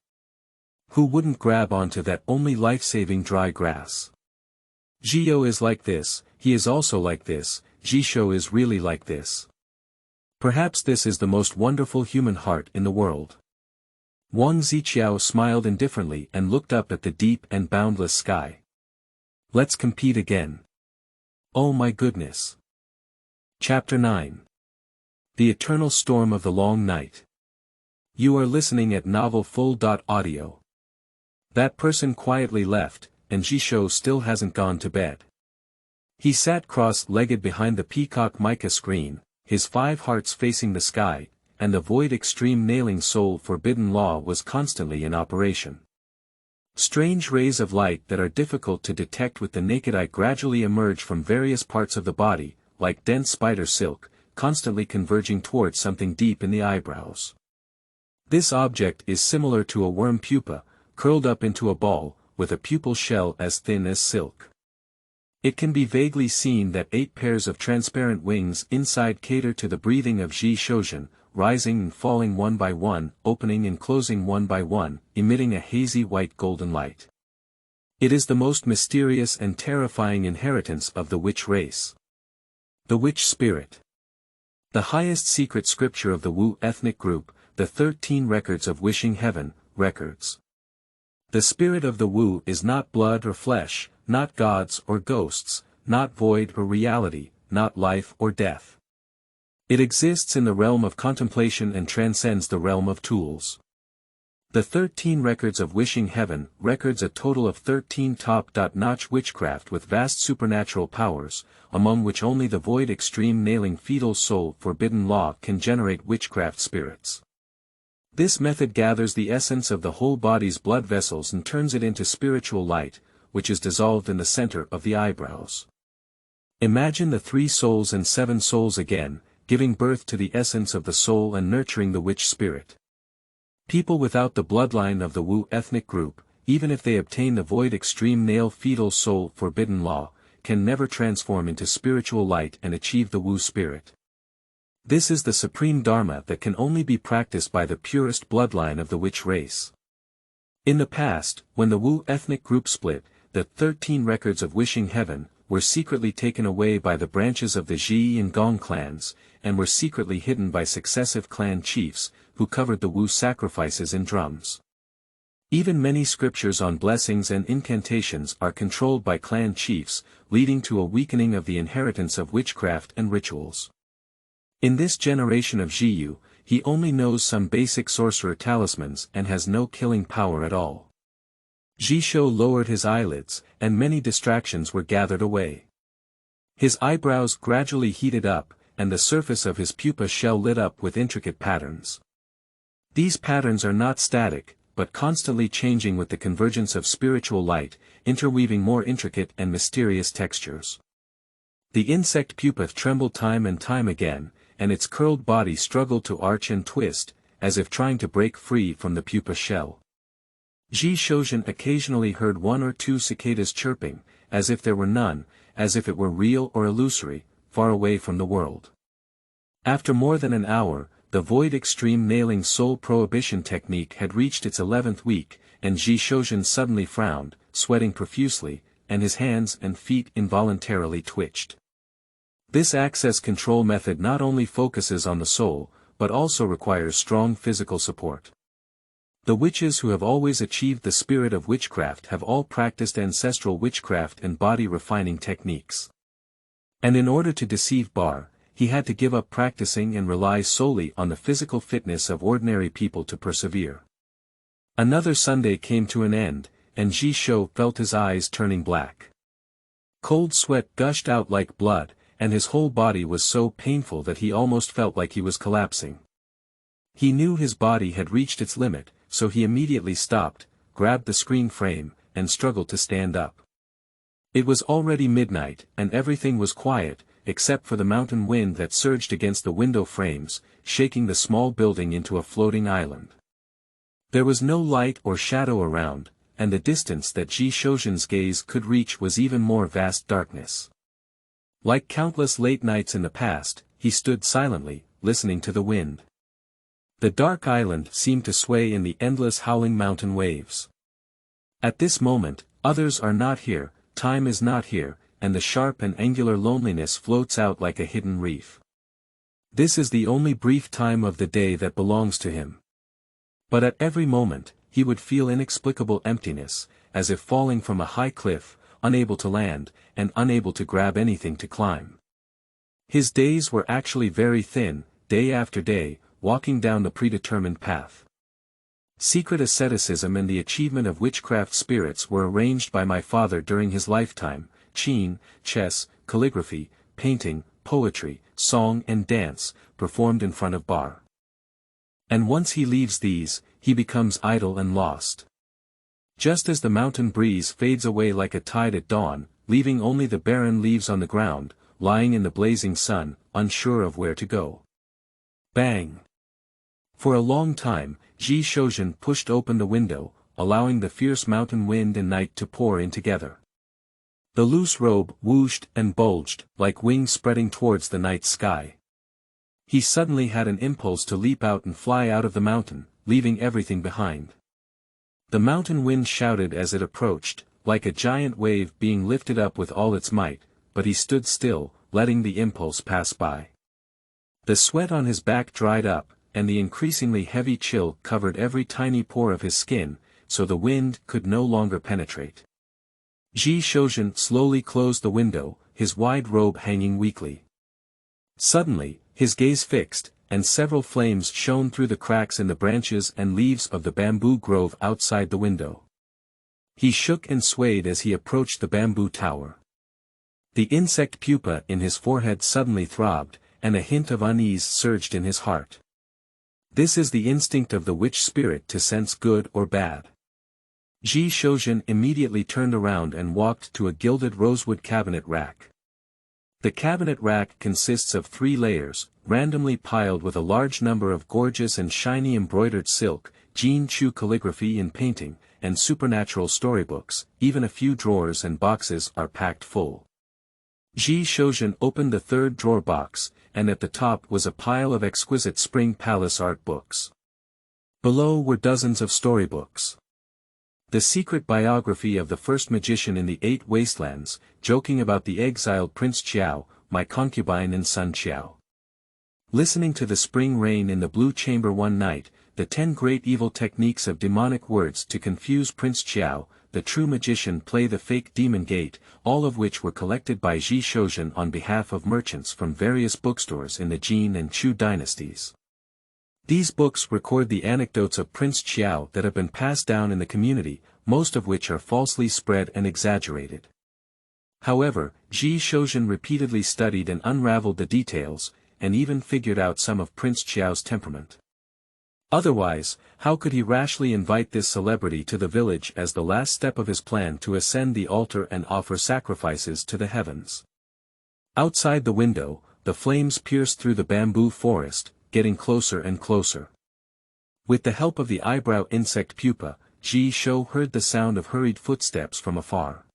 Who wouldn't grab onto that only life-saving dry grass? Zhiyu is like this, he is also like this, Zhisho is really like this. Perhaps this is the most wonderful human heart in the world. Wang Ziqiao smiled indifferently and looked up at the deep and boundless sky. Let's compete again. Oh my goodness. Chapter 9. The Eternal Storm of the Long Night. You are listening at novelfull.audio. That person quietly left, and Zhisho still hasn't gone to bed. He sat cross-legged behind the peacock mica screen, his 5 hearts facing the sky, and the void extreme nailing soul forbidden law was constantly in operation. Strange rays of light that are difficult to detect with the naked eye gradually emerge from various parts of the body, like dense spider silk, constantly converging towards something deep in the eyebrows. This object is similar to a worm pupa, curled up into a ball, with a pupal shell as thin as silk. It can be vaguely seen that 8 pairs of transparent wings inside cater to the breathing of Zhi Shoujian, rising and falling one by one, opening and closing one by one, emitting a hazy white golden light. It is the most mysterious and terrifying inheritance of the witch race. The witch spirit. The highest secret scripture of the Wu ethnic group, the 13 records of wishing heaven, records. The spirit of the Wu is not blood or flesh, not gods or ghosts, not void or reality, not life or death. It exists in the realm of contemplation and transcends the realm of tools. The 13 records of wishing heaven records a total of 13 top-notch witchcraft with vast supernatural powers, among which only the void extreme nailing fetal soul forbidden law can generate witchcraft spirits. This method gathers the essence of the whole body's blood vessels and turns it into spiritual light, which is dissolved in the center of the eyebrows. Imagine the 3 souls and 7 souls again, giving birth to the essence of the soul and nurturing the witch spirit. People without the bloodline of the Wu ethnic group, even if they obtain the void extreme nail fetal soul forbidden law, can never transform into spiritual light and achieve the Wu spirit. This is the supreme dharma that can only be practiced by the purest bloodline of the witch race. In the past, when the Wu ethnic group split, the 13 records of wishing heaven were secretly taken away by the branches of the Ji and Gong clans, and were secretly hidden by successive clan chiefs, who covered the Wu sacrifices in drums. Even many scriptures on blessings and incantations are controlled by clan chiefs, leading to a weakening of the inheritance of witchcraft and rituals. In this generation of Zhiyu, he only knows some basic sorcerer talismans and has no killing power at all. Zhisho lowered his eyelids, and many distractions were gathered away. His eyebrows gradually heated up, and the surface of his pupa shell lit up with intricate patterns. These patterns are not static, but constantly changing with the convergence of spiritual light, interweaving more intricate and mysterious textures. The insect pupa trembled time and time again, and its curled body struggled to arch and twist, as if trying to break free from the pupa shell. Zhi Shoujian occasionally heard 1 or 2 cicadas chirping, as if there were none, as if it were real or illusory, far away from the world. After more than an hour, the void extreme nailing soul prohibition technique had reached its 11th week, and Zhi Shoujian suddenly frowned, sweating profusely, and his hands and feet involuntarily twitched. This access control method not only focuses on the soul, but also requires strong physical support. The witches who have always achieved the spirit of witchcraft have all practiced ancestral witchcraft and body-refining techniques. And in order to deceive Bar, he had to give up practicing and rely solely on the physical fitness of ordinary people to persevere. Another Sunday came to an end, and Zhi Shou felt his eyes turning black. Cold sweat gushed out like blood, and his whole body was so painful that he almost felt like he was collapsing. He knew his body had reached its limit, so he immediately stopped, grabbed the screen frame, and struggled to stand up. It was already midnight, and everything was quiet, except for the mountain wind that surged against the window frames, shaking the small building into a floating island. There was no light or shadow around, and the distance that Zhi Shoujian's gaze could reach was even more vast darkness. Like countless late nights in the past, he stood silently, listening to the wind. The dark island seemed to sway in the endless howling mountain waves. At this moment, others are not here, time is not here, and the sharp and angular loneliness floats out like a hidden reef. This is the only brief time of the day that belongs to him. But at every moment, he would feel inexplicable emptiness, as if falling from a high cliff, unable to land, and unable to grab anything to climb. His days were actually very thin, day after day, walking down the predetermined path. Secret asceticism and the achievement of witchcraft spirits were arranged by my father during his lifetime: qin, chess, calligraphy, painting, poetry, song and dance, performed in front of Bar. And once he leaves these, he becomes idle and lost. Just as the mountain breeze fades away like a tide at dawn, leaving only the barren leaves on the ground, lying in the blazing sun, unsure of where to go. Bang! For a long time, Zhi Shoujian pushed open the window, allowing the fierce mountain wind and night to pour in together. The loose robe whooshed and bulged, like wings spreading towards the night sky. He suddenly had an impulse to leap out and fly out of the mountain, leaving everything behind. The mountain wind shouted as it approached, like a giant wave being lifted up with all its might, but he stood still, letting the impulse pass by. The sweat on his back dried up, and the increasingly heavy chill covered every tiny pore of his skin, so the wind could no longer penetrate. Ji Shozhen slowly closed the window, his wide robe hanging weakly. Suddenly, his gaze fixed, and several flames shone through the cracks in the branches and leaves of the bamboo grove outside the window. He shook and swayed as he approached the bamboo tower. The insect pupa in his forehead suddenly throbbed, and a hint of unease surged in his heart. This is the instinct of the witch spirit to sense good or bad. Ji Shozhen immediately turned around and walked to a gilded rosewood cabinet rack. The cabinet rack consists of 3 layers, randomly piled with a large number of gorgeous and shiny embroidered silk, Jin Chu calligraphy in painting, and supernatural storybooks. Even a few drawers and boxes are packed full. Ji Shozhen opened the 3rd drawer box, and at the top was a pile of exquisite Spring Palace art books. Below were dozens of storybooks. The secret biography of the first magician in the 8 Wastelands, joking about the exiled Prince Qiao, my concubine and son Qiao. Listening to the spring rain in the blue chamber one night, the 10 great evil techniques of demonic words to confuse Prince Qiao, the true magician play the fake demon gate, all of which were collected by Ji Shozhen on behalf of merchants from various bookstores in the Jin and Chu dynasties. These books record the anecdotes of Prince Qiao that have been passed down in the community, most of which are falsely spread and exaggerated. However, Ji Shozhen repeatedly studied and unraveled the details, and even figured out some of Prince Qiao's temperament. Otherwise, how could he rashly invite this celebrity to the village as the last step of his plan to ascend the altar and offer sacrifices to the heavens? Outside the window, the flames pierced through the bamboo forest, getting closer and closer. With the help of the eyebrow insect pupa, Ji Shou heard the sound of hurried footsteps from afar.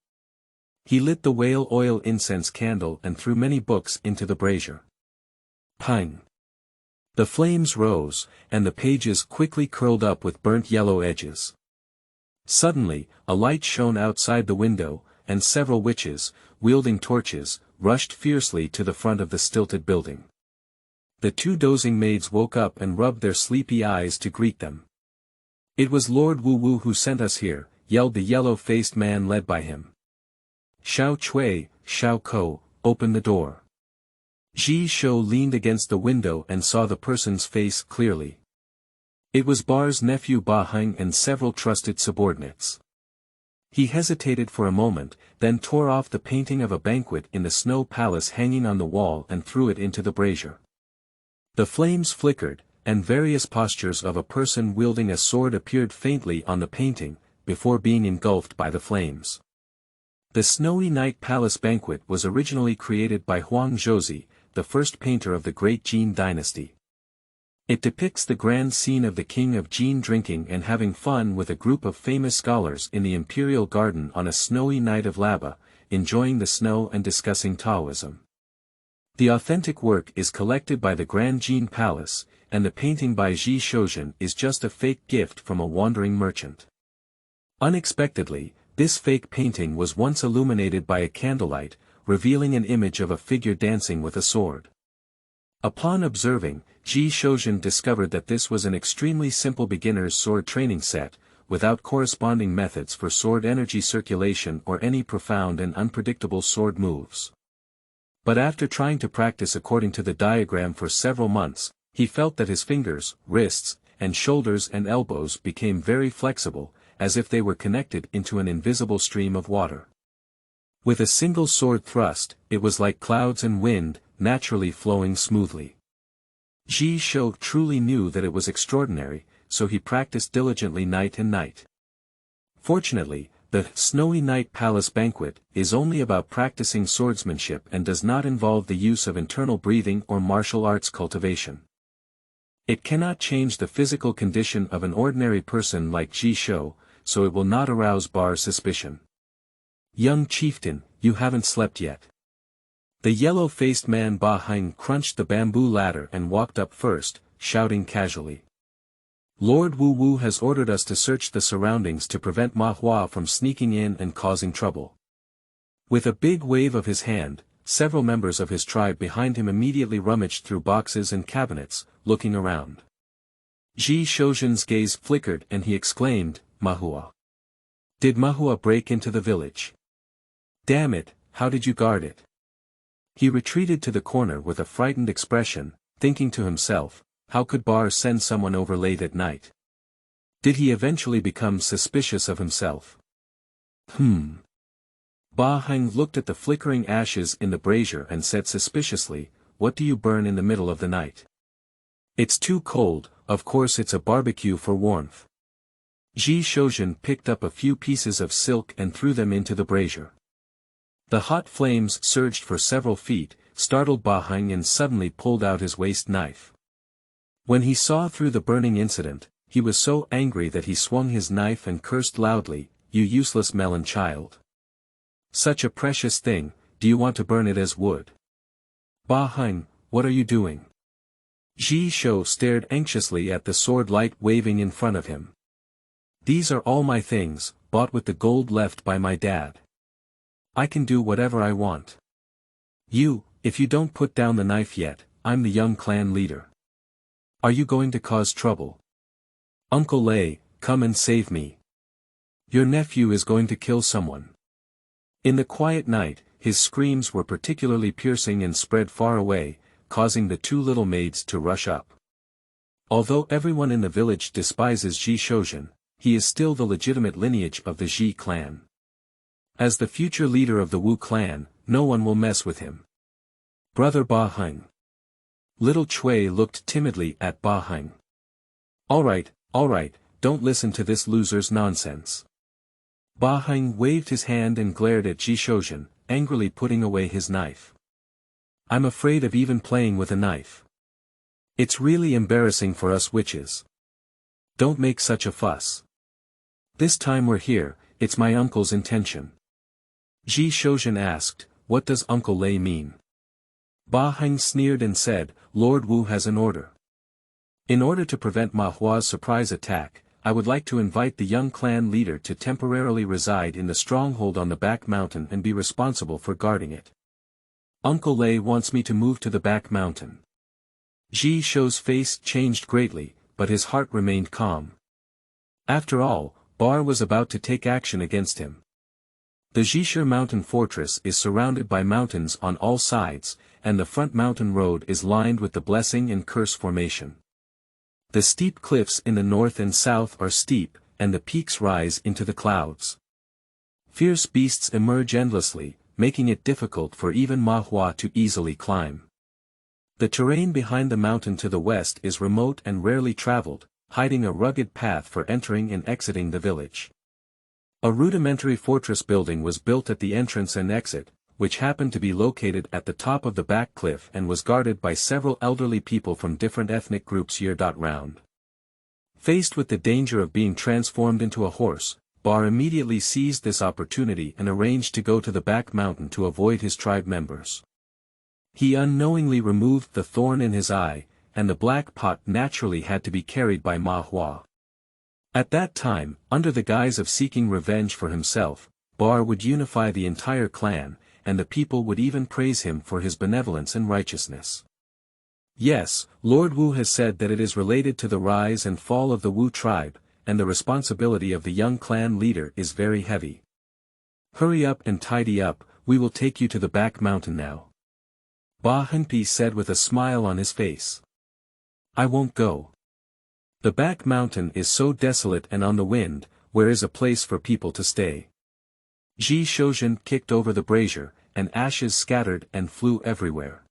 He lit the whale oil incense candle and threw many books into the brazier. Pang! The flames rose, and the pages quickly curled up with burnt yellow edges. Suddenly, a light shone outside the window, and several witches, wielding torches, rushed fiercely to the front of the stilted building. The 2 dozing maids woke up and rubbed their sleepy eyes to greet them. "It was Lord Wu Wu who sent us here," yelled the yellow-faced man led by him. "Xiao Cui, Xiao Ko, open the door." Ji Shou leaned against the window and saw the person's face clearly. It was Bar's nephew Ba Huang and several trusted subordinates. He hesitated for a moment, then tore off the painting of a banquet in the snow palace hanging on the wall and threw it into the brazier. The flames flickered, and various postures of a person wielding a sword appeared faintly on the painting, before being engulfed by the flames. The Snowy Night Palace banquet was originally created by Huang Zhouzi, the first painter of the Great Jin dynasty. It depicts the grand scene of the king of Jin drinking and having fun with a group of famous scholars in the imperial garden on a snowy night of Laba, enjoying the snow and discussing Taoism. The authentic work is collected by the Grand Jin Palace, and the painting by Ji Shozhen is just a fake gift from a wandering merchant. Unexpectedly, this fake painting was once illuminated by a candlelight, revealing an image of a figure dancing with a sword. Upon observing, Ji Shozhen discovered that this was an extremely simple beginner's sword training set, without corresponding methods for sword energy circulation or any profound and unpredictable sword moves. But after trying to practice according to the diagram for several months, he felt that his fingers, wrists, and shoulders and elbows became very flexible, as if they were connected into an invisible stream of water. With a single sword thrust, it was like clouds and wind, naturally flowing smoothly. Ji Shou truly knew that it was extraordinary, so he practiced diligently night and night. Fortunately, the Snowy Night Palace banquet is only about practicing swordsmanship and does not involve the use of internal breathing or martial arts cultivation. It cannot change the physical condition of an ordinary person like Ji Shou, so it will not arouse Bar's suspicion. Young chieftain, you haven't slept yet. The yellow-faced man Ba Huang crunched the bamboo ladder and walked up first, shouting casually. Lord Wu Wu has ordered us to search the surroundings to prevent Ma Hua from sneaking in and causing trouble. With a big wave of his hand, several members of his tribe behind him immediately rummaged through boxes and cabinets, looking around. Ji Shouxun's gaze flickered and he exclaimed, Ma Hua. Did Ma Hua break into the village? Damn it, how did you guard it? He retreated to the corner with a frightened expression, thinking to himself, how could Bar send someone over late at night? Did he eventually become suspicious of himself? Ba Huang looked at the flickering ashes in the brazier and said suspiciously, what do you burn in the middle of the night? It's too cold, of course it's a barbecue for warmth. Ji Shouxun picked up a few pieces of silk and threw them into the brazier. The hot flames surged for several feet, startled Ba Huang and suddenly pulled out his waist knife. When he saw through the burning incident, he was so angry that he swung his knife and cursed loudly, you useless melon child. Such a precious thing, do you want to burn it as wood? Ba Huang, what are you doing? Ji Shou stared anxiously at the sword light waving in front of him. These are all my things, bought with the gold left by my dad. I can do whatever I want. If you don't put down the knife yet, I'm the young clan leader. Are you going to cause trouble? Uncle Lei, come and save me. Your nephew is going to kill someone. In the quiet night, his screams were particularly piercing and spread far away, causing the two little maids to rush up. Although everyone in the village despises Ji Shouxun, he is still the legitimate lineage of the Ji clan. As the future leader of the Wu clan, no one will mess with him. Brother Ba Huang. Little Cui looked timidly at Ba Huang. Alright, don't listen to this loser's nonsense. Ba Huang waved his hand and glared at Ji Shouxun, angrily putting away his knife. I'm afraid of even playing with a knife. It's really embarrassing for us witches. Don't make such a fuss. This time we're here, it's my uncle's intention. Ji Shouxun asked, what does Uncle Lei mean? Ba Huang sneered and said, Lord Wu has an order. In order to prevent Ma Hua's surprise attack, I would like to invite the young clan leader to temporarily reside in the stronghold on the back mountain and be responsible for guarding it. Uncle Lei wants me to move to the back mountain. Ji Shou's face changed greatly, but his heart remained calm. After all, Bar was about to take action against him. The Jishe mountain fortress is surrounded by mountains on all sides, and the front mountain road is lined with the blessing and curse formation. The steep cliffs in the north and south are steep, and the peaks rise into the clouds. Fierce beasts emerge endlessly, making it difficult for even Ma Hua to easily climb. The terrain behind the mountain to the west is remote and rarely traveled, hiding a rugged path for entering and exiting the village. A rudimentary fortress building was built at the entrance and exit, which happened to be located at the top of the back cliff and was guarded by several elderly people from different ethnic groups year-round. Faced with the danger of being transformed into a horse, Bar immediately seized this opportunity and arranged to go to the back mountain to avoid his tribe members. He unknowingly removed the thorn in his eye, and the black pot naturally had to be carried by Ma Hua. At that time, under the guise of seeking revenge for himself, Bar would unify the entire clan, and the people would even praise him for his benevolence and righteousness. Yes, Lord Wu has said that it is related to the rise and fall of the Wu tribe, and the responsibility of the young clan leader is very heavy. Hurry up and tidy up, we will take you to the back mountain now. Ba Huang said with a smile on his face. I won't go. The back mountain is so desolate and on the wind, where is a place for people to stay? Ji Shouxun kicked over the brazier, and ashes scattered and flew everywhere.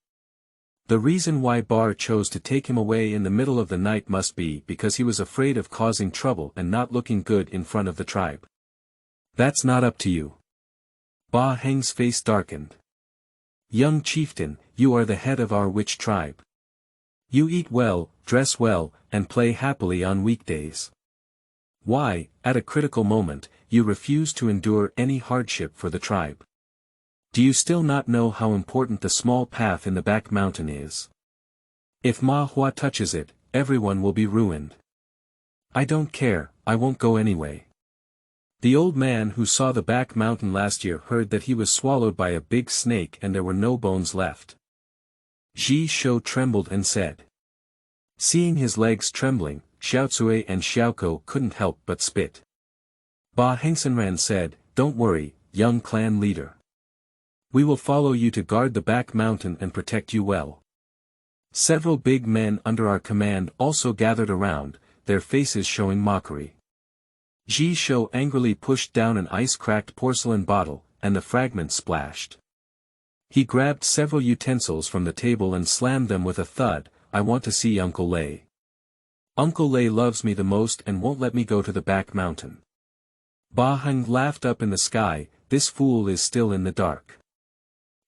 The reason why Bar chose to take him away in the middle of the night must be because he was afraid of causing trouble and not looking good in front of the tribe. That's not up to you. Ba Huang's face darkened. Young chieftain, you are the head of our witch tribe. You eat well, dress well, and play happily on weekdays. Why, at a critical moment, you refuse to endure any hardship for the tribe. Do you still not know how important the small path in the back mountain is? If Ma Hua touches it, everyone will be ruined. I don't care, I won't go anyway. The old man who saw the back mountain last year heard that he was swallowed by a big snake and there were no bones left. Zhi Shou trembled and said. Seeing his legs trembling, Xiaocui and Xiaoko couldn't help but spit. Ba Hengsenran said, Don't worry, young clan leader. We will follow you to guard the back mountain and protect you well. Several big men under our command also gathered around, their faces showing mockery. Zhi Shou angrily pushed down an ice-cracked porcelain bottle, and the fragments splashed. He grabbed several utensils from the table and slammed them with a thud. I want to see Uncle Lei. Uncle Lei loves me the most and won't let me go to the back mountain. Ba Huang laughed up in the sky, this fool is still in the dark.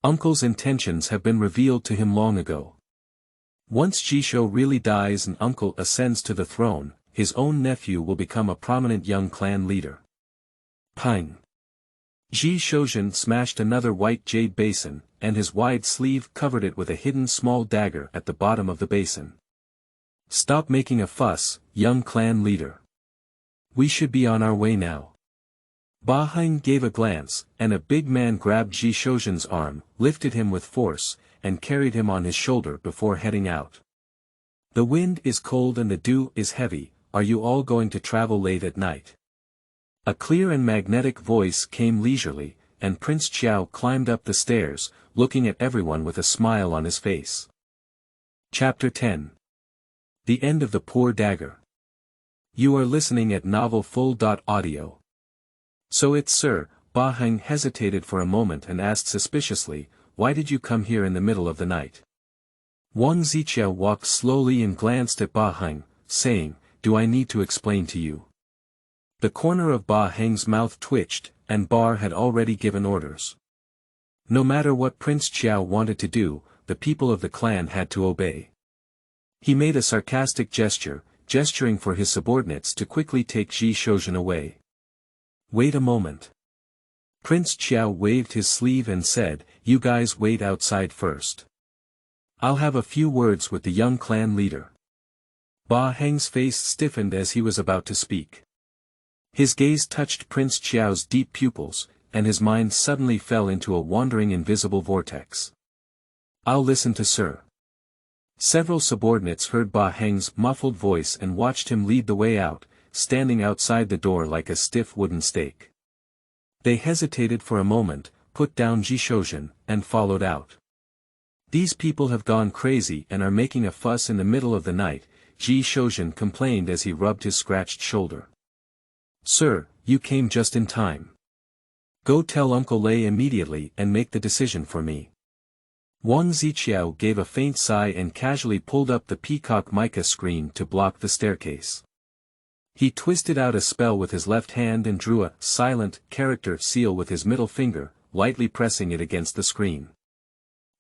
Uncle's intentions have been revealed to him long ago. Once Zhi Shou really dies and Uncle ascends to the throne, his own nephew will become a prominent young clan leader. Ping. Zhi Shouzhen smashed another white jade basin, and his wide sleeve covered it with a hidden small dagger at the bottom of the basin. Stop making a fuss, young clan leader. We should be on our way now. Ba Huang gave a glance, and a big man grabbed Zhi Shouzhen's arm, lifted him with force, and carried him on his shoulder before heading out. The wind is cold and the dew is heavy, are you all going to travel late at night? A clear and magnetic voice came leisurely, and Prince Qiao climbed up the stairs, looking at everyone with a smile on his face. Chapter 10. The End of the Poor Dagger. You are listening at novelfull.audio. So it's Sir. Ba Huang hesitated for a moment and asked suspiciously, why did you come here in the middle of the night? Wang Ziqiao walked slowly and glanced at Ba Huang, saying, do I need to explain to you? The corner of Ba Huang's mouth twitched, and Bar had already given orders. No matter what Prince Qiao wanted to do, the people of the clan had to obey. He made a sarcastic gesture, gesturing for his subordinates to quickly take Zhi Shouzhen away. Wait a moment. Prince Qiao waved his sleeve and said, you guys wait outside first. I'll have a few words with the young clan leader. Ba Huang's face stiffened as he was about to speak. His gaze touched Prince Qiao's deep pupils, and his mind suddenly fell into a wandering invisible vortex. I'll listen to Sir. Several subordinates heard Ba Huang's muffled voice and watched him lead the way out, standing outside the door like a stiff wooden stake. They hesitated for a moment, put down Zhi Shouzhen, and followed out. These people have gone crazy and are making a fuss in the middle of the night, Zhi Shouzhen complained as he rubbed his scratched shoulder. Sir, you came just in time. Go tell Uncle Lei immediately and make the decision for me. Wang Ziqiao gave a faint sigh and casually pulled up the peacock mica screen to block the staircase. He twisted out a spell with his left hand and drew a silent character seal with his middle finger, lightly pressing it against the screen.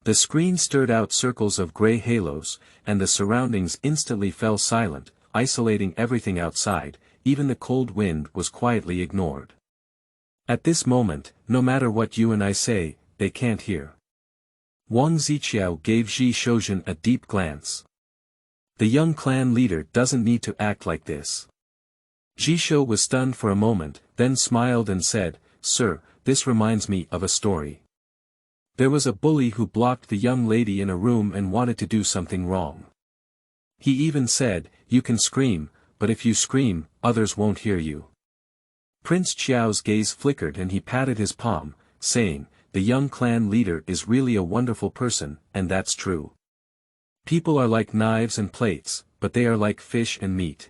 The screen stirred out circles of gray halos, and the surroundings instantly fell silent, isolating everything outside, even the cold wind was quietly ignored. At this moment, no matter what you and I say, they can't hear. Wang Ziqiao gave Zhi Shouzhen a deep glance. The young clan leader doesn't need to act like this. Zhi Shou was stunned for a moment, then smiled and said, Sir, this reminds me of a story. There was a bully who blocked the young lady in a room and wanted to do something wrong. He even said, you can scream, but if you scream, others won't hear you. Prince Qiao's gaze flickered and he patted his palm, saying, the young clan leader is really a wonderful person, and that's true. People are like knives and plates, but they are like fish and meat.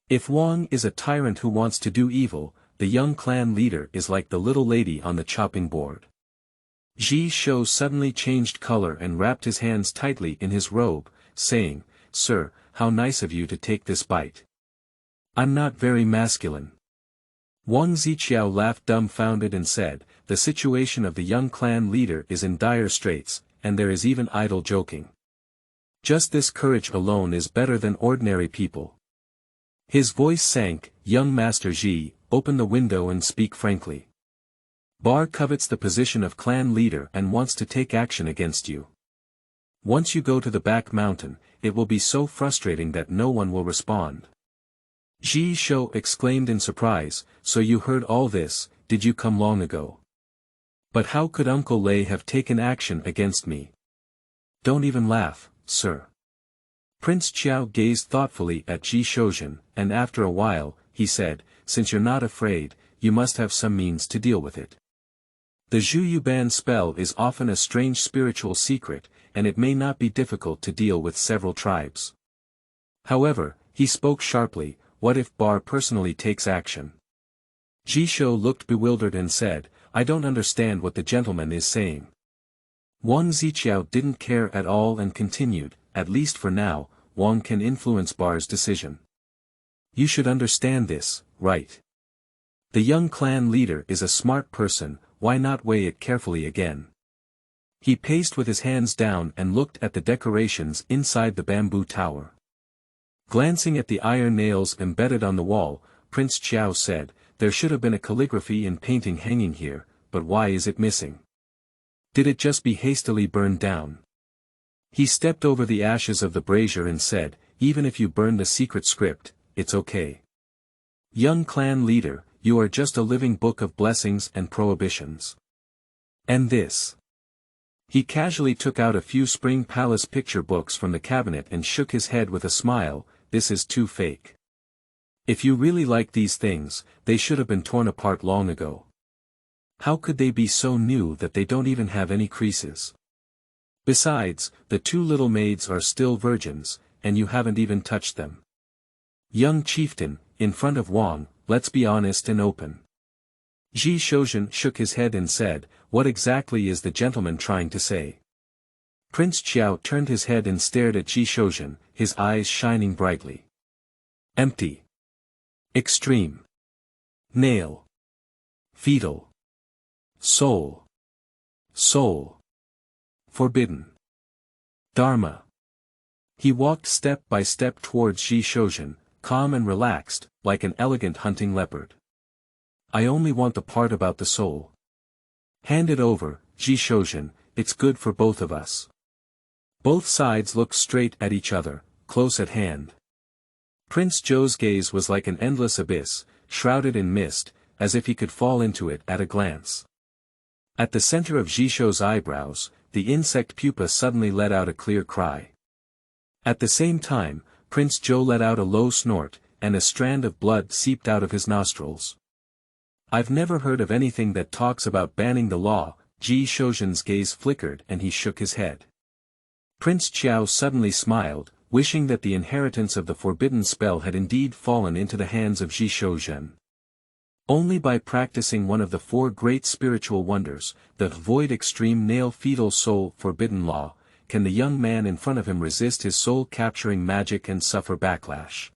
If Wang is a tyrant who wants to do evil, the young clan leader is like the little lady on the chopping board. Zhi Shou suddenly changed color and wrapped his hands tightly in his robe, saying, Sir, how nice of you to take this bite. I'm not very masculine. Wang Ziqiao laughed dumbfounded and said, the situation of the young clan leader is in dire straits, and there is even idle joking. Just this courage alone is better than ordinary people. His voice sank, young Master Zhi, open the window and speak frankly. Bar covets the position of clan leader and wants to take action against you. Once you go to the back mountain, it will be so frustrating that no one will respond. Ji Shou exclaimed in surprise, so you heard all this, did you come long ago? But how could Uncle Lei have taken action against me? Don't even laugh, sir. Prince Qiao gazed thoughtfully at Ji Shoujin, and after a while, he said, since you're not afraid, you must have some means to deal with it. The Zhu You Ban spell is often a strange spiritual secret, and it may not be difficult to deal with several tribes. However, he spoke sharply, what if Bar personally takes action? Ji Shou looked bewildered and said, I don't understand what the gentleman is saying. Wang Ziqiao didn't care at all and continued, at least for now, Wang can influence Bar's decision. You should understand this, right? The young clan leader is a smart person, why not weigh it carefully again? He paced with his hands down and looked at the decorations inside the bamboo tower. Glancing at the iron nails embedded on the wall, Prince Qiao said, there should have been a calligraphy and painting hanging here, but why is it missing? Did it just be hastily burned down? He stepped over the ashes of the brazier and said, even if you burn the secret script, it's okay. Young clan leader, you are just a living book of blessings and prohibitions. And this. He casually took out a few Spring Palace picture books from the cabinet and shook his head with a smile, this is too fake. If you really like these things, they should have been torn apart long ago. How could they be so new that they don't even have any creases? Besides, the two little maids are still virgins, and you haven't even touched them. Young chieftain, in front of Wang, let's be honest and open. Ji Shoujin shook his head and said, what exactly is the gentleman trying to say? Prince Qiao turned his head and stared at Ji Shoujin, his eyes shining brightly. Empty. Extreme. Nail. Fetal. Soul. Soul. Forbidden. Dharma. He walked step by step towards Ji Shoujin, calm and relaxed, like an elegant hunting leopard. I only want the part about the soul. Hand it over, Ji Shoujin, it's good for both of us. Both sides looked straight at each other, close at hand. Prince Zhou's gaze was like an endless abyss, shrouded in mist, as if he could fall into it at a glance. At the center of Ji Shou's eyebrows, the insect pupa suddenly let out a clear cry. At the same time, Prince Zhou let out a low snort, and a strand of blood seeped out of his nostrils. I've never heard of anything that talks about banning the law, Ji Shoujin's gaze flickered and he shook his head. Prince Qiao suddenly smiled, wishing that the inheritance of the forbidden spell had indeed fallen into the hands of Ji Shoujin. Only by practicing one of the four great spiritual wonders, the void extreme nail fetal soul forbidden law, can the young man in front of him resist his soul-capturing magic and suffer backlash.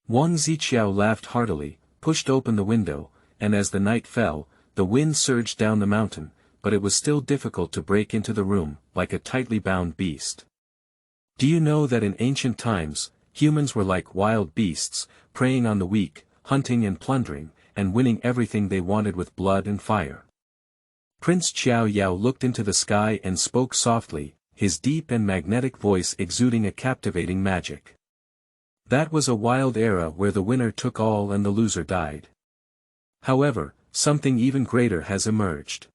Wang Ziqiao laughed heartily, pushed open the window, and as the night fell, the wind surged down the mountain, but it was still difficult to break into the room, like a tightly bound beast. Do you know that in ancient times, humans were like wild beasts, preying on the weak, hunting and plundering, and winning everything they wanted with blood and fire? Prince Qiao Yao looked into the sky and spoke softly, his deep and magnetic voice exuding a captivating magic. That was a wild era where the winner took all and the loser died. However, something even greater has emerged.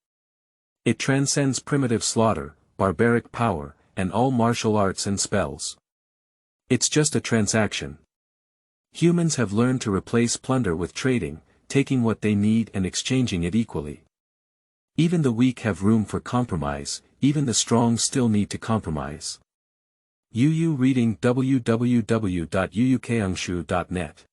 It transcends primitive slaughter, barbaric power, and all martial arts and spells. It's just a transaction. Humans have learned to replace plunder with trading, taking what they need and exchanging it equally. Even the weak have room for compromise, even the strong still need to compromise. Yu reading www.yuyukeangshu.net.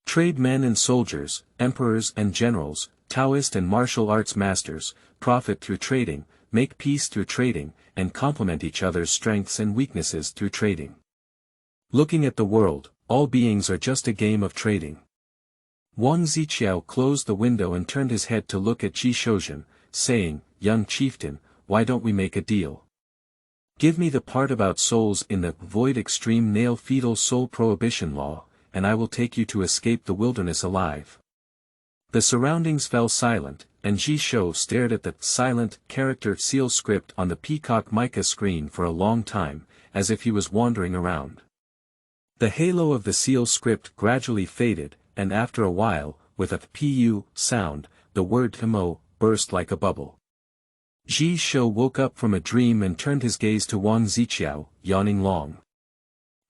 Trade men and soldiers, emperors and generals, Taoist and martial arts masters, profit through trading, make peace through trading, and complement each other's strengths and weaknesses through trading. Looking at the world, all beings are just a game of trading. Wang Ziqiao closed the window and turned his head to look at Ji Shoujin, saying, young chieftain, why don't we make a deal? Give me the part about souls in the void extreme nail fetal soul prohibition law, and I will take you to escape the wilderness alive. The surroundings fell silent, and Ji Shou stared at the silent character seal script on the peacock mica screen for a long time, as if he was wandering around. The halo of the seal script gradually faded, and after a while, with a pu sound, the word Himo burst like a bubble. Ji Shou woke up from a dream and turned his gaze to Wang Ziqiao, yawning long.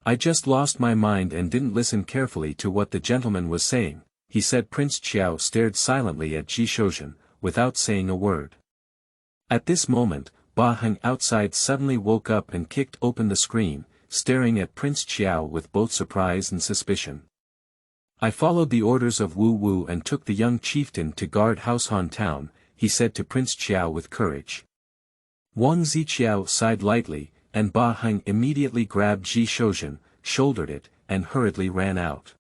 I just lost my mind and didn't listen carefully to what the gentleman was saying, he said. Prince Qiao stared silently at Ji Shouzhen, without saying a word. At this moment, Ba Huang outside suddenly woke up and kicked open the screen, staring at Prince Qiao with both surprise and suspicion. I followed the orders of Wu Wu and took the young chieftain to guard Haoshan town, he said to Prince Qiao with courage. Wang Ziqiao sighed lightly, and Ba Huang immediately grabbed Ji Shouzhen, shouldered it, and hurriedly ran out.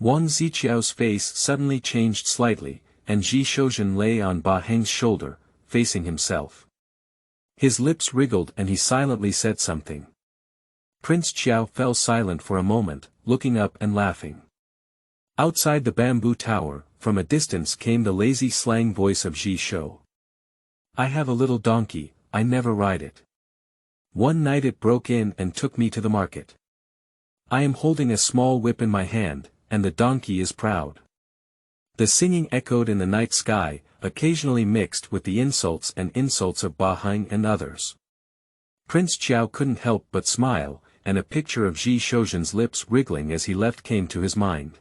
Wang Ziqiao's face suddenly changed slightly, and Ji Shouzhen lay on Ba Huang's shoulder, facing himself. His lips wriggled and he silently said something. Prince Qiao fell silent for a moment, looking up and laughing. Outside the bamboo tower, from a distance came the lazy slang voice of Ji Shou. I have a little donkey, I never ride it. One night it broke in and took me to the market. I am holding a small whip in my hand, and the donkey is proud. The singing echoed in the night sky, occasionally mixed with the insults of Ba Huang and others. Prince Qiao couldn't help but smile, and a picture of Ji Shouzhen's lips wriggling as he left came to his mind.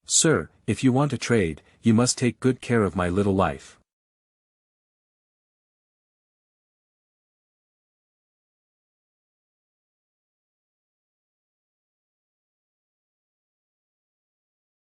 Sir, if you want to trade, you must take good care of my little life.